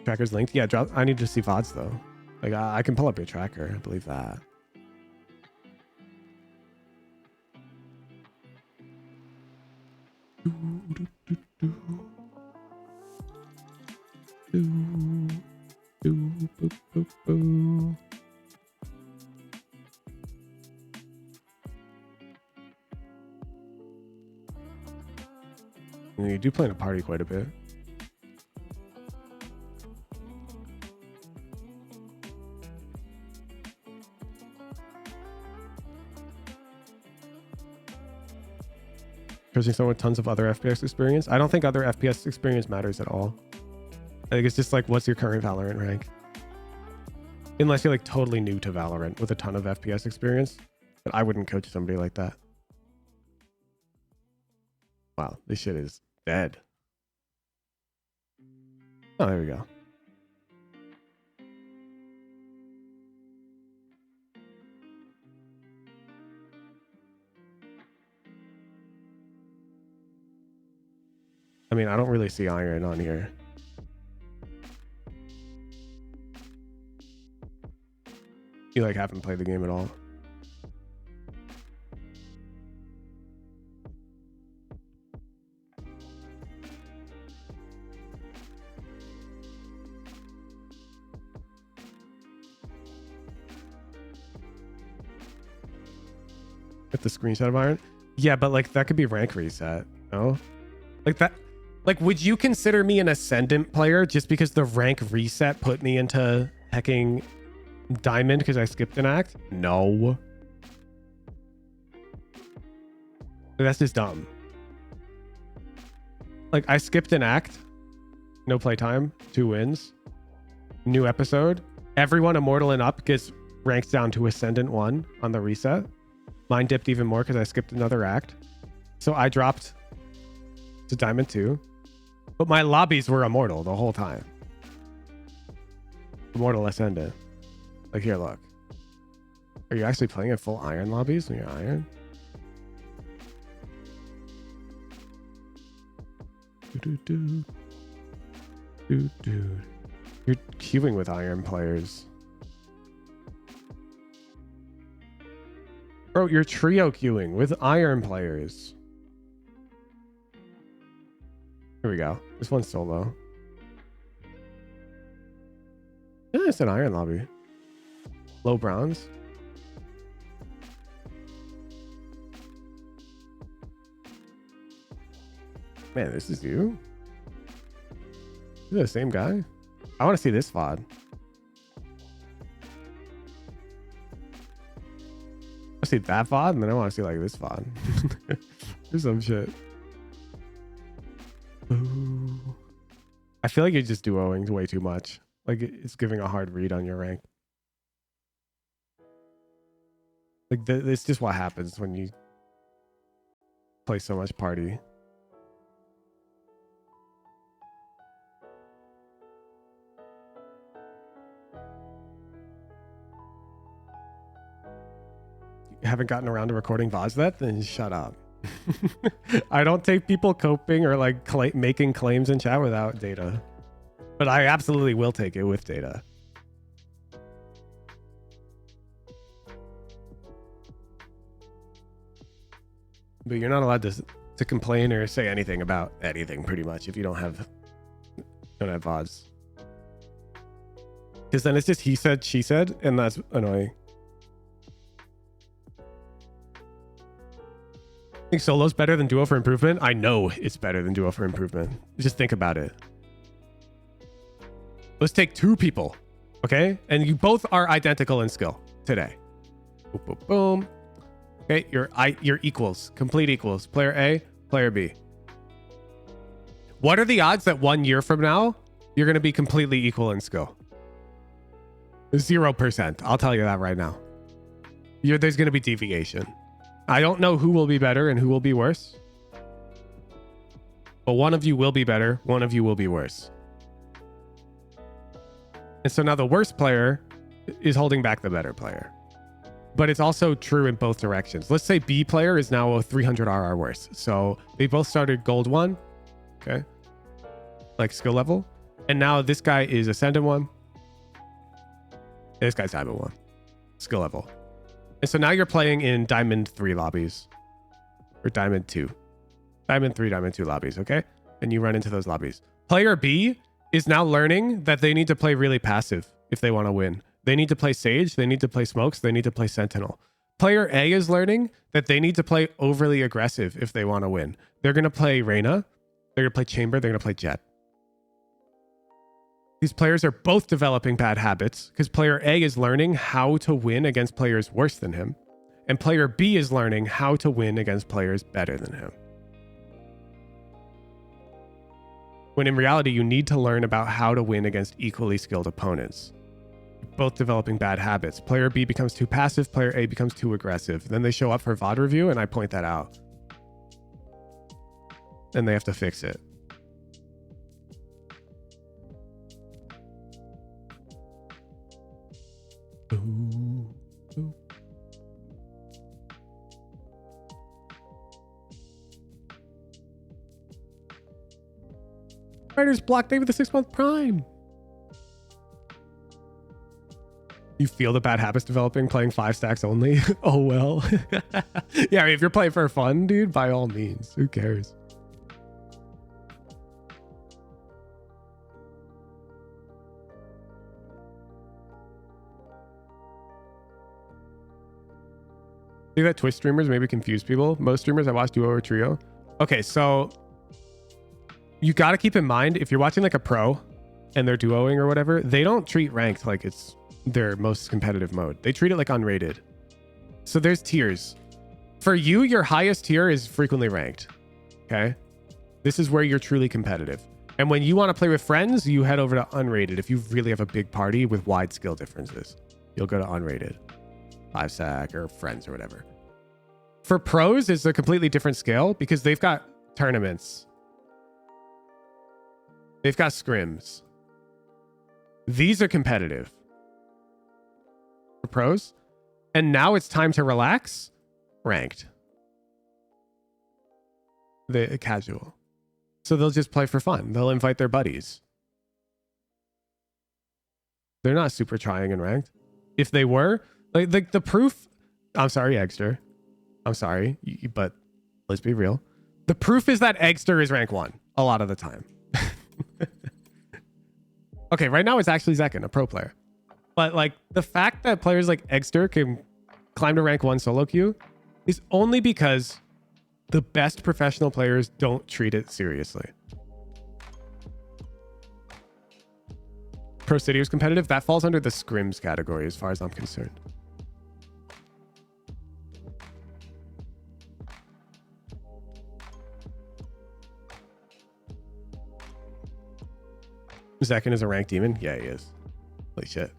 Speaker 1: Tracker's linked. Yeah, drop. I need to see VODs though. Like I can pull up your tracker. I believe that. You do play in a party quite a bit. Choosing someone with tons of other FPS experience. I don't think other FPS experience matters at all. I think it's just like, what's your current Valorant rank? Unless you're like totally new to Valorant with a ton of FPS experience. But I wouldn't coach somebody like that. Wow, this shit is dead. Oh, there we go. I mean, I don't really see iron on here. You like haven't played the game at all. Get the screenshot of iron. Yeah, but like that could be rank reset. No, like that. Like, would you consider me an ascendant player just because the rank reset put me into hecking diamond because I skipped an act? No. That's just dumb. Like, I skipped an act. No playtime. 2 wins. New episode. Everyone immortal and up gets ranked down to ascendant 1 on the reset. Mine dipped even more because I skipped another act. So I dropped to diamond 2. But my lobbies were immortal the whole time. Immortal ascendant. Like, here, look. Are you actually playing in full iron lobbies when you're iron? You're queuing with iron players. Bro, you're trio queuing with iron players. Here we go. This one's solo. Yeah, it's an iron lobby. Low bronze. Man, this is you? Is it the same guy? I want to see this VOD. I see that VOD, and then I want to see like this VOD. Or some shit. Ooh. I feel like you're just duoing way too much. Like, it's giving a hard read on your rank. Like, it's just what happens when you play so much party. You haven't gotten around to recording VODs yet? Then shut up. I don't take people coping or like making claims in chat without data, but I absolutely will take it with data. But you're not allowed to complain or say anything about anything pretty much if you don't have VODs, because then it's just he said, she said, and that's annoying. Think solo's better than duo for improvement? I know it's better than duo for improvement. Just think about it. Let's take 2 people, okay? And you both are identical in skill today. Boom, boom, boom. Okay, you're equals, complete equals. Player A, player B. What are the odds that 1 year from now you're gonna be completely equal in skill? 0%. I'll tell you that right now. There's gonna be deviation. I don't know who will be better and who will be worse. But one of you will be better, one of you will be worse. And so now the worst player is holding back the better player. but it's also true in both directions. Let's say B player is now a 300 RR worse. So they both started gold 1, okay? Like skill level. And now this guy is ascendant 1. This guy's diamond 1, skill level. And so now you're playing in diamond 3 lobbies. Or diamond 2. Diamond 3, diamond 2 lobbies, okay? And you run into those lobbies. Player B is now learning that they need to play really passive if they want to win. They need to play Sage, they need to play Smokes, they need to play Sentinel. Player A is learning that they need to play overly aggressive if they want to win. They're going to play Reyna, they're going to play Chamber, they're going to play Jet. These players are both developing bad habits because player A is learning how to win against players worse than him, and player B is learning how to win against players better than him. When in reality, you need to learn about how to win against equally skilled opponents. Both developing bad habits. Player B becomes too passive, player A becomes too aggressive. Then they show up for VOD review and I point that out. And they have to fix it. Ooh, ooh. Writers block David the 6-month prime. You feel the bad habits developing playing 5 stacks only? Oh well. Yeah, I mean, if you're playing for fun, dude, by all means. Who cares? See that Twitch streamers maybe confuse people? Most streamers I watch duo or trio. Okay, so you got to keep in mind if you're watching like a pro and they're duoing or whatever, they don't treat ranked like it's their most competitive mode. They treat it like unrated. So there's tiers. For you, your highest tier is frequently ranked. Okay. This is where you're truly competitive. And when you want to play with friends, you head over to unrated. If you really have a big party with wide skill differences, you'll go to unrated, 5 stack or friends or whatever. For pros, it's a completely different scale because they've got tournaments. They've got scrims. These are competitive for pros. And now it's time to relax. Ranked. The casual. So they'll just play for fun. They'll invite their buddies. They're not super trying in ranked. If they were, like the proof. I'm sorry, Eggster. I'm sorry, but let's be real. The proof is that Eggster is rank 1 a lot of the time. Okay, right now it's actually Zekin, a pro player. But like the fact that players like Eggster can climb to rank 1 solo queue is only because the best professional players don't treat it seriously. Pro City is competitive. That falls under the scrims category as far as I'm concerned. Zekin is a ranked demon? Yeah, he is. Holy shit.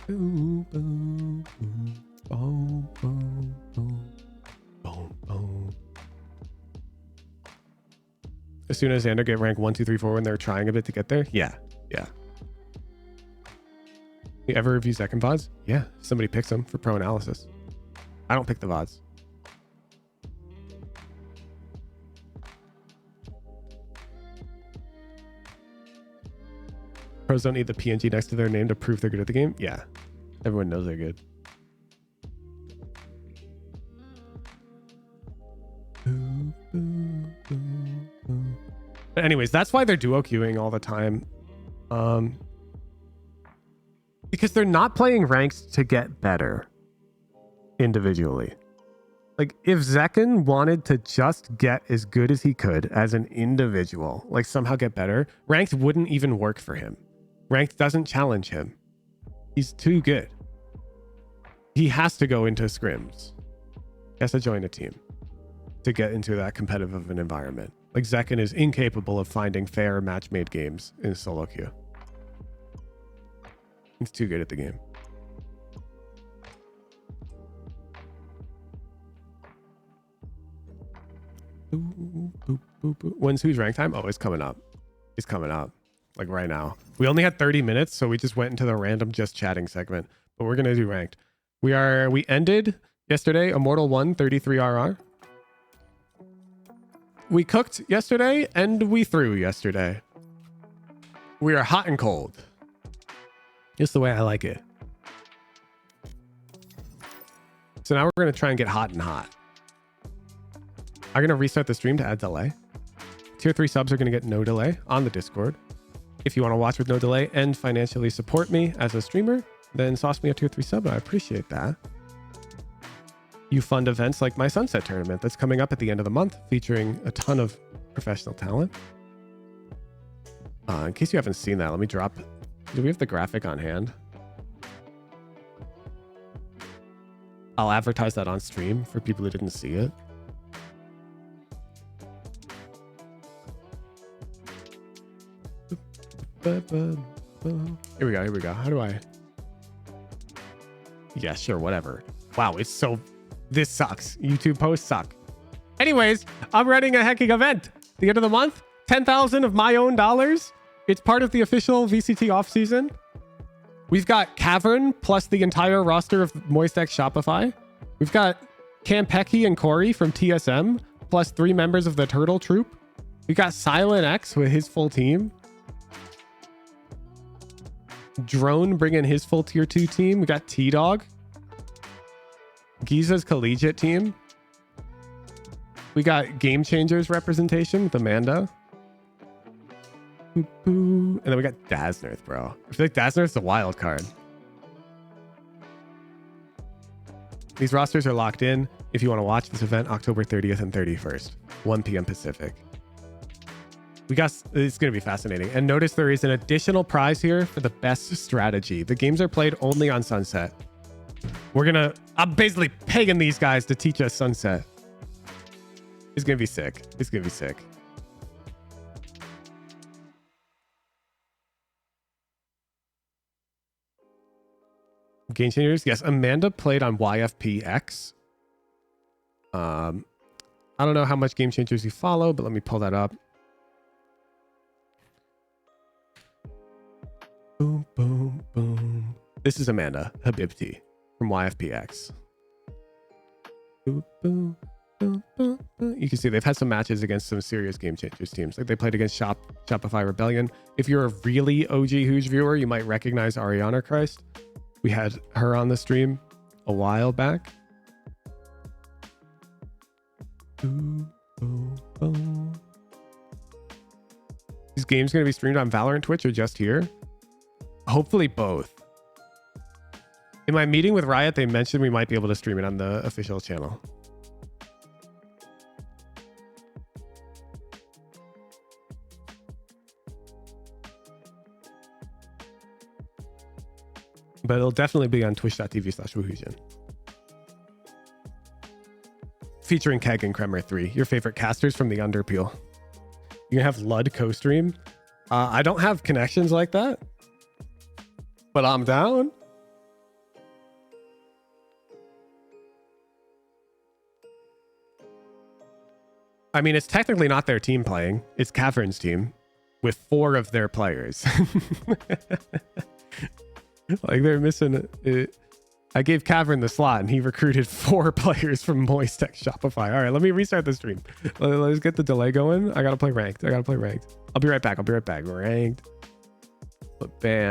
Speaker 1: Boom, boom, boom, boom, boom, boom, boom, boom. As soon as Xander get rank 1, 2, 3, 4 when they're trying a bit to get there? Yeah, yeah. You ever review Zekin VODs? Yeah, somebody picks them for pro analysis. I don't pick the VODs. Pros don't need the PNG next to their name to prove they're good at the game. Yeah, everyone knows they're good. But anyways, that's why they're duo queuing all the time. Because they're not playing ranked to get better individually. Like if Zekin wanted to just get as good as he could as an individual, like somehow get better, ranked wouldn't even work for him. Ranked doesn't challenge him. He's too good. He has to go into scrims. He has to join a team to get into that competitive of an environment. Like Zekin is incapable of finding fair match-made games in solo queue. He's too good at the game. When's who's rank time? Oh, it's coming up. It's coming up. like right now. We only had 30 minutes, so we just went into the random just chatting segment. But we're gonna do ranked. We ended yesterday Immortal 1 33 RR. We cooked yesterday and we threw yesterday. We are hot and cold. Just the way I like it. So now we're going to try and get hot and hot. I'm going to restart the stream to add delay. Tier 3 subs are going to get no delay on the Discord. If you want to watch with no delay and financially support me as a streamer, then sauce me a tier 3 sub. I appreciate that. You fund events like my Sunset tournament that's coming up at the end of the month, featuring a ton of professional talent. In case you haven't seen that, let me drop. Do we have the graphic on hand? I'll advertise that on stream for people who didn't see it. Here we go. Here we go. How do I? Yeah, sure. Whatever. Wow. It's so... This sucks. YouTube posts suck. Anyways, I'm running a hacking event. The end of the month, 10,000 of my own dollars. It's part of the official VCT off season. We've got Cavern plus the entire roster of MoistX Shopify. We've got Campeki and Corey from TSM plus 3 members of the Turtle Troop. We got Silent X with his full team. Drone bringing his full tier 2 team. We got T-Dog. Giza's collegiate team. We got Game Changers representation with Amanda. And then we got Daznarth, bro. I feel like Daznarth's a wild card. These rosters are locked in. If you want to watch this event, October 30th and 31st, 1 p.m. Pacific. It's going to be fascinating. And notice there is an additional prize here for the best strategy. The games are played only on Sunset. I'm basically pegging these guys to teach us Sunset. It's going to be sick. It's going to be sick. Game Changers. Yes, Amanda played on YFPX. I don't know how much Game Changers you follow, but let me pull that up. Boom, boom, boom. This is Amanda Habibti from YFPX. Boom, boom, boom, boom, boom. You can see they've had some matches against some serious Game Changers teams. Like they played against Shopify Rebellion. If you're a really OG Hooge viewer, you might recognize Ariana Christ. We had her on the stream a while back. Boom, boom, boom. These games going to be streamed on Valorant Twitch or just here? Hopefully both. In my meeting with Riot, they mentioned we might be able to stream it on the official channel. But it'll definitely be on twitch.tv/Woohusian. Featuring Keg and Kremer 3, your favorite casters from the Underpeel. You can have Lud co-stream. I don't have connections like that, but I'm down. I mean, it's technically not their team playing. It's Cavern's team with 4 of their players. Like they're missing it. I gave Cavern the slot and he recruited 4 players from MoistX Shopify. All right, let me restart the stream. Let's get the delay going. I gotta play ranked. I'll be right back. Ranked. But bam.